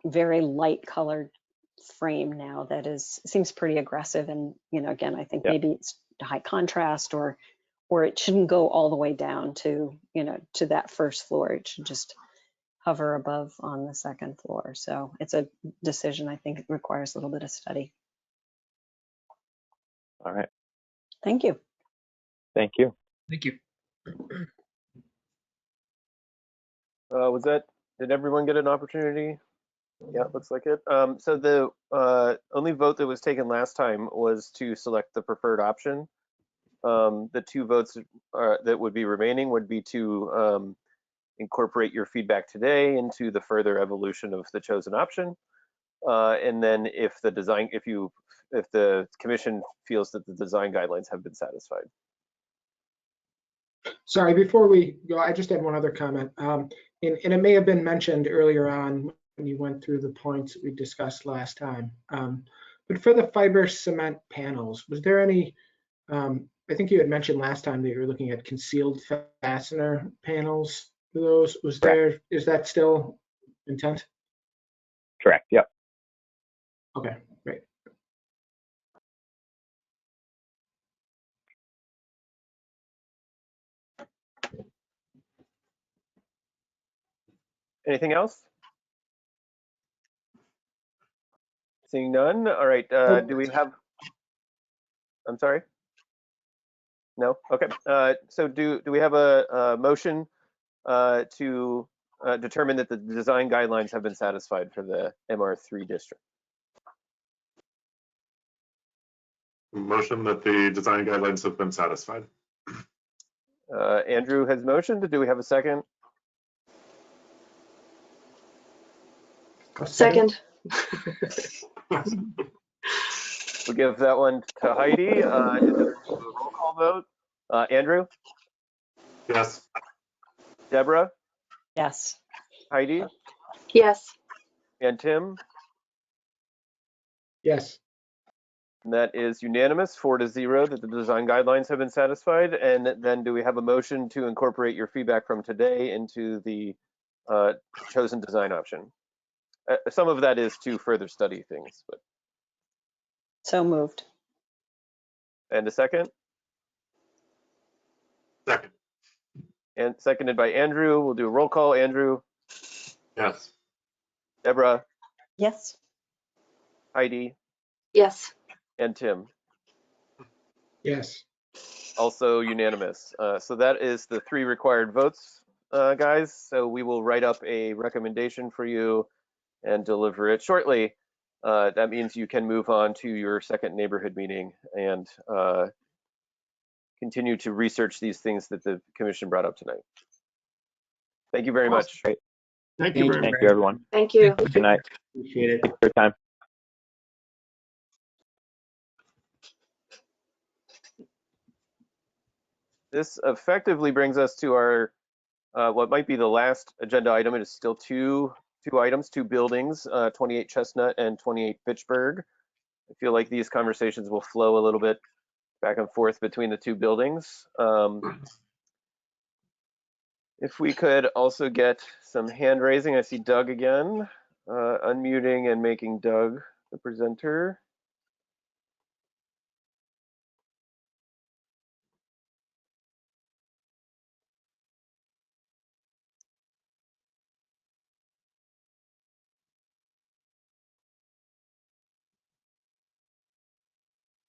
very light colored frame now that seems pretty aggressive. And, again, I think maybe it's high contrast or it shouldn't go all the way down to that first floor. It should just hover above on the second floor. So it's a decision I think it requires a little bit of study. All right. Thank you. Thank you. Thank you. Did everyone get an opportunity Yeah, it looks like it. So the only vote that was taken last time was to select the preferred option. The two votes that would be remaining would be to incorporate your feedback today into the further evolution of the chosen option. And then if the commission feels that the design guidelines have been satisfied. Sorry, before we go, I just had one other comment. And it may have been mentioned earlier on when you went through the points that we discussed last time. But for the fiber cement panels, was there any, I think you had mentioned last time that you were looking at concealed fastener panels for those. Was there, is that still intent? Correct. Yep. Okay, great. Anything else? Seeing none. All right. Do we have? I'm sorry. No. Okay. So do we have a motion to determine that the design guidelines have been satisfied for the MR3 district? Motion that the design guidelines have been satisfied. Andrew has motioned. Do we have a second? Second. We'll give that one to Heidi. Is it a roll call vote? Andrew? Yes. Deborah? Yes. Heidi? Yes. And Tim? Yes. And that is unanimous, 4-0, that the design guidelines have been satisfied. And then do we have a motion to incorporate your feedback from today into the chosen design option? Some of that is to further study things, but. So moved. And a second? Second. And seconded by Andrew. We'll do a roll call. Andrew? Yes. Deborah? Yes. Heidi? Yes. And Tim? Yes. Also unanimous. So that is the 3 required votes, guys. So we will write up a recommendation for you and deliver it shortly. That means you can move on to your second neighborhood meeting and continue to research these things that the commission brought up tonight. Thank you very much. Great. Thank you very much. Thank you, everyone. Thank you. Good night. Appreciate it. Thank you for your time. This effectively brings us to our what might be the last agenda item. It is still two items, 2 buildings, 28 Chestnut and 28 Fitchburg. I feel like these conversations will flow a little bit back and forth between the 2 buildings. If we could also get some hand raising. I see Doug again, unmuting and making Doug the presenter.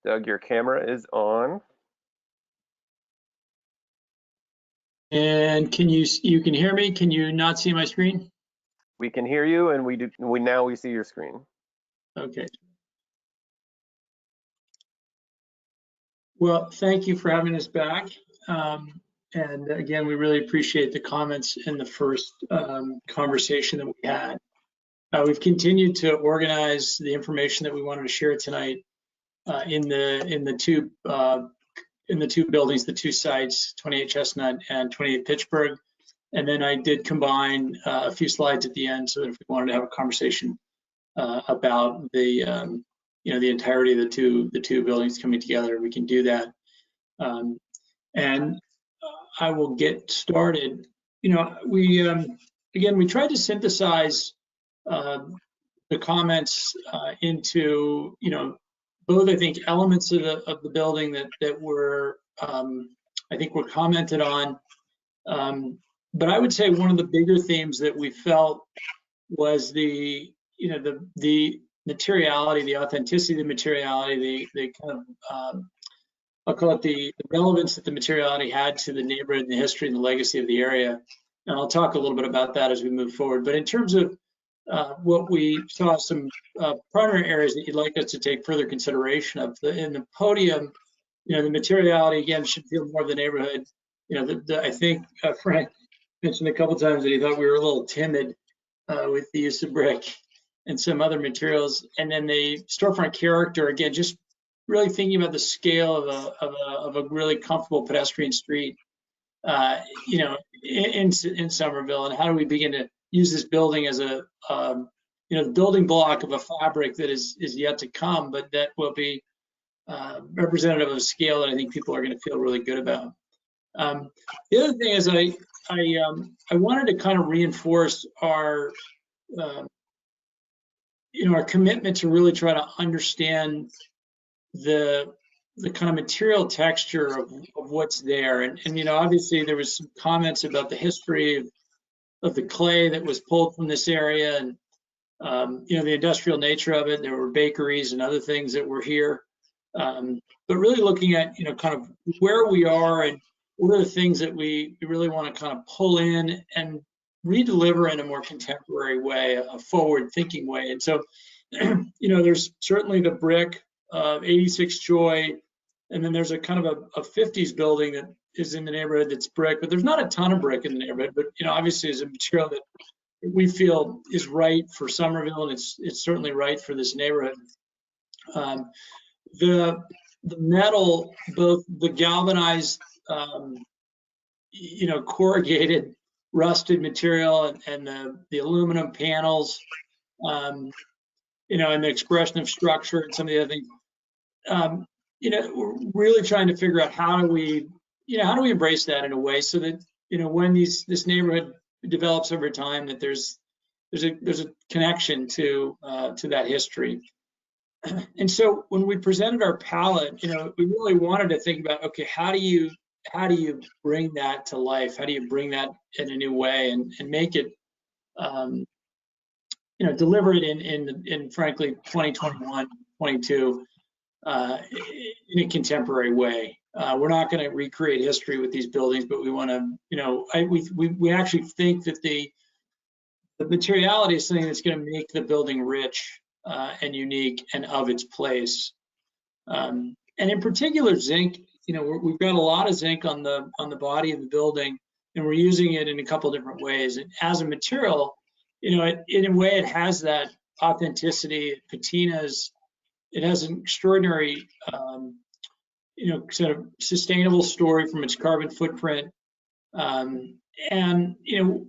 Doug, your camera is on. And you can hear me? Can you not see my screen? We can hear you, and now we see your screen. Okay. Well, thank you for having us back. And again, we really appreciate the comments in the first conversation that we had. We've continued to organize the information that we wanted to share tonight in the two buildings, the 2 sites, 28 Chestnut and 28 Pittsburgh. And then I did combine a few slides at the end so that if we wanted to have a conversation about the the entirety of the two buildings coming together, we can do that. And I will get started. We tried to synthesize the comments into both, I think, elements of the building that were I think were commented on. But I would say one of the bigger themes that we felt was the materiality, the authenticity of the materiality, the kind of I'll call it the relevance that the materiality had to the neighborhood and the history and the legacy of the area. And I'll talk a little bit about that as we move forward. But in terms of what we saw some primary areas that you'd like us to take further consideration of. In the podium, the materiality again should feel more of the neighborhood. I think Frank mentioned a couple times that he thought we were a little timid with the use of brick and some other materials. And then the storefront character, again, just really thinking about the scale of a really comfortable pedestrian street, in Somerville, and how do we begin to use this building as a, the building block of a fabric that is yet to come, but that will be representative of a scale that I think people are going to feel really good about. The other thing is I wanted to kind of reinforce our our commitment to really try to understand the kind of material texture of what's there. And obviously there was some comments about the history of the clay that was pulled from this area, and the industrial nature of it. There were bakeries and other things that were here. But really looking at, kind of where we are and what are the things that we really want to kind of pull in and redeliver in a more contemporary way, a forward-thinking way. And so, there's certainly the brick, 86 Joy, and then there's a kind of a 50s building that is in the neighborhood that's brick, but there's not a ton of brick in the neighborhood. But obviously, is a material that we feel is right for Somerville, and it's certainly right for this neighborhood. The metal, both the galvanized, corrugated, rusted material, and the aluminum panels, and the expression of structure and some of the other things. We're really trying to figure out how do we embrace that in a way so that when this neighborhood develops over time, that there's a connection to that history. And so when we presented our palette, we really wanted to think about, okay, how do you bring that to life? How do you bring that in a new way and make it, deliver it in frankly 2021, 22 in a contemporary way. We're not going to recreate history with these buildings, but we want to, we actually think that the materiality is something that's going to make the building rich and unique and of its place. And in particular, zinc, we've got a lot of zinc on the body of the building, and we're using it in a couple different ways. And as a material, in a way, it has that authenticity, it patinas. It has an extraordinary, sort of sustainable story from its carbon footprint. And,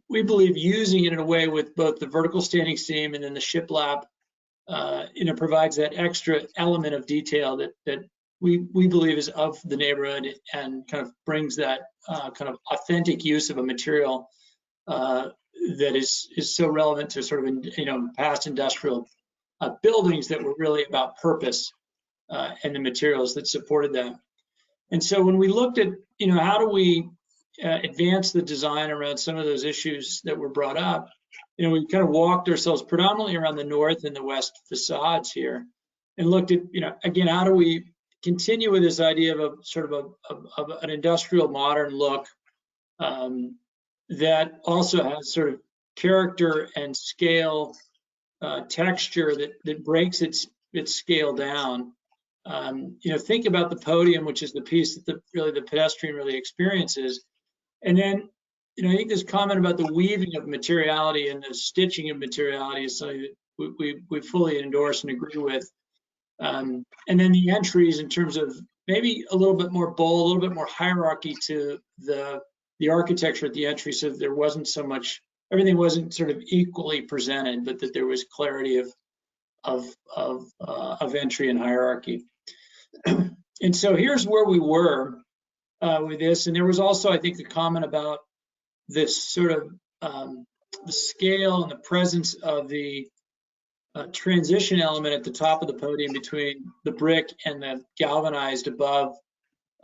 we believe using it in a way with both the vertical standing seam and then the shiplap, provides that extra element of detail that we believe is of the neighborhood and kind of brings that kind of authentic use of a material that is so relevant to sort of, past industrial buildings that were really about purpose and the materials that supported them. And so when we looked at, how do we advance the design around some of those issues that were brought up, we kind of walked ourselves predominantly around the north and the west facades here and looked at, again, how do we continue with this idea of a sort of an industrial modern look that also has sort of character and scale, texture that breaks its scale down. Think about the podium, which is the piece that the pedestrian really experiences. And then, I think this comment about the weaving of materiality and the stitching of materiality is something that we fully endorse and agree with. And then the entries in terms of maybe a little bit more bold, a little bit more hierarchy to the architecture at the entry, so that there wasn't so much, everything wasn't sort of equally presented, but that there was clarity of entry and hierarchy. And so here's where we were with this. And there was also, I think, a comment about this sort of the scale and the presence of the transition element at the top of the podium between the brick and the galvanized above,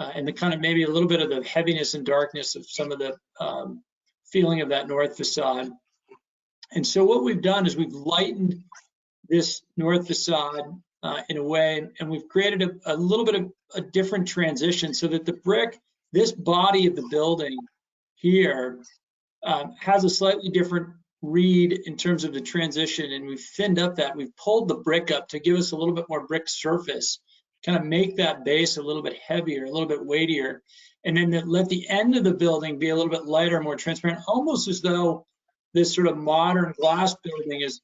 and the kind of maybe a little bit of the heaviness and darkness of some of the feeling of that north facade. And so what we've done is we've lightened this north facade in a way, and we've created a little bit of a different transition so that the brick, this body of the building here, has a slightly different read in terms of the transition, and we've thinned up that. We've pulled the brick up to give us a little bit more brick surface, kind of make that base a little bit heavier, a little bit weightier, and then let the end of the building be a little bit lighter, more transparent, almost as though this sort of modern glass building is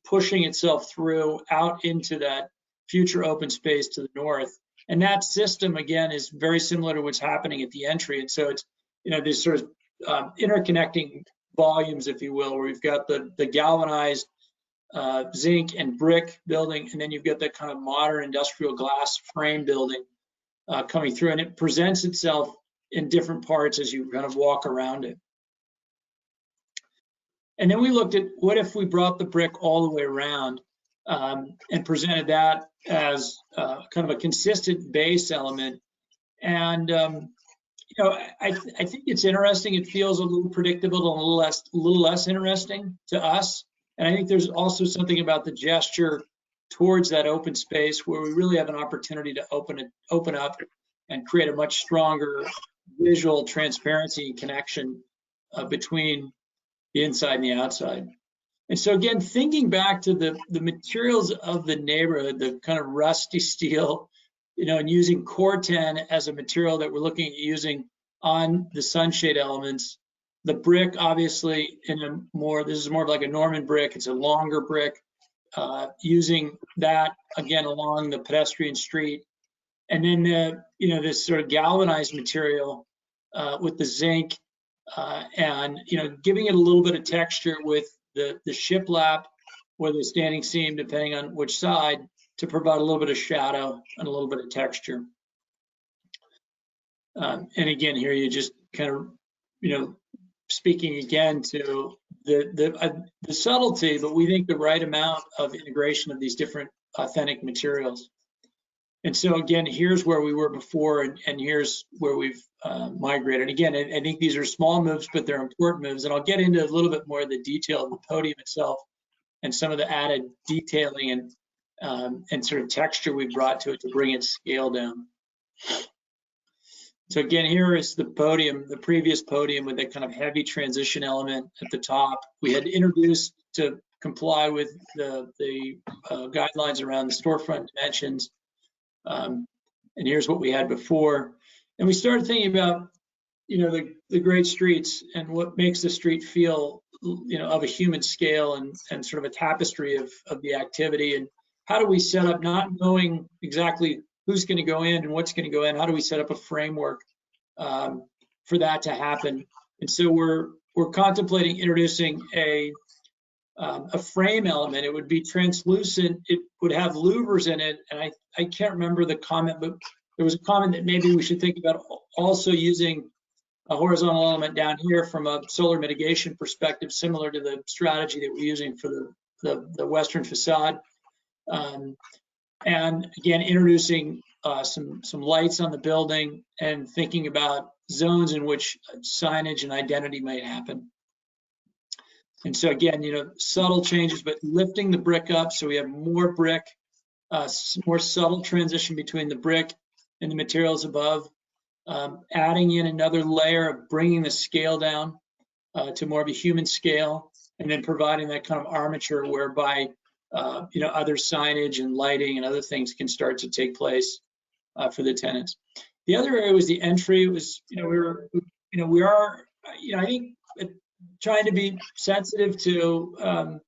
pushing itself through out into that future open space to the north. And that system, again, is very similar to what's happening at the entry. And so it's, these sort of interconnecting volumes, if you will, where we've got the galvanized zinc and brick building, and then you've got that kind of modern industrial glass frame building coming through, and it presents itself in different parts as you kind of walk around it. And then we looked at what if we brought the brick all the way around and presented that as kind of a consistent base element. And I think it's interesting. It feels a little predictable and a little less interesting to us. And I think there's also something about the gesture towards that open space where we really have an opportunity to open up and create a much stronger visual transparency and connection between the inside and the outside. And so again, thinking back to the materials of the neighborhood, the kind of rusty steel, and using Corten as a material that we're looking at using on the sunshade elements. The brick, obviously, this is more of like a Norman brick. It's a longer brick, using that again along the pedestrian street. And then this sort of galvanized material with the zinc, and giving it a little bit of texture with the shiplap or the standing seam, depending on which side, to provide a little bit of shadow and a little bit of texture. And again, here you just kind of, speaking again to the subtlety, but we think the right amount of integration of these different authentic materials. And so again, here's where we were before, and here's where we've migrated. Again, I think these are small moves, but they're important moves. And I'll get into a little bit more of the detail of the podium itself and some of the added detailing and sort of texture we brought to it to bring its scale down. So again, here is the podium, the previous podium with that kind of heavy transition element at the top. We had introduced to comply with the guidelines around the storefront dimensions. And here's what we had before. And we started thinking about, the great streets and what makes the street feel, of a human scale and sort of a tapestry of the activity. And how do we set up, not knowing exactly who's going to go in and what's going to go in, how do we set up a framework for that to happen? And so we're contemplating introducing a frame element. It would be translucent. It would have louvers in it. And I can't remember the comment, but there was a comment that maybe we should think about also using a horizontal element down here from a solar mitigation perspective, similar to the strategy that we're using for the western facade. And again, introducing some lights on the building and thinking about zones in which signage and identity might happen. And so again, subtle changes, but lifting the brick up so we have more brick, more subtle transition between the brick and the materials above, adding in another layer of bringing the scale down to more of a human scale, and then providing that kind of armature whereby other signage and lighting and other things can start to take place for the tenants. The other area was the entry. It was, we are, I think, trying to be sensitive to,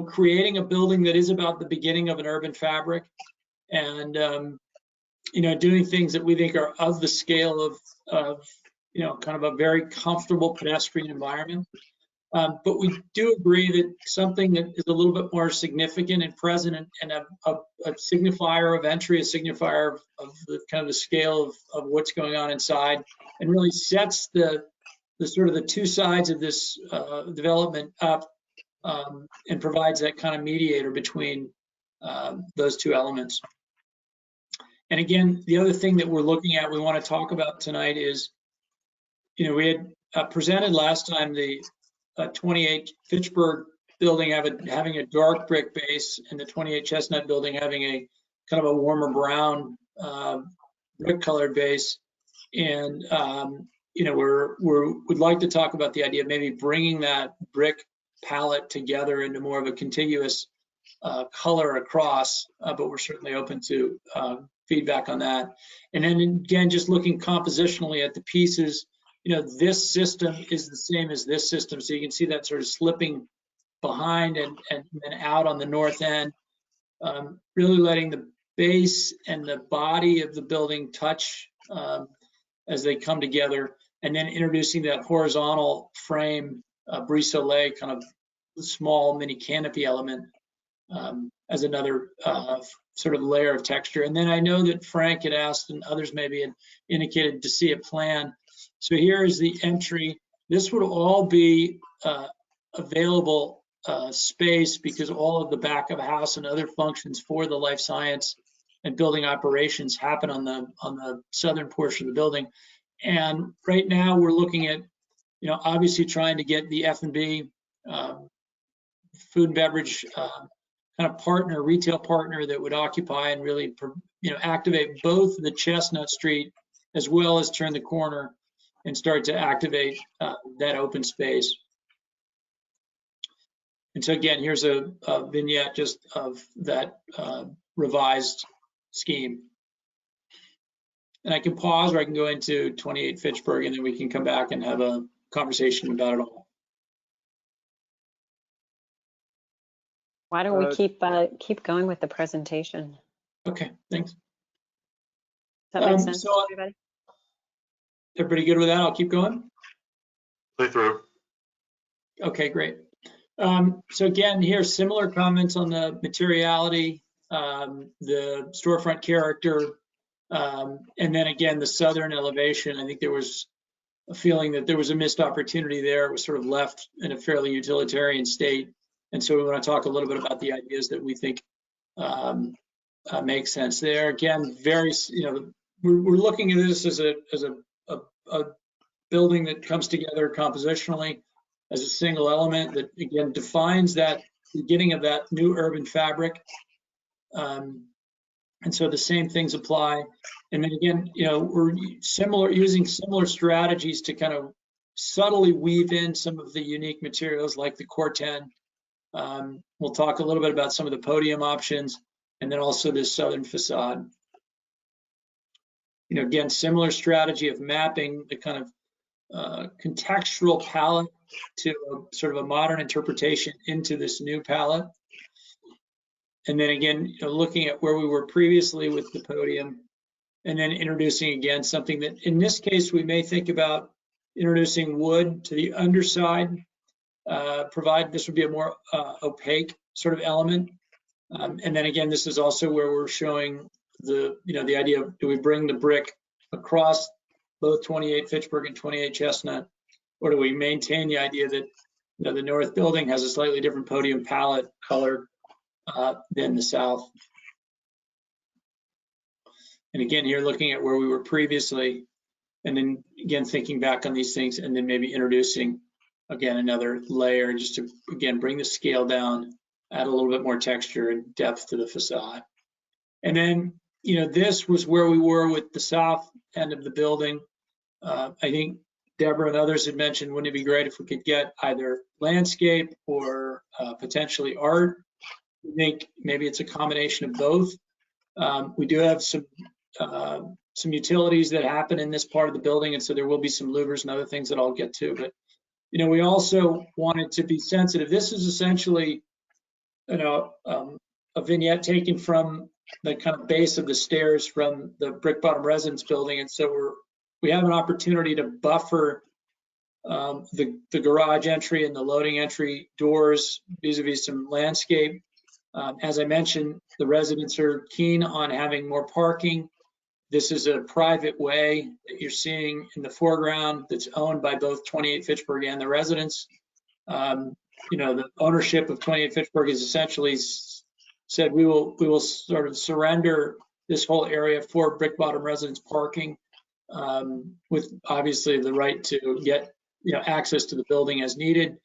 creating a building that is about the beginning of an urban fabric, and doing things that we think are of the scale of kind of a very comfortable pedestrian environment. But we do agree that something that is a little bit more significant and present and a signifier of entry, a signifier of the kind of the scale of what's going on inside, and really sets the sort of the two sides of this development up, and provides that kind of mediator between those two elements. And again, the other thing that we're looking at, we want to talk about tonight is, we had presented last time the 28 Fitchburg building having a dark brick base, and the 28 Chestnut building having a kind of a warmer brown brick colored base. And you know, would like to talk about the idea of maybe bringing that brick palette together into more of a contiguous color across, but we're certainly open to feedback on that. And then again, just looking compositionally at the pieces, you know, this system is the same as this system. So you can see that sort of slipping behind and out on the north end, really letting the base and the body of the building touch as they come together, and then introducing that horizontal frame, brise soleil kind of small mini canopy element as another sort of layer of texture. And then I know that Frank had asked, and others maybe had indicated, to see a plan. So here is the entry. This would all be available space, because all of the back of house and other functions for the life science and building operations happen on the southern portion of the building. And right now we're looking at, you know, obviously trying to get the F&B, food and beverage kind of partner, retail partner that would occupy and really, you know, activate both the Chestnut Street as well as turn the corner and start to activate that open space. And so again, here's a vignette just of that revised scheme. And I can pause, or I can go into 28 Fitchburg, and then we can come back and have a conversation about it all. Why don't we keep going with the presentation? Okay, thanks. Does that make sense so to everybody? Everybody good with that? I'll keep going. Play through. Okay, great. So again, here, similar comments on the materiality, the storefront character, and then again, the southern elevation. I think there was a feeling that there was a missed opportunity there. It was sort of left in a fairly utilitarian state. And so we want to talk a little bit about the ideas that we think make sense there. Again, very, you know, we're looking at this as a building that comes together compositionally as a single element that, again, defines that beginning of that new urban fabric. And so the same things apply. And then again, you know, we're using similar strategies to kind of subtly weave in some of the unique materials like the Corten. We'll talk a little bit about some of the podium options, and then also this southern facade. You know, again, similar strategy of mapping the kind of contextual palette to a, sort of a modern interpretation into this new palette. And then again, you know, looking at where we were previously with the podium, and then introducing again something that in this case we may think about introducing wood to the underside, provide this would be a more opaque sort of element. And then again, this is also where we're showing the, you know, the idea of, do we bring the brick across both 28 Fitchburg and 28 Chestnut, or do we maintain the idea that, you know, the north building has a slightly different podium palette color than the south? And again, here looking at where we were previously, and then again thinking back on these things, and then maybe introducing again another layer just to again bring the scale down, add a little bit more texture and depth to the facade. And then, you know, this was where we were with the south end of the building. I think Deborah and others had mentioned, wouldn't it be great if we could get either landscape or potentially art? I think maybe it's a combination of both. We do have some utilities that happen in this part of the building, and so there will be some louvers and other things that I'll get to. But, you know, we also wanted to be sensitive. This is essentially, you know, a vignette taken from the kind of base of the stairs from the Brick Bottom Residence building, and so we have an opportunity to buffer the garage entry and the loading entry doors vis-a-vis some landscape. As I mentioned, the residents are keen on having more parking. This is a private way that you're seeing in the foreground that's owned by both 28 Fitchburg and the residents. You know, the ownership of 28 Fitchburg is essentially said we will sort of surrender this whole area for Brick Bottom residents parking, with obviously the right to get, you know, access to the building as needed.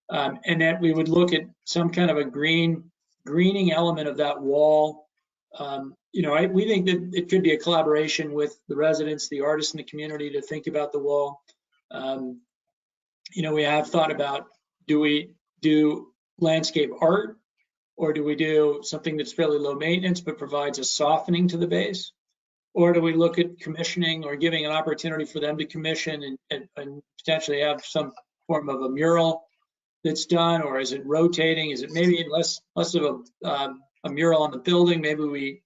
And that we would look at some kind of a greening element of that wall. You know, we think that it could be a collaboration with the residents, the artists in the community to think about the wall. You know, we have thought about, do we do landscape art, or do we do something that's fairly low maintenance but provides a softening to the base? Or do we look at commissioning or giving an opportunity for them to commission and potentially have some form of a mural that's done? Or is it rotating? Is it maybe less of a mural on the building? Maybe we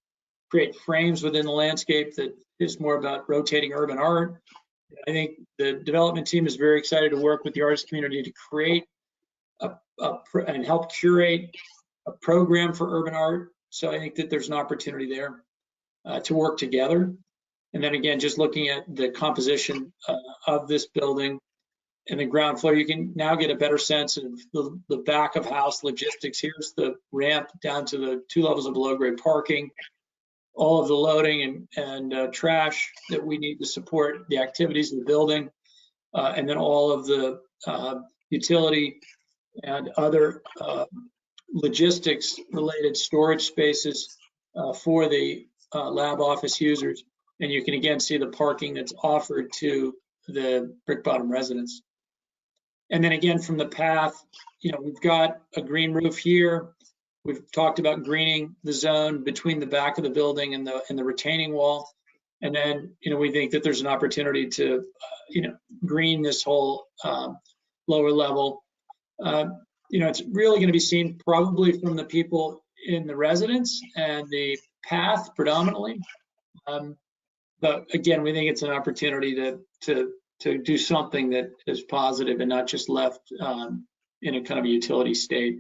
create frames within the landscape that is more about rotating urban art. I think the development team is very excited to work with the artist community to create and help curate a program for urban art. So I think that there's an opportunity there to work together. And then again, just looking at the composition of this building and the ground floor, you can now get a better sense of the back of house logistics. Here's the ramp down to the 2 levels of below grade parking, all of the loading and trash that we need to support the activities of the building, and then all of the utility and other logistics related storage spaces for the lab office users. And you can again see the parking that's offered to the Brick Bottom residents. And then again, from the path, you know, we've got a green roof here. We've talked about greening the zone between the back of the building and the retaining wall. And then, you know, we think that there's an opportunity to, you know, green this whole lower level. You know, it's really going to be seen probably from the people in the residence and the path predominantly. But again, we think it's an opportunity to do something that is positive and not just left in a kind of a utility state.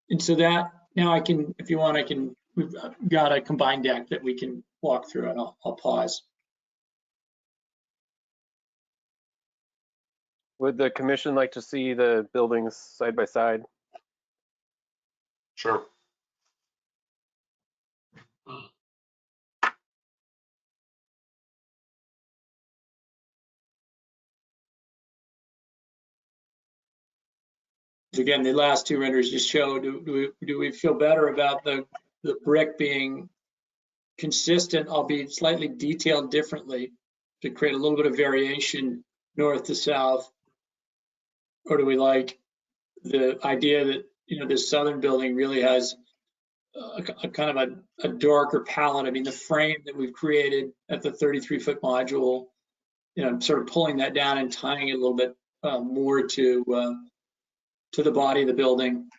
And so that now I can, if you want, we've got a combined deck that we can walk through, and I'll pause. Would the commission like to see the buildings side by side? Sure. Again, the last 2 renders just show, do we feel better about the brick being consistent, albeit slightly detailed differently, to create a little bit of variation north to south? Or do we like the idea that, you know, this southern building really has a kind of a darker palette? I mean, the frame that we've created at the 33-foot module, you know, sort of pulling that down and tying it a little bit more to the body of the building,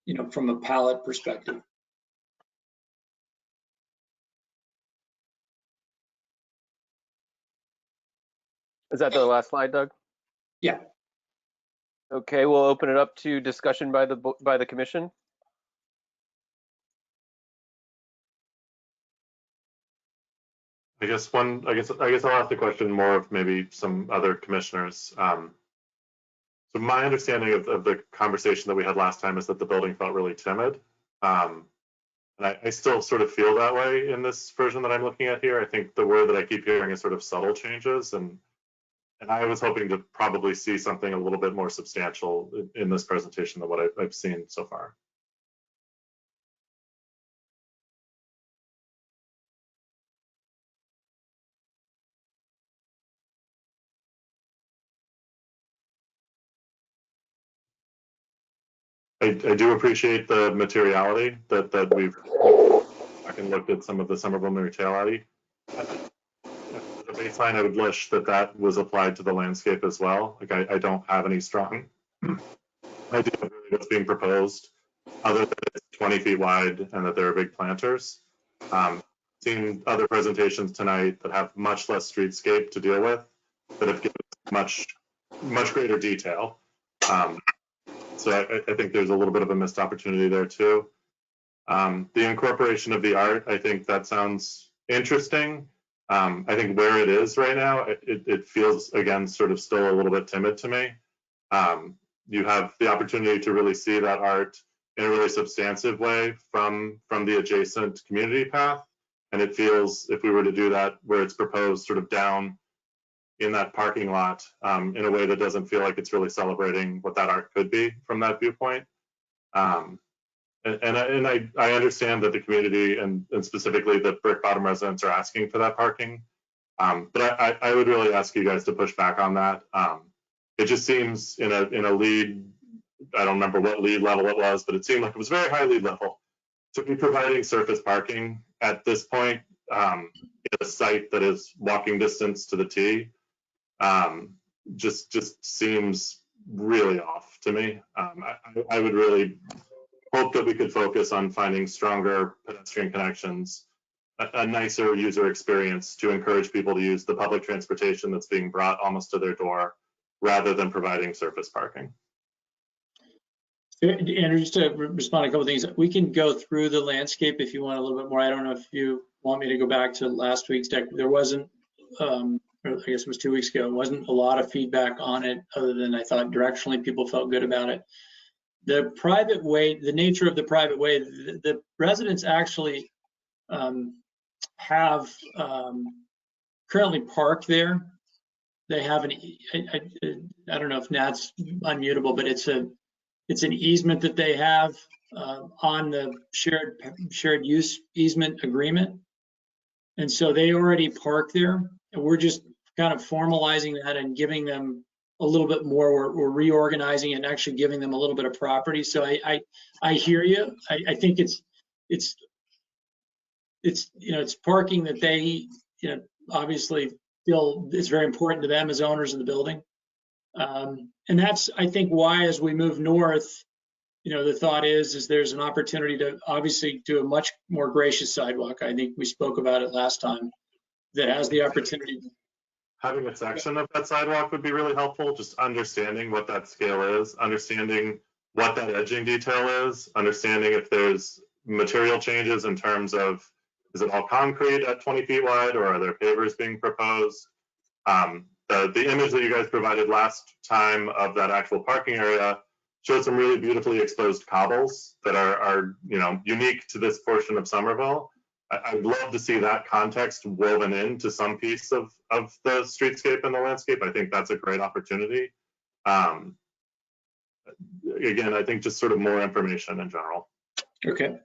you know, from a palette perspective. Is that the last slide, Doug? Yeah. Okay, we'll open it up to discussion by the commission. I guess I'll ask the question more of maybe some other commissioners. So my understanding of the conversation that we had last time is that the building felt really timid. And I still sort of feel that way in this version that I'm looking at here. I think the word that I keep hearing is sort of subtle changes. And I was hoping to probably see something a little bit more substantial in this presentation than what I've seen so far. I do appreciate the materiality that we've looked at some of the Somerville materiality. The baseline, I would wish that was applied to the landscape as well. Like I don't have any strong idea of really what's being proposed, other than it's 20 feet wide and that there are big planters. Seen other presentations tonight that have much less streetscape to deal with, that have given much greater detail. So I think there's a little bit of a missed opportunity there too. The incorporation of the art, I think that sounds interesting. I think where it is right now, it feels, again, sort of still a little bit timid to me. You have the opportunity to really see that art in a really substantive way from the adjacent community path. And it feels, if we were to do that where it's proposed sort of down in that parking lot, in a way that doesn't feel like it's really celebrating what that art could be from that viewpoint. And I understand that the community and specifically the Brick Bottom residents are asking for that parking But I would really ask you guys to push back on that. It just seems in a lead, I don't remember what lead level it was, but it seemed like it was very high lead level to be providing surface parking at this point in a site that is walking distance to the T. Just seems really off to me. I would really hope that we could focus on finding stronger pedestrian connections, a nicer user experience to encourage people to use the public transportation that's being brought almost to their door, rather than providing surface parking. Andrew, just to respond to a couple of things, we can go through the landscape if you want a little bit more. I don't know if you want me to go back to last week's deck. There wasn't, or I guess it was 2 weeks ago, wasn't a lot of feedback on it other than I thought directionally people felt good about it. The private way, the nature of the private way, the residents actually have currently parked there. They have I don't know if Nat's unmutable, but it's an easement that they have on the shared use easement agreement. And so they already park there, and we're just kind of formalizing that and giving them a little bit more. We're reorganizing and actually giving them a little bit of property. So I hear you. I think it's parking that they obviously feel is very important to them as owners of the building. And that's, I think, why as we move north, the thought is there's an opportunity to obviously do a much more gracious sidewalk. I think we spoke about it last time, that has the opportunity. Having a section of that sidewalk would be really helpful, just understanding what that scale is, understanding what that edging detail is, understanding if there's material changes in terms of, is it all concrete at 20 feet wide, or are there pavers being proposed? The image that you guys provided last time of that actual parking area showed some really beautifully exposed cobbles that are unique to this portion of Somerville. I'd love to see that context woven into some piece of the streetscape and the landscape. I think that's a great opportunity. Again, I think just sort of more information in general. Okay.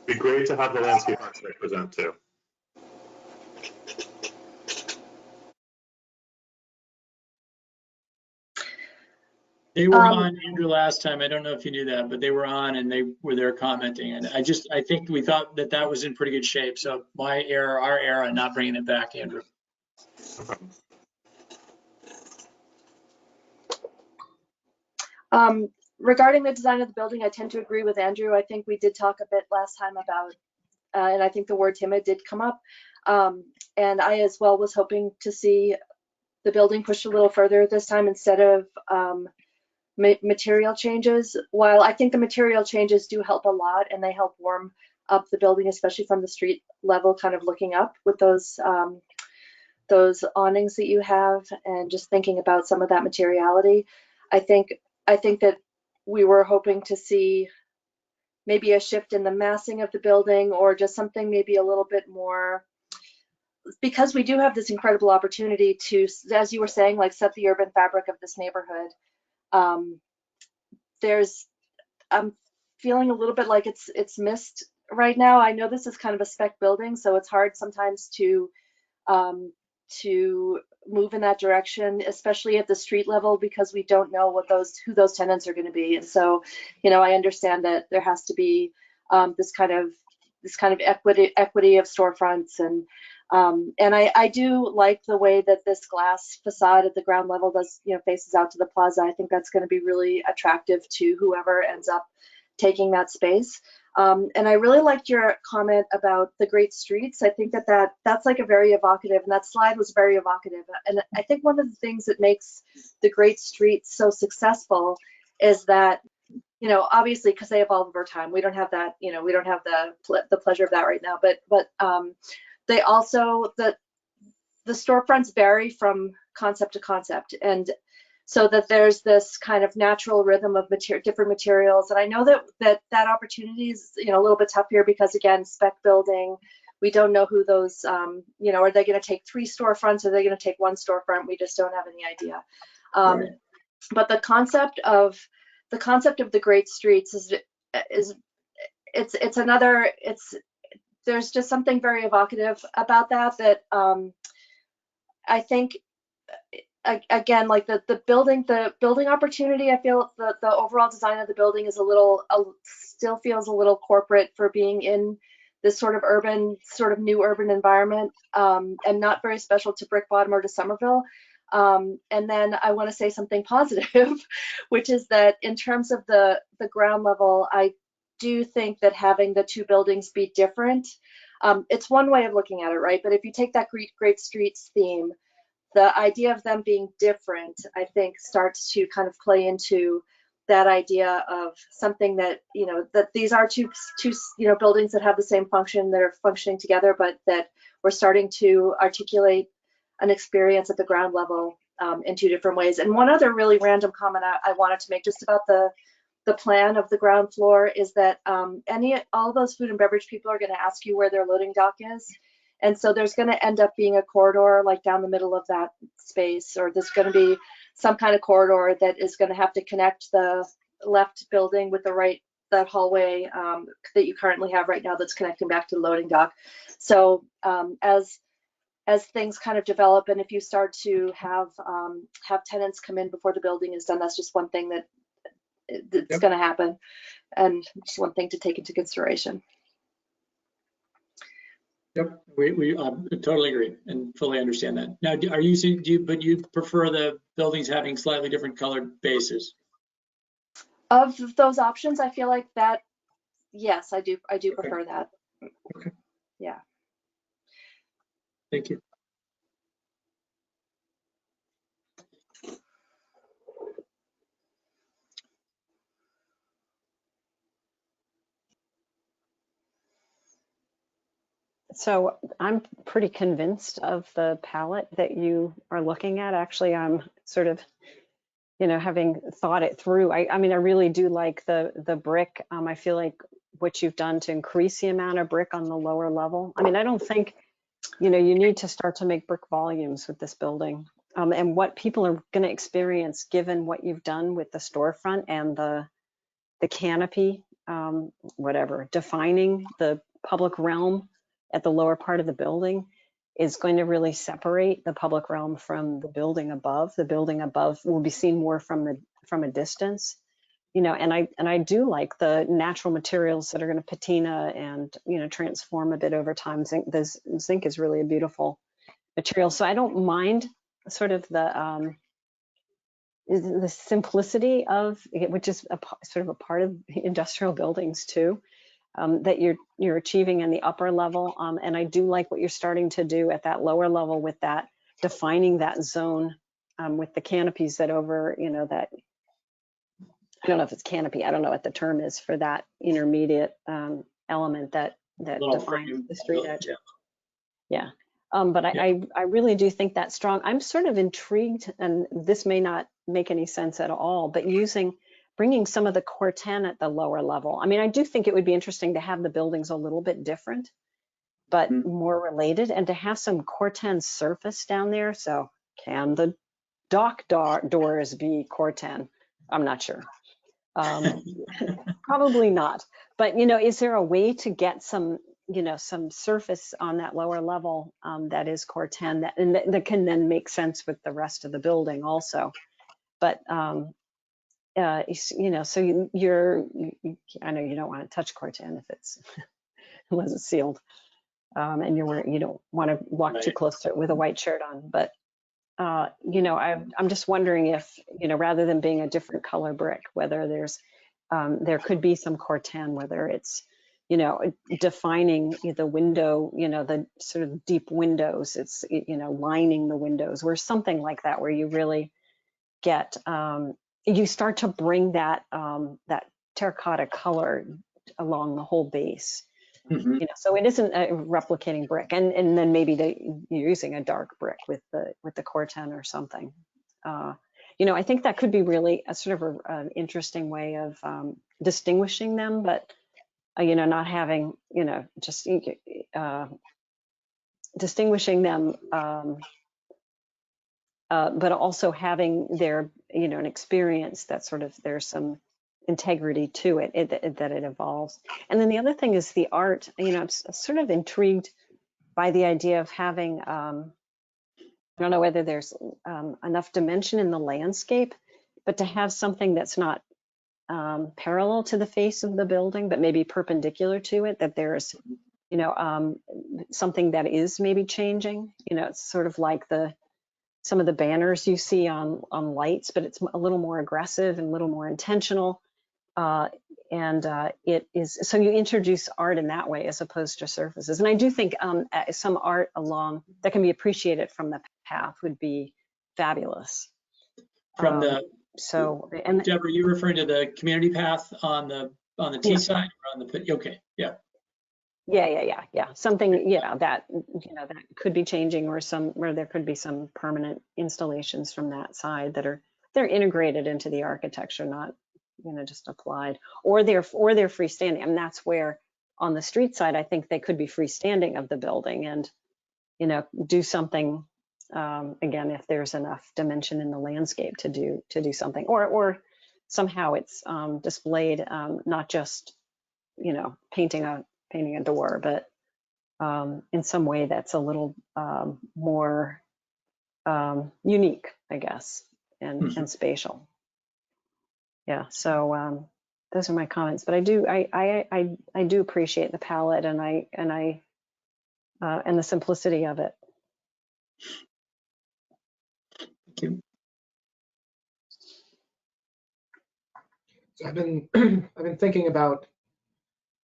It'd be great to have the landscape architect present too. They were on, Andrew, last time. I don't know if you knew that, but they were on and they were there commenting. And I think we thought that was in pretty good shape. So our error on not bringing it back, Andrew. Regarding the design of the building, I tend to agree with Andrew. I think we did talk a bit last time about, and I think the word timid did come up. And I as well was hoping to see the building pushed a little further this time instead of material changes. While I think the material changes do help a lot and they help warm up the building, especially from the street level, kind of looking up with those awnings that you have, and just thinking about some of that materiality. I think that we were hoping to see maybe a shift in the massing of the building, or just something maybe a little bit more, because we do have this incredible opportunity to, as you were saying, like set the urban fabric of this neighborhood. I'm feeling a little bit like it's missed right now. I know this is kind of a spec building, so it's hard sometimes to move in that direction, especially at the street level, because we don't know who those tenants are going to be. And so, I understand that there has to be this kind of equity of storefronts, and I do like the way that this glass facade at the ground level faces out to the plaza. I think that's going to be really attractive to whoever ends up taking that space. And I really liked your comment about the great streets. I think that's like a very evocative, and that slide was very evocative. And I think one of the things that makes the great streets so successful is that, obviously because they evolve over time, we don't have that, we don't have the pleasure of that right now, but they also, the storefronts vary from concept to concept, and so that there's this kind of natural rhythm of different materials. And I know that opportunity is, a little bit tough here because, again, spec building, we don't know who those, are they going to take 3 storefronts? Or are they going to take 1 storefront? We just don't have any idea. Right. But the concept of the great streets there's just something very evocative about that I think again, like the building opportunity, I feel the overall design of the building is still feels a little corporate for being in this sort of new urban environment, and not very special to Brick Bottom or to Somerville. And then I want to say something positive, which is that in terms of the ground level, I do think that having the two buildings be different, it's one way of looking at it, right? But if you take that Great Streets theme, the idea of them being different, I think, starts to kind of play into that idea of something that, that these are two buildings that have the same function, that are functioning together, but that we're starting to articulate an experience at the ground level in two different ways. And one other really random comment I wanted to make just about the plan of the ground floor is that all those food and beverage people are going to ask you where their loading dock is. And so there's going to end up being a corridor like down the middle of that space, or there's going to be some kind of corridor that is going to have to connect the left building with that hallway that you currently have right now that's connecting back to the loading dock. So as things kind of develop, and if you start to have tenants come in before the building is done, that's just one thing that's going to happen, and just one thing to take into consideration. Yep, we totally agree and fully understand that. Now, but you prefer the buildings having slightly different colored bases? Of those options, I feel like that, yes, I do prefer that. Okay. Yeah. Thank you. So I'm pretty convinced of the palette that you are looking at. Actually, I'm sort of, having thought it through. I mean, I really do like the brick. I feel like what you've done to increase the amount of brick on the lower level. I mean, I don't think, you need to start to make brick volumes with this building. And what people are going to experience, given what you've done with the storefront and the canopy, defining the public realm at the lower part of the building, is going to really separate the public realm from the building above. The building above will be seen more from a distance, and I do like the natural materials that are going to patina and transform a bit over time. Zinc is really a beautiful material, so I don't mind sort of the simplicity of it, which is sort of a part of industrial buildings too. That you're achieving in the upper level, and I do like what you're starting to do at that lower level with that defining that zone with the canopies that over that, I don't know if it's canopy, I don't know what the term is for that intermediate element that defines the street edge. Yeah, but I really do think that's strong. I'm sort of intrigued, and this may not make any sense at all, but bringing some of the Corten at the lower level. I mean, I do think it would be interesting to have the buildings a little bit different, but more related, and to have some Corten surface down there. So can the dock doors be Corten? I'm not sure. Probably not. But, is there a way to get some surface on that lower level that is Corten that can then make sense with the rest of the building also? But, so I know you don't want to touch Corten if it's unless it's sealed, and you don't want to walk too close to it with a white shirt on. But I'm just wondering if rather than being a different color brick, whether there could be some Corten, whether it's defining the window, the sort of deep windows, it's lining the windows, or something like that, where you really get you start to bring that terracotta color along the whole base. So it isn't a replicating brick, and then maybe you're using a dark brick with the Corten or something. I think that could be really a sort of an interesting way of distinguishing them, but not having just distinguishing them, but also having their an experience that sort of there's some integrity to it, that it evolves. And then the other thing is the art. You know, I'm sort of intrigued by the idea of having, I don't know whether there's enough dimension in the landscape, but to have something that's not parallel to the face of the building, but maybe perpendicular to it, that there's, you know, something that is maybe changing. You know, it's sort of like some of the banners you see on lights, but it's a little more aggressive and a little more intentional. It is, so you introduce art in that way as opposed to surfaces. And I do think some art along that can be appreciated from the path would be fabulous. From the, so, and Deborah, you referring to the community path on the T side or on the, okay, yeah. Yeah. Something, that, that could be changing, or where there could be some permanent installations from that side they're integrated into the architecture, not, just applied, or they're freestanding. I mean, that's where on the street side, I think they could be freestanding of the building and, do something, again, if there's enough dimension in the landscape to do something, or somehow it's displayed, not just, painting a door, but in some way that's a little more unique, I guess, and spatial. Yeah, so those are my comments, but I do appreciate the palette and the simplicity of it. Thank you. So I've been thinking about,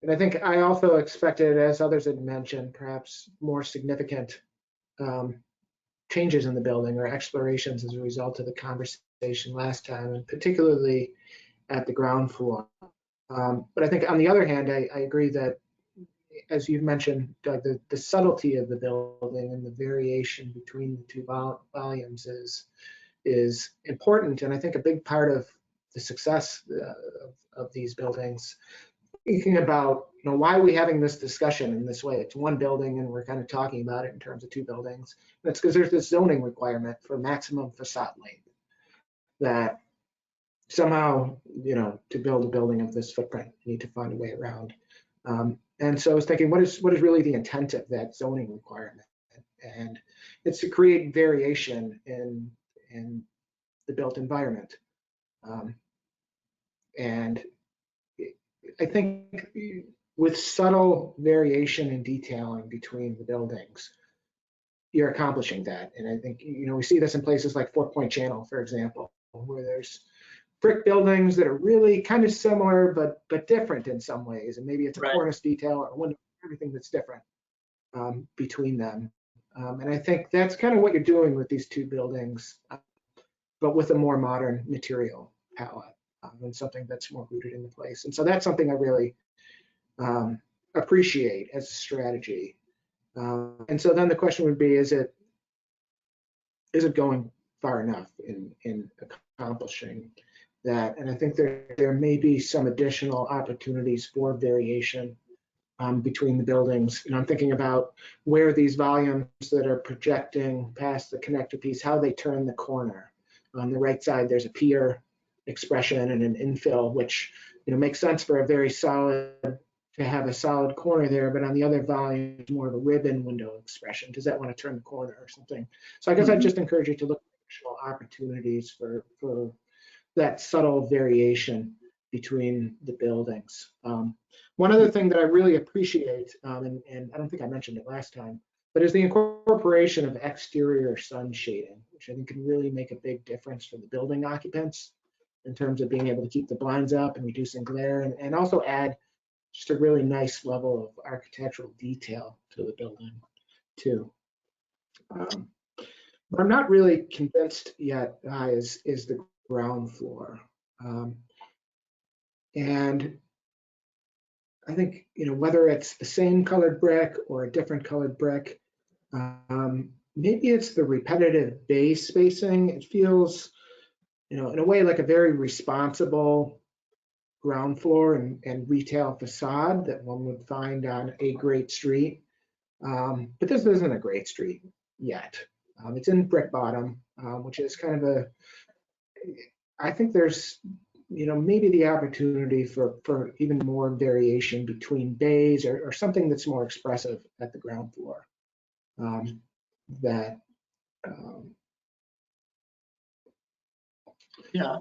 and I think I also expected, as others had mentioned, perhaps more significant changes in the building or explorations as a result of the conversation last time, and particularly at the ground floor. But I think on the other hand, I agree that, as you've mentioned, Doug, the subtlety of the building and the variation between the two volumes is important. And I think a big part of the success of these buildings, thinking about, why are we having this discussion in this way? It's one building and we're kind of talking about it in terms of two buildings. That's because there's this zoning requirement for maximum facade length that somehow, to build a building of this footprint, you need to find a way around. And so I was thinking, what is really the intent of that zoning requirement? And it's to create variation in the built environment. And I think with subtle variation and detailing between the buildings, you're accomplishing that. And I think, we see this in places like Four Point Channel, for example, where there's brick buildings that are really kind of similar, but different in some ways. And maybe it's a cornice detail or window, everything that's different between them. And I think that's kind of what you're doing with these two buildings, but with a more modern material palette and something that's more rooted in the place. And so that's something I really appreciate as a strategy. And so then the question would be, is it going far enough in accomplishing that? And I think there may be some additional opportunities for variation between the buildings. I'm thinking about where these volumes that are projecting past the connector piece, how they turn the corner. On the right side, there's a pier expression and an infill, which makes sense for a very solid, to have a solid corner there, but on the other volume, more of a ribbon window expression. Does that want to turn the corner or something? So I guess I'd just encourage you to look at additional opportunities for that subtle variation between the buildings. One other thing that I really appreciate, and I don't think I mentioned it last time, but is the incorporation of exterior sun shading, which I think can really make a big difference for the building occupants in terms of being able to keep the blinds up and reducing glare, and also add just a really nice level of architectural detail to the building too. But I'm not really convinced yet is the ground floor. And I think, whether it's the same colored brick or a different colored brick, maybe it's the repetitive base spacing. It feels, in a way, like a very responsible ground floor and retail facade that one would find on a great street. But this isn't a great street yet. It's in Brick Bottom, which is kind of I think there's maybe the opportunity for even more variation between bays or something that's more expressive at the ground floor. That Yeah.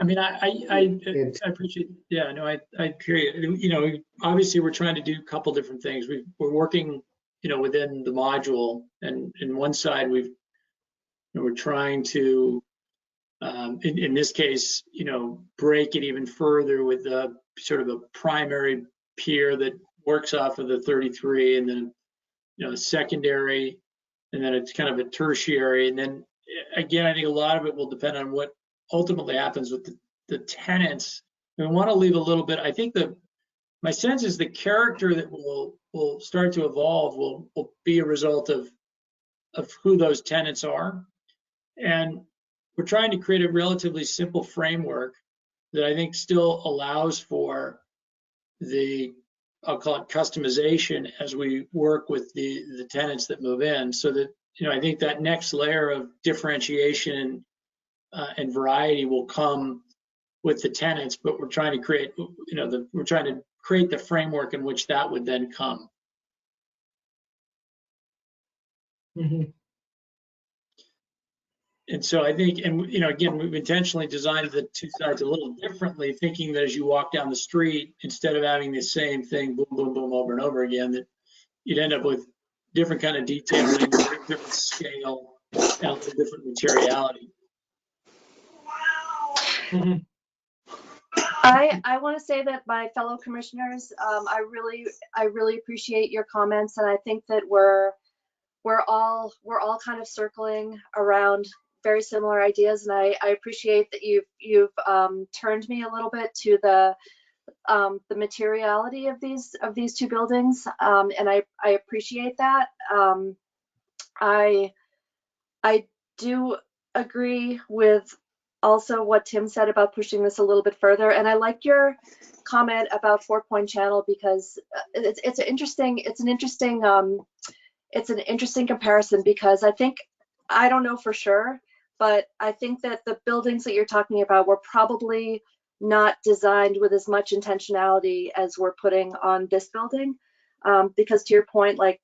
I mean, I appreciate, yeah, no, I hear you. Obviously we're trying to do a couple different things. We're working, within the module, and in one side we're trying to, in this case, break it even further with the sort of a primary pier that works off of the 33, and then, a secondary, and then it's kind of a tertiary. And then again, I think a lot of it will depend on what ultimately happens with the tenants. We want to leave a little bit. I think my sense is the character that will start to evolve will be a result of who those tenants are. And we're trying to create a relatively simple framework that I think still allows for I'll call it customization as we work with the tenants that move in, so that, I think that next layer of differentiation and variety will come with the tenants, but we're trying to create, we're trying to create the framework in which that would then come. Mm-hmm. And so I think, and again, we've intentionally designed the two sides a little differently, thinking that as you walk down the street, instead of having the same thing, boom, boom, boom, over and over again, that you'd end up with different kind of detailing, different scale, and a little different materiality. Mm-hmm. I want to say that my fellow commissioners, I really appreciate your comments, and I think that we're all kind of circling around very similar ideas, and I appreciate that you've turned me a little bit to the materiality of these two buildings, and I appreciate that. I do agree with also what Tim said about pushing this a little bit further, and I like your comment about 4-point channel, because it's an interesting comparison, because I don't know for sure, but I think that the buildings that you're talking about were probably not designed with as much intentionality as we're putting on this building, because to your point, like,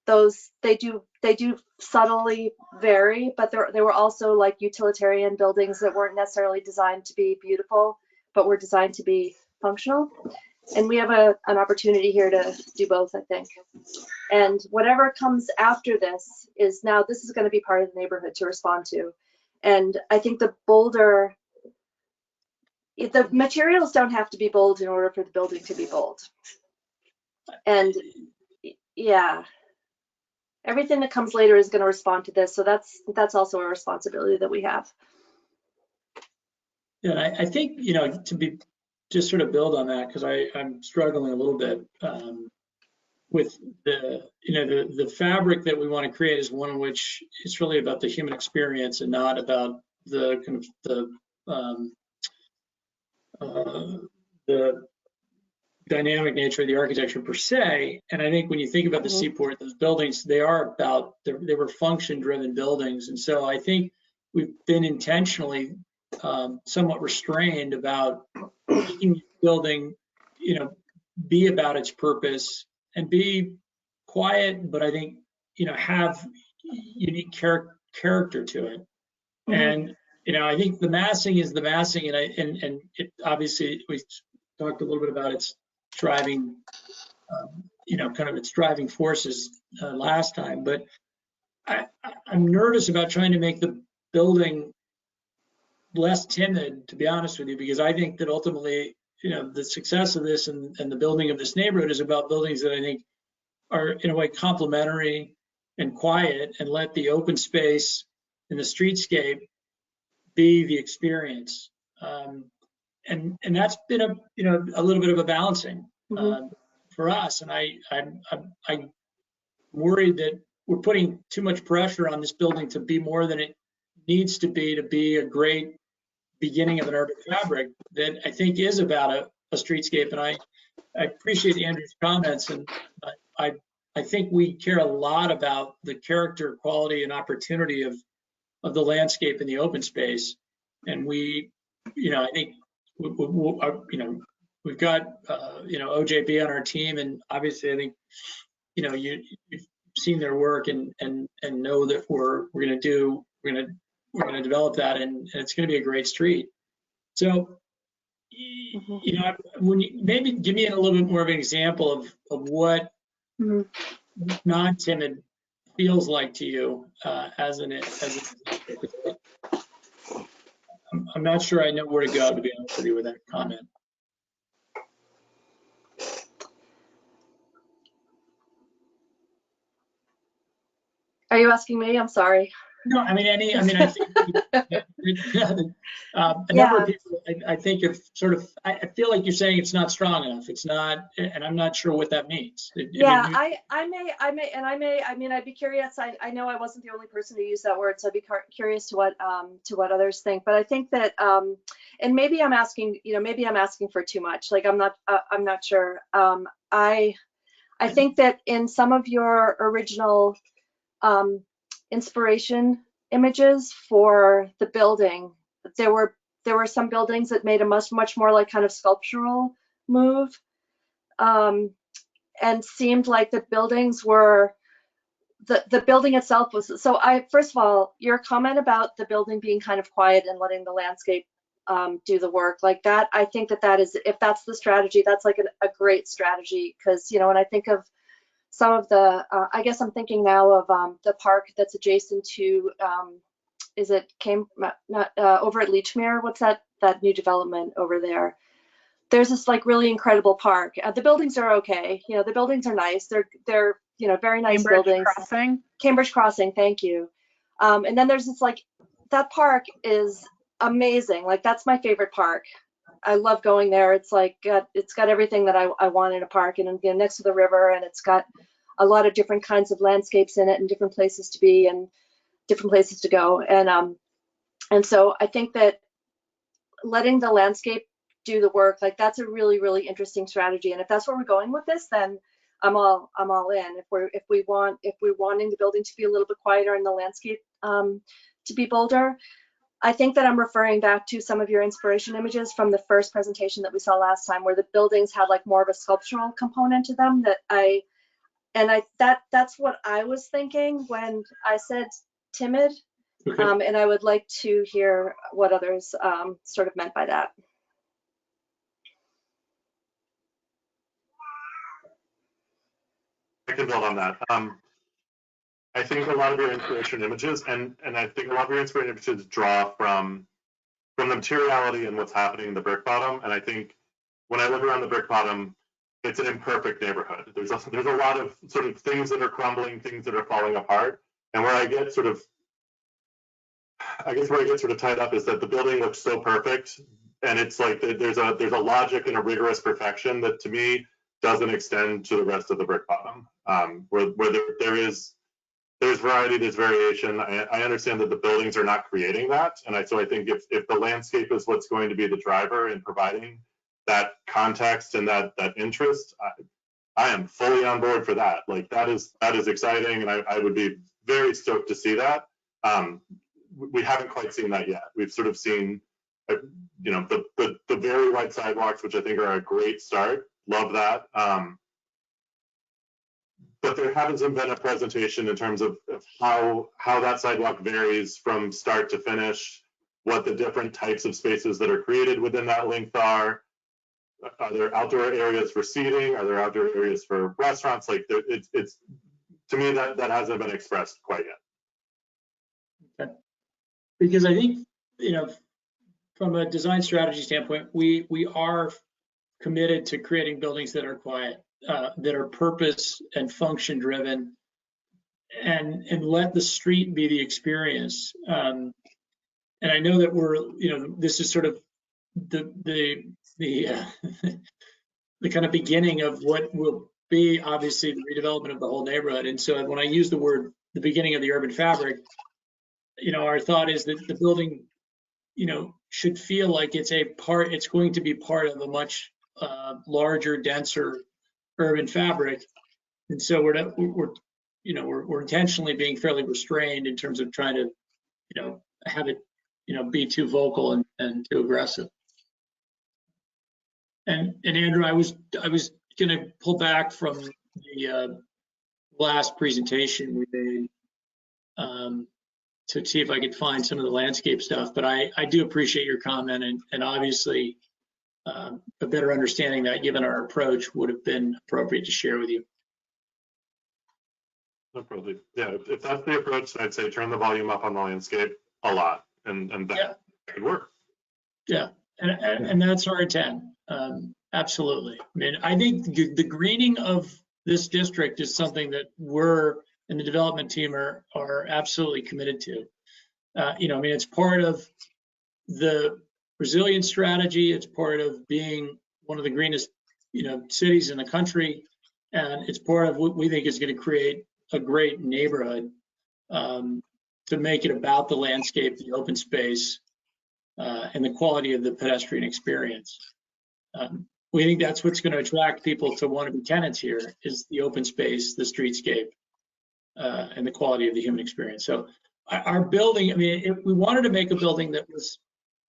those they do subtly vary, but there were also like utilitarian buildings that weren't necessarily designed to be beautiful, but were designed to be functional. And we have an opportunity here to do both, I think. And whatever comes after this is going to be part of the neighborhood to respond to. And I think the materials don't have to be bold in order for the building to be bold. And yeah, everything that comes later is going to respond to this. So that's also a responsibility that we have. Yeah, I think, to be just sort of build on that, because I'm struggling a little bit with the fabric that we want to create is one in which it's really about the human experience and not about the kind of the dynamic nature of the architecture per se. And I think when you think about the Seaport, those buildings, they were function-driven buildings. And so I think we've been intentionally somewhat restrained about making the building, be about its purpose and be quiet, but I think, have unique character to it. Mm-hmm. And, I think the massing is the massing, and it obviously, we talked a little bit about its driving, kind of its driving forces last time, but I'm nervous about trying to make the building less timid, to be honest with you, because I think that ultimately, the success of this and the building of this neighborhood is about buildings that I think are in a way complementary and quiet, and let the open space and the streetscape be the experience. And that's been a little bit of a balancing for us. And I'm worried that we're putting too much pressure on this building to be more than it needs to be a great beginning of an urban fabric that I think is about a streetscape. And I appreciate Andrew's comments, and I think we care a lot about the character, quality, and opportunity of the landscape and the open space. And we I think, we've got, OJB on our team, and obviously I think, you've seen their work and know that we're going to develop that, and it's going to be a great street. So, when you maybe give me a little bit more of an example of what non-timid feels like to you I'm not sure I know where to go, to be honest with you, with that comment. Are you asking me? I'm sorry. No, I think a number of people, I think, have sort of, I feel like you're saying it's not strong enough. It's not, and I'm not sure what that means. I'd be curious. I know I wasn't the only person who used that word, so I'd be curious to what others think. But I think that, and maybe I'm asking for too much. Like, I'm not sure. I think that in some of your original inspiration images for the building, there were some buildings that made a much more like kind of sculptural move, and seemed like the buildings were the building itself was. So first of all, your comment about the building being kind of quiet and letting the landscape do the work like that, I think that is, if that's the strategy, that's like a great strategy, because when I think of some of the, I guess I'm thinking now of the park that's adjacent to, is it over at Leechmere? What's that new development over there? There's this like really incredible park. The buildings are okay. The buildings are nice. They're very nice buildings. Cambridge Crossing, thank you. And then there's this like, that park is amazing. Like, that's my favorite park. I love going there. It's like, it's got everything that I want in a park, and next to the river, and it's got a lot of different kinds of landscapes in it, and different places to be and different places to go. And so I think that letting the landscape do the work, like, that's a really, really interesting strategy. And if that's where we're going with this, then I'm all in. If we're wanting the building to be a little bit quieter and the landscape to be bolder, I think that I'm referring back to some of your inspiration images from the first presentation that we saw last time, where the buildings had like more of a sculptural component to them. That's what I was thinking when I said timid. And I would like to hear what others sort of meant by that. I can build on that. I think a lot of your inspiration images, and I think a lot of your inspiration images draw from the materiality and what's happening in the brick bottom. And I think when I look around the brick bottom, it's an imperfect neighborhood. There's a lot of sort of things that are crumbling, things that are falling apart. And where I get sort of tied up is that the building looks so perfect, and it's like there's a logic and a rigorous perfection that to me doesn't extend to the rest of the brick bottom. Where there's variety, there's variation. I understand that the buildings are not creating that, and so I think if the landscape is what's going to be the driver in providing that context and that interest, I am fully on board for that. Like, that is exciting, and I would be very stoked to see that. We haven't quite seen that yet. We've sort of seen, the very wide sidewalks, which I think are a great start. Love that. But there hasn't been a presentation in terms of how that sidewalk varies from start to finish, what the different types of spaces that are created within that length are. Are there outdoor areas for seating? Are there outdoor areas for restaurants? Like, it's to me that hasn't been expressed quite yet. Okay. Because I think, from a design strategy standpoint, we are committed to creating buildings that are quiet, that are purpose and function driven, and let the street be the experience. And I know that this is sort of the kind of beginning of what will be obviously the redevelopment of the whole neighborhood. And so when I use the word the beginning of the urban fabric, our thought is that the building, should feel like it's going to be part of a much larger, denser urban fabric. And so we're intentionally being fairly restrained in terms of trying to, have it be too vocal and too aggressive. And Andrew, I was going to pull back from the last presentation we made to see if I could find some of the landscape stuff. But I do appreciate your comment, and obviously a better understanding that, given our approach, would have been appropriate to share with you. No problem. Yeah, if that's the approach, I'd say turn the volume up on the landscape a lot, and that could work. Yeah, and that's our intent. Absolutely. I mean, I think the greening of this district is something that we're and the development team are absolutely committed to. I mean, it's part of the resilience strategy. It's part of being one of the greenest, cities in the country, and it's part of what we think is going to create a great neighborhood, to make it about the landscape, the open space, and the quality of the pedestrian experience. We think that's what's going to attract people to want to be tenants here, is the open space, the streetscape, and the quality of the human experience. So our building, I mean, we wanted to make a building that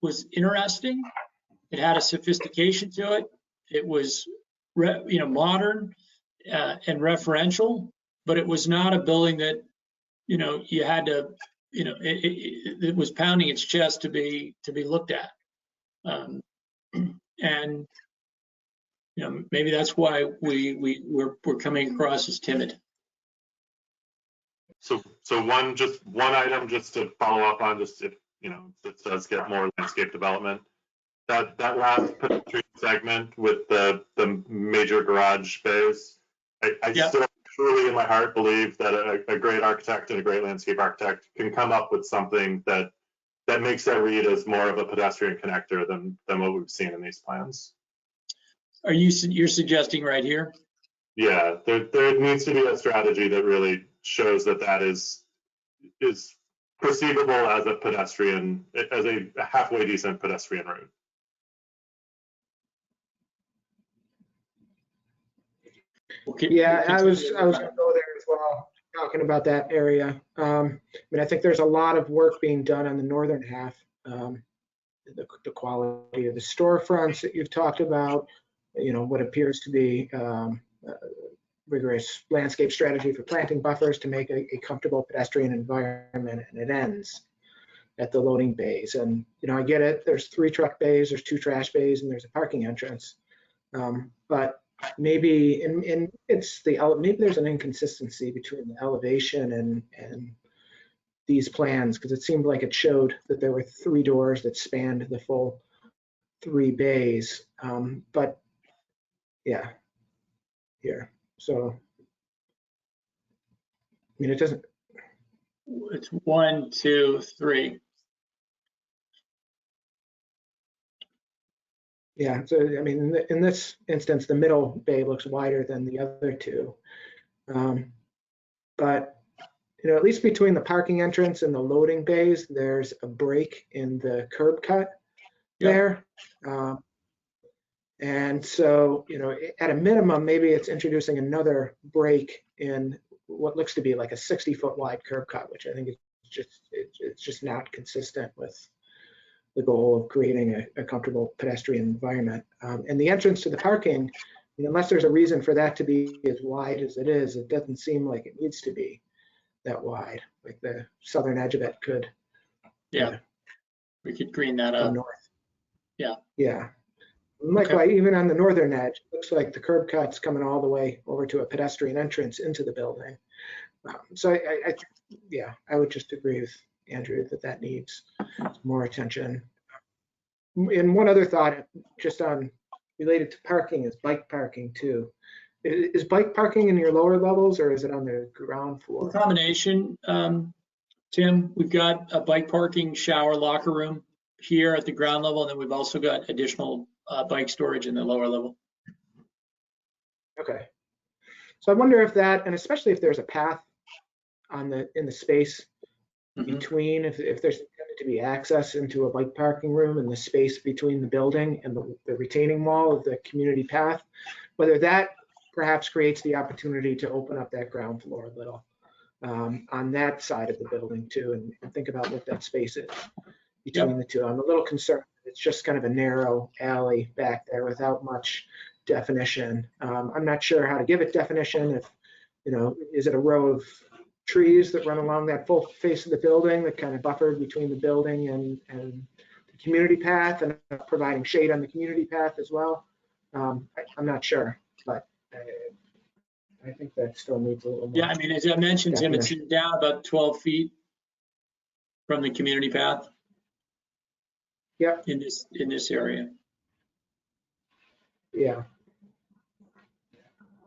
was interesting. It had a sophistication to it. It was, modern and referential, but it was not a building that, you had to, it was pounding its chest to be looked at. And maybe that's why we're coming across as timid. So one item just to follow up on, just if it does get more landscape development, that last pedestrian segment with the major garage bays, I still truly in my heart believe that a great architect and a great landscape architect can come up with something that makes that read as more of a pedestrian connector than what we've seen in these plans. You're suggesting right here? Yeah, there needs to be a strategy that really shows that is perceivable as a pedestrian, as a halfway decent pedestrian route. Yeah, I was going to go there as well, talking about that area. I mean, I think there's a lot of work being done on the northern half. The quality of the storefronts that you've talked about, what appears to be rigorous landscape strategy for planting buffers to make a comfortable pedestrian environment, and it ends at the loading bays. And I get it, there's 3 truck bays, there's 2 trash bays, and there's a parking entrance. But maybe maybe there's an inconsistency between the elevation and these plans, because it seemed like it showed that there were 3 doors that spanned the full 3 bays. But yeah, here. So, I mean, it doesn't. It's 1, 2, 3. Yeah, so I mean, in this instance, the middle bay looks wider than the other 2. But, at least between the parking entrance and the loading bays, there's a break in the curb cut there. And so, at a minimum, maybe it's introducing another break in what looks to be like a 60-foot wide curb cut, which I think it's just not consistent with the goal of creating a comfortable pedestrian environment. And the entrance to the parking, unless there's a reason for that to be as wide as it is, it doesn't seem like it needs to be that wide. Like the southern edge of it could. Yeah, we could green that up. North. Yeah. Yeah. Likewise, even on the northern edge, it looks like the curb cut's coming all the way over to a pedestrian entrance into the building. So I would just agree with Andrew that needs more attention. And one other thought, just on related to parking, is bike parking too. Is bike parking in your lower levels, or is it on the ground floor? A combination, Tim. We've got a bike parking, shower, locker room here at the ground level, and then we've also got additional bike storage in the lower level. Okay. So I wonder if that, and especially if there's a path in the space between, if there's intended to be access into a bike parking room in the space between the building and the retaining wall of the community path, whether that perhaps creates the opportunity to open up that ground floor a little on that side of the building too, and think about what that space is between the two. I'm a little concerned. It's just kind of a narrow alley back there without much definition. I'm not sure how to give it definition. If, is it a row of trees that run along that full face of the building that kind of buffered between the building and the community path and providing shade on the community path as well? I'm not sure, but I think that still needs a little more. Yeah, I mean, as I mentioned, Tim, it's down about 12 feet from the community path. Yep. In this area. Yeah.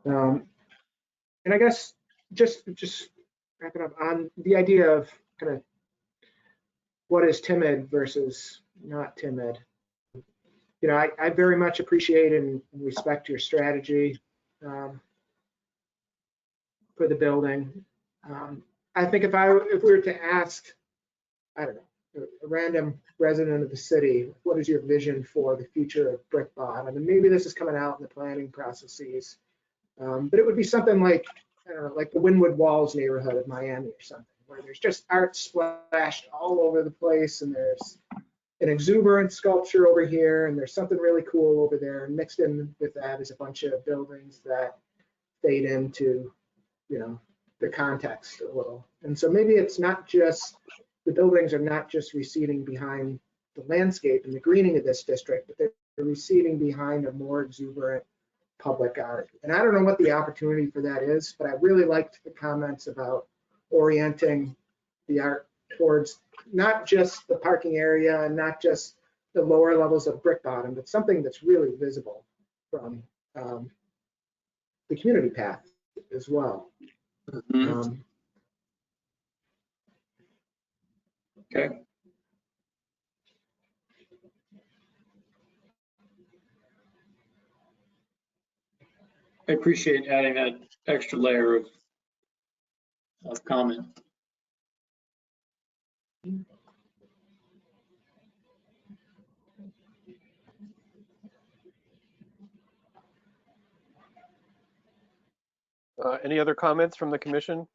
And I guess just wrapping up on the idea of kind of what is timid versus not timid. I very much appreciate and respect your strategy for the building. I think if we were to ask, I don't know, a random resident of the city, what is your vision for the future of Brick Bottom? And maybe this is coming out in the planning processes, but it would be something like, I don't know, like the Wynwood Walls neighborhood of Miami or something, where there's just art splashed all over the place, and there's an exuberant sculpture over here, and there's something really cool over there, and mixed in with that is a bunch of buildings that fade into, the context a little. And so maybe it's not just, the buildings are not just receding behind the landscape and the greening of this district, but they're receding behind a more exuberant public art. And I don't know what the opportunity for that is, but I really liked the comments about orienting the art towards not just the parking area and not just the lower levels of Brick Bottom, but something that's really visible from the community path as well. Mm-hmm. Okay. I appreciate adding that extra layer of comment. Any other comments from the commission?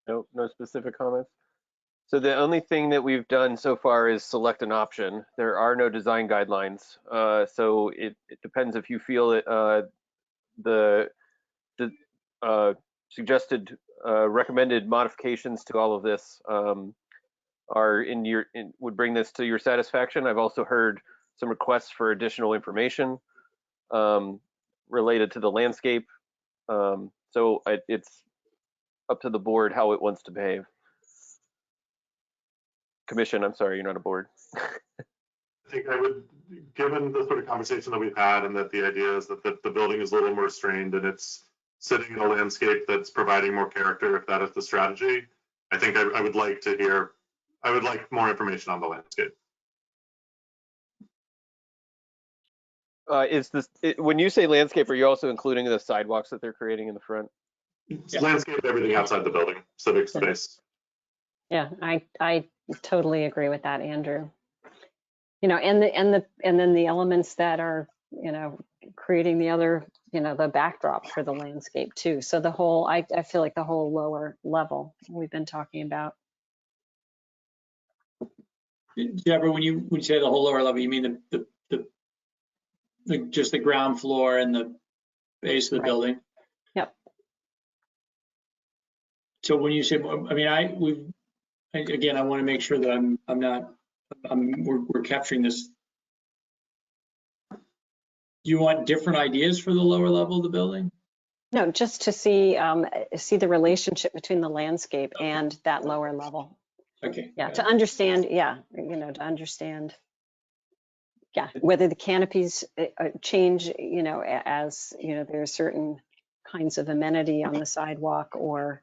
Nope, no specific comments. So the only thing that we've done so far is select an option. There are no design guidelines. So it depends if you feel that the suggested recommended modifications to all of this are would bring this to your satisfaction. I've also heard some requests for additional information related to the landscape. So it's up to the board how it wants to behave. Commission, I'm sorry, you're not a board. I think I would, given the sort of conversation that we've had and that the idea is that the building is a little more restrained and it's sitting in a landscape that's providing more character, if that is the strategy, I think I would like to hear, I would like more information on the landscape. When you say landscape, are you also including the sidewalks that they're creating in the front? Yeah. Landscape, everything outside the building, civic space. Yeah, I totally agree with that, Andrew. And then the elements that are, creating the other, the backdrop for the landscape too. So the whole, I feel like the whole lower level we've been talking about. Deborah, when you say the whole lower level, you mean just the ground floor and the base of the building? Yep. So when you say, I mean, again, I want to make sure that we're capturing this. Do you want different ideas for the lower level of the building? No, just to see the relationship between the landscape and that lower level. Okay. Yeah, to understand, to understand, whether the canopies change, as, there are certain kinds of amenity on the sidewalk, or,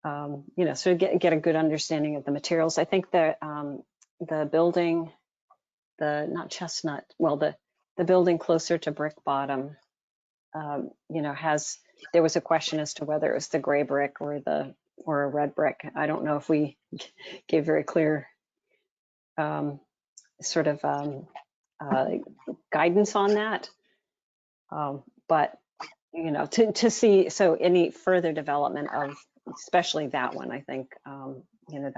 so get a good understanding of the materials. I think that the building, not Chestnut, well, the building closer to Brick Bottom, there was a question as to whether it was the gray brick or a red brick. I don't know if we gave very clear sort of guidance on that. But you know, to see, so any further development of, especially that one, I think, you know,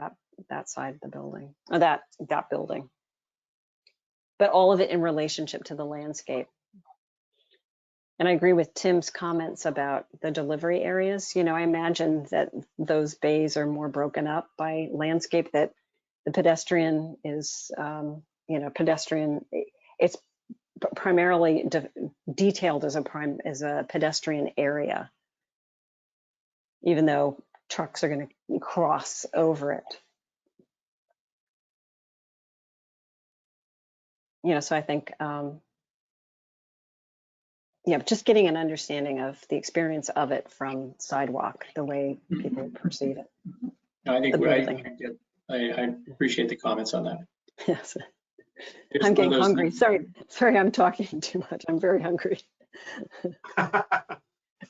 that side of the building, or that building. But all of it in relationship to the landscape. And I agree with Tim's comments about the delivery areas. You know, I imagine that those bays are more broken up by landscape, that the pedestrian is, you know, pedestrian, it's primarily detailed as a pedestrian area, even though trucks are going to cross over it. You know, so I think, yeah, just getting an understanding of the experience of it from sidewalk, the way people perceive it. No, I think The I appreciate the comments on that. Yes. It's I'm one of getting those hungry. things- Sorry, I'm talking too much. I'm very hungry.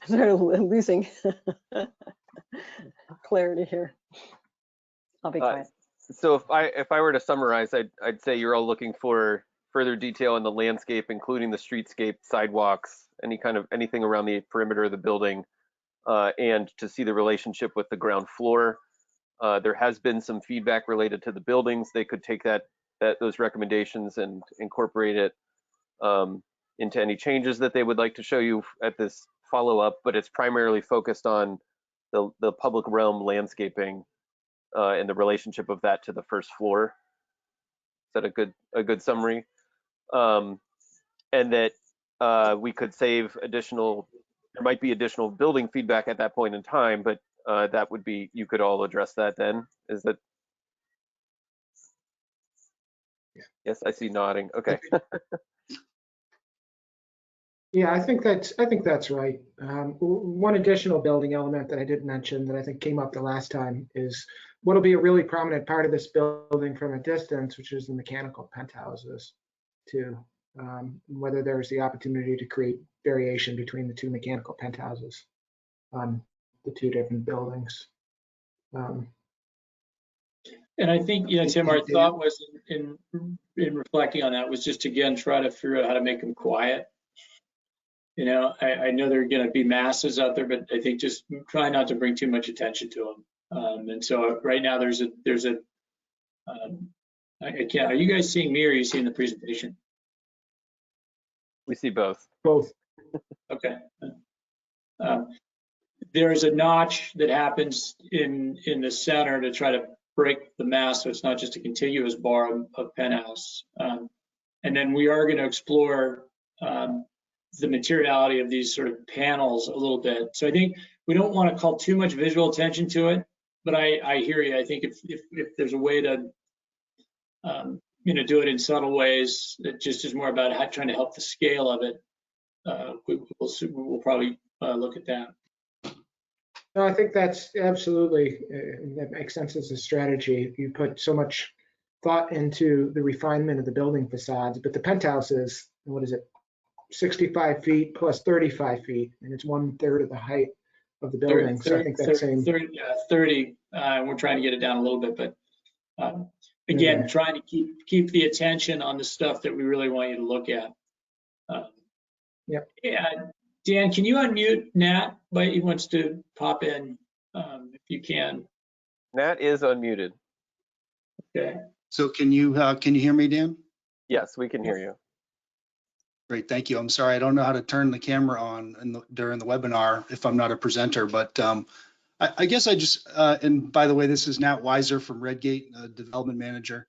Sorry, losing clarity here. I'll be quiet. So if I were to summarize, I'd say you're all looking for further detail in the landscape, including the streetscape, sidewalks, anything around the perimeter of the building, and to see the relationship with the ground floor. There has been some feedback related to the buildings. They could take those recommendations and incorporate it into any changes that they would like to show you at this follow-up, but it's primarily focused on the public realm landscaping and the relationship of that to the first floor. Is that a good summary? And that we could save there might be additional building feedback at that point in time, but that would be, you could all address that then. Is that? Yeah. Yes, I see nodding. Okay. Yeah, I think that's right. One additional building element that I did mention that I think came up the last time is what'll be a really prominent part of this building from a distance, which is the mechanical penthouses too. Whether there's the opportunity to create variation between the two mechanical penthouses on the two different buildings. And I think, you know, Tim, our thought was in reflecting on that was just, again, try to figure out how to make them quiet. You know, I know there are going to be masses out there, but I think just try not to bring too much attention to them. And so right now there's a I can't, are you guys seeing me or are you seeing the presentation? We see both. Both. Okay. There's a notch that happens in the center to try to break the mass, so it's not just a contiguous bar of penthouse. And then we are going to explore the materiality of these sort of panels a little bit. So I think we don't want to call too much visual attention to it, but I hear you. I think if there's a way to you know, do it in subtle ways that just is more about trying to help the scale of it, we'll probably look at that. No, I think that's absolutely, that makes sense as a strategy. You put so much thought into the refinement of the building facades, but the penthouse is, what is it, 65 feet plus 35 feet, and it's 1/3 of the height of the building. So I think that same 30, we're trying to get it down a little bit, but again, trying to keep the attention on the stuff that we really want you to look at. Yep. Yeah, Dan, can you unmute Nat? But he wants to pop in if you can. Nat is unmuted. Okay. So can you hear me, Dan? Yes, we can hear you. Great, thank you. I'm sorry, I don't know how to turn the camera on during the webinar if I'm not a presenter, but I guess I just, and by the way, this is Nat Weiser from Redgate, Development Manager.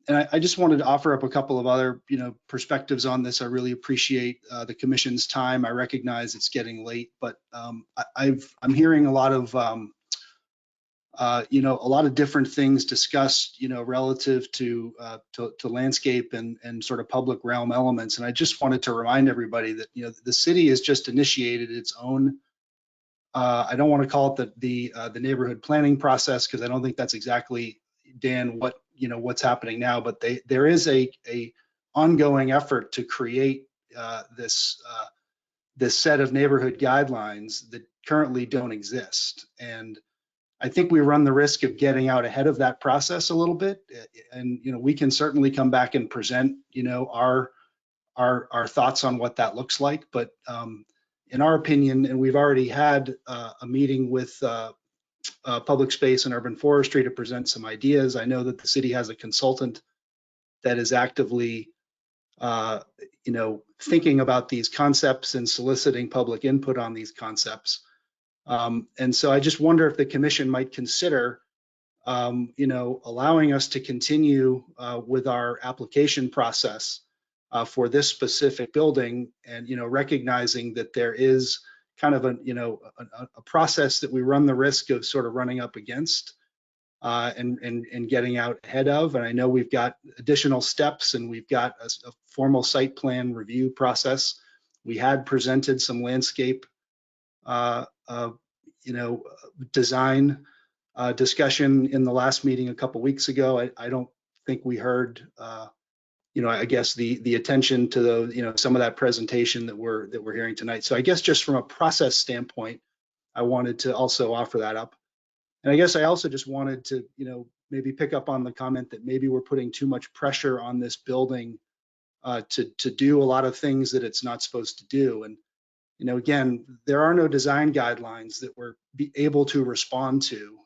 And I just wanted to offer up a couple of other, you know, perspectives on this. I really appreciate the commission's time. I recognize it's getting late, but I'm hearing a lot of, you know, a lot of different things discussed, you know, relative to landscape and sort of public realm elements. And I just wanted to remind everybody that, you know, the city has just initiated its own, I don't want to call it the neighborhood planning process, because I don't think that's exactly, Dan, what's happening now, but there is a ongoing effort to create this set of neighborhood guidelines that currently don't exist. And I think we run the risk of getting out ahead of that process a little bit. And, you know, we can certainly come back and present, you know, our thoughts on what that looks like. But in our opinion, and we've already had a meeting with Public Space and Urban Forestry to present some ideas. I know that the city has a consultant that is actively thinking about these concepts and soliciting public input on these concepts. And so I just wonder if the commission might consider, allowing us to continue with our application process for this specific building, and recognizing that there is kind of a process that we run the risk of sort of running up against and getting out ahead of. And I know we've got additional steps, and we've got a formal site plan review process. We had presented some landscape, design discussion in the last meeting a couple weeks ago. I don't think we heard, I guess the attention to the, some of that presentation that we're hearing tonight. So I guess just from a process standpoint, I wanted to also offer that up. And I guess I also just wanted to, maybe pick up on the comment that maybe we're putting too much pressure on this building to do a lot of things that it's not supposed to do. And, again, there are no design guidelines that we're able to respond to.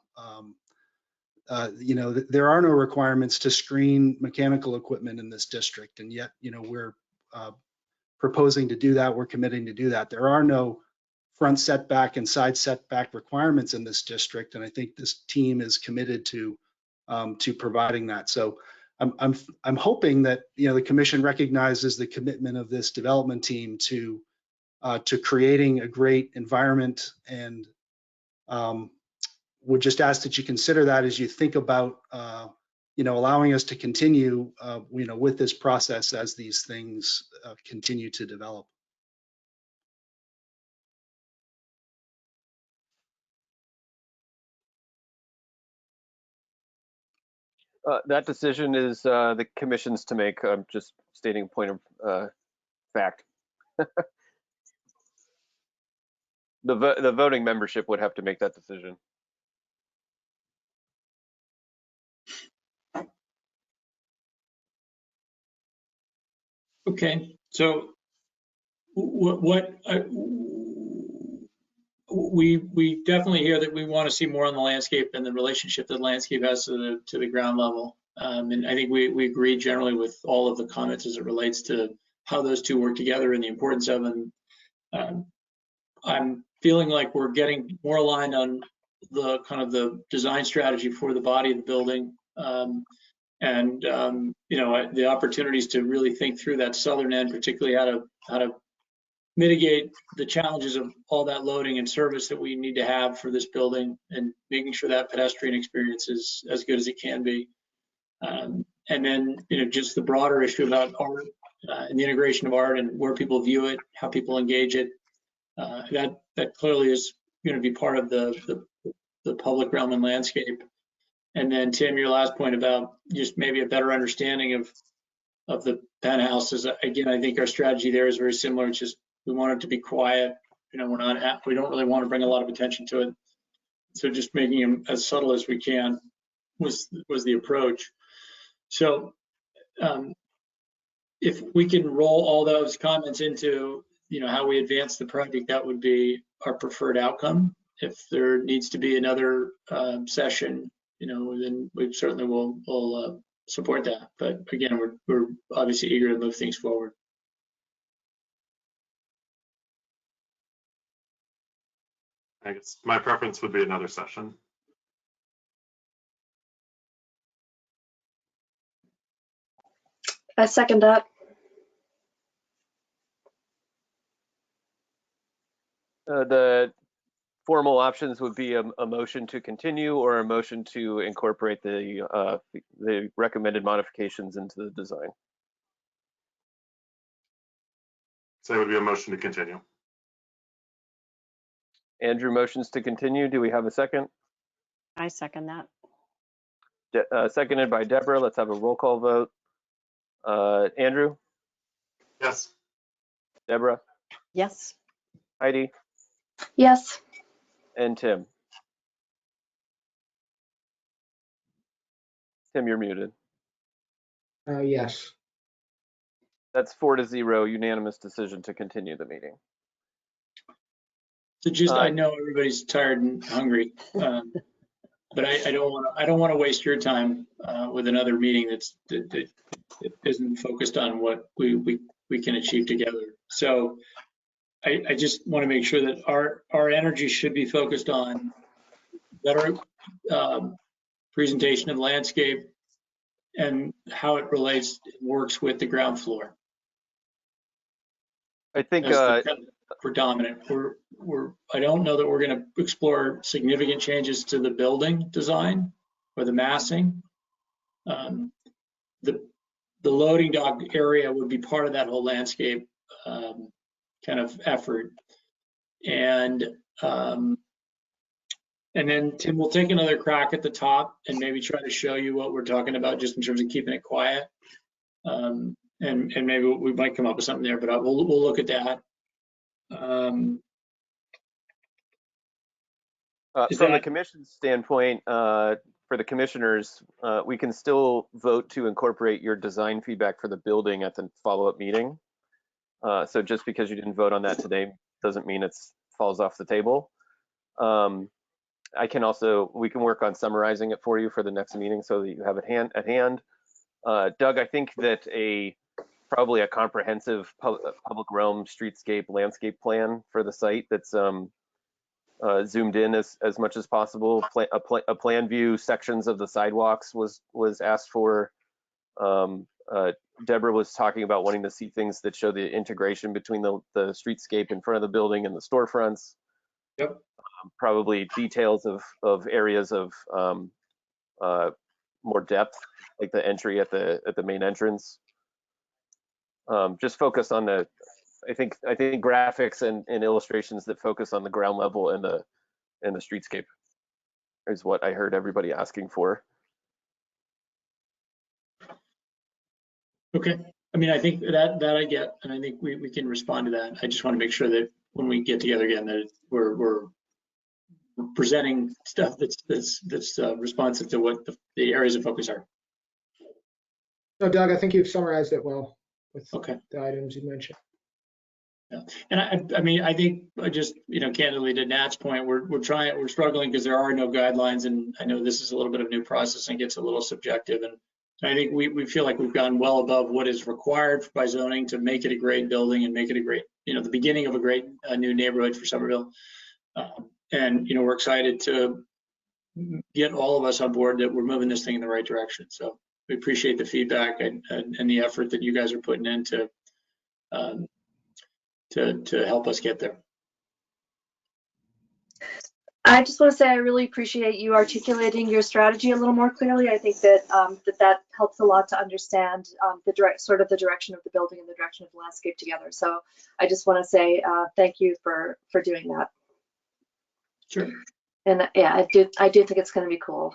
There are no requirements to screen mechanical equipment in this district, and yet, we're proposing to do that. We're committing to do that. There are no front setback and side setback requirements in this district, and I think this team is committed to providing that. So I'm hoping that the commission recognizes the commitment of this development team to creating a great environment, and would just ask that you consider that as you think about allowing us to continue with this process as these things continue to develop. That decision is the commission's to make. I'm just stating a point of fact. The voting membership would have to make that decision. Okay, so we definitely hear that we want to see more on the landscape and the relationship that the landscape has to the ground level. And I think we agree generally with all of the comments as it relates to how those two work together and the importance of them. I'm feeling like we're getting more aligned on the kind of the design strategy for the body of the building. The opportunities to really think through that southern end, particularly how to mitigate the challenges of all that loading and service that we need to have for this building, and making sure that pedestrian experience is as good as it can be. And then, just the broader issue about art and the integration of art and where people view it, how people engage it. That clearly is going to be part of the public realm and landscape. And then, Tim, your last point about just maybe a better understanding of the penthouses. Again, I think our strategy there is very similar. It's just we want it to be quiet. We don't really want to bring a lot of attention to it. So just making them as subtle as we can was the approach. So if we can roll all those comments into how we advance the project, that would be our preferred outcome. If there needs to be another session, then we certainly will support that. But again, we're obviously eager to move things forward. I guess my preference would be another session. I second that. The formal options would be a motion to continue or a motion to incorporate the recommended modifications into the design. So it would be a motion to continue. Andrew motions to continue. Do we have a second? I second that. Seconded by Deborah. Let's have a roll call vote. Andrew? Yes. Deborah? Yes. Heidi? Yes. And Tim? Tim, you're muted. Yes. That's 4-0, unanimous decision to continue the meeting. So just, I know everybody's tired and hungry, but I don't want to waste your time with another meeting that isn't focused on what we can achieve together. So I just want to make sure that our energy should be focused on better presentation of landscape and how it relates, works with the ground floor. I think That's the predominant. I don't know that we're going to explore significant changes to the building design or the massing. The loading dock area would be part of that whole landscape kind of effort. And then Tim will take another crack at the top and maybe try to show you what we're talking about just in terms of keeping it quiet. And maybe we might come up with something there, but we'll look at that. From the commission's standpoint, for the commissioners, we can still vote to incorporate your design feedback for the building at the follow-up meeting. So just because you didn't vote on that today doesn't mean it falls off the table. We can work on summarizing it for you for the next meeting so that you have it at hand. Doug, I think that probably a comprehensive public realm streetscape landscape plan for the site that's zoomed in as much as possible. A plan view, sections of the sidewalks was asked for. Deborah was talking about wanting to see things that show the integration between the streetscape in front of the building and the storefronts. Yep. Probably details of areas of more depth, like the entry at the main entrance. Just focus on I think graphics and illustrations that focus on the ground level and the streetscape is what I heard everybody asking for. Okay. I mean, I think that I get, and I think we can respond to that. I just want to make sure that when we get together again, that we're presenting stuff that's responsive to what the areas of focus are. No, Doug, I think you've summarized it well with the items you mentioned. Yeah. And I mean, I think just, candidly to Nat's point, we're struggling because there are no guidelines, and I know this is a little bit of new process and gets a little subjective. And I think we feel like we've gone well above what is required by zoning to make it a great building and make it a great, the beginning of a great new neighborhood for Somerville. And we're excited to get all of us on board that we're moving this thing in the right direction. So we appreciate the feedback and the effort that you guys are putting in to help us get there. I just want to say I really appreciate you articulating your strategy a little more clearly. I think that that helps a lot to understand the direction of the building and the direction of the landscape together. So I just want to say thank you for doing that. Sure. And yeah, I do think it's going to be cool.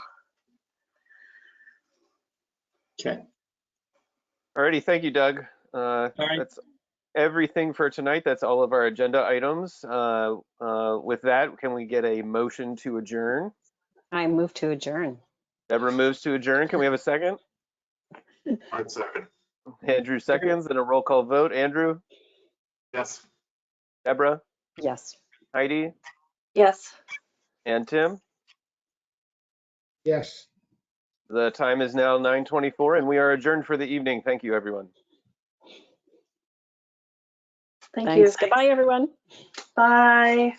Okay. Alrighty, thank you, Doug. All right. That's everything for tonight. That's all of our agenda items. With that, can we get a motion to adjourn? I move to adjourn. Deborah moves to adjourn. Can we have a second? I'd second. Andrew seconds, and a roll call vote. Andrew? Yes. Deborah? Yes. Heidi? Yes. And Tim? Yes. The time is now 9:24, and we are adjourned for the evening. Thank you, everyone. Thank Thanks. you. Goodbye, everyone. Bye.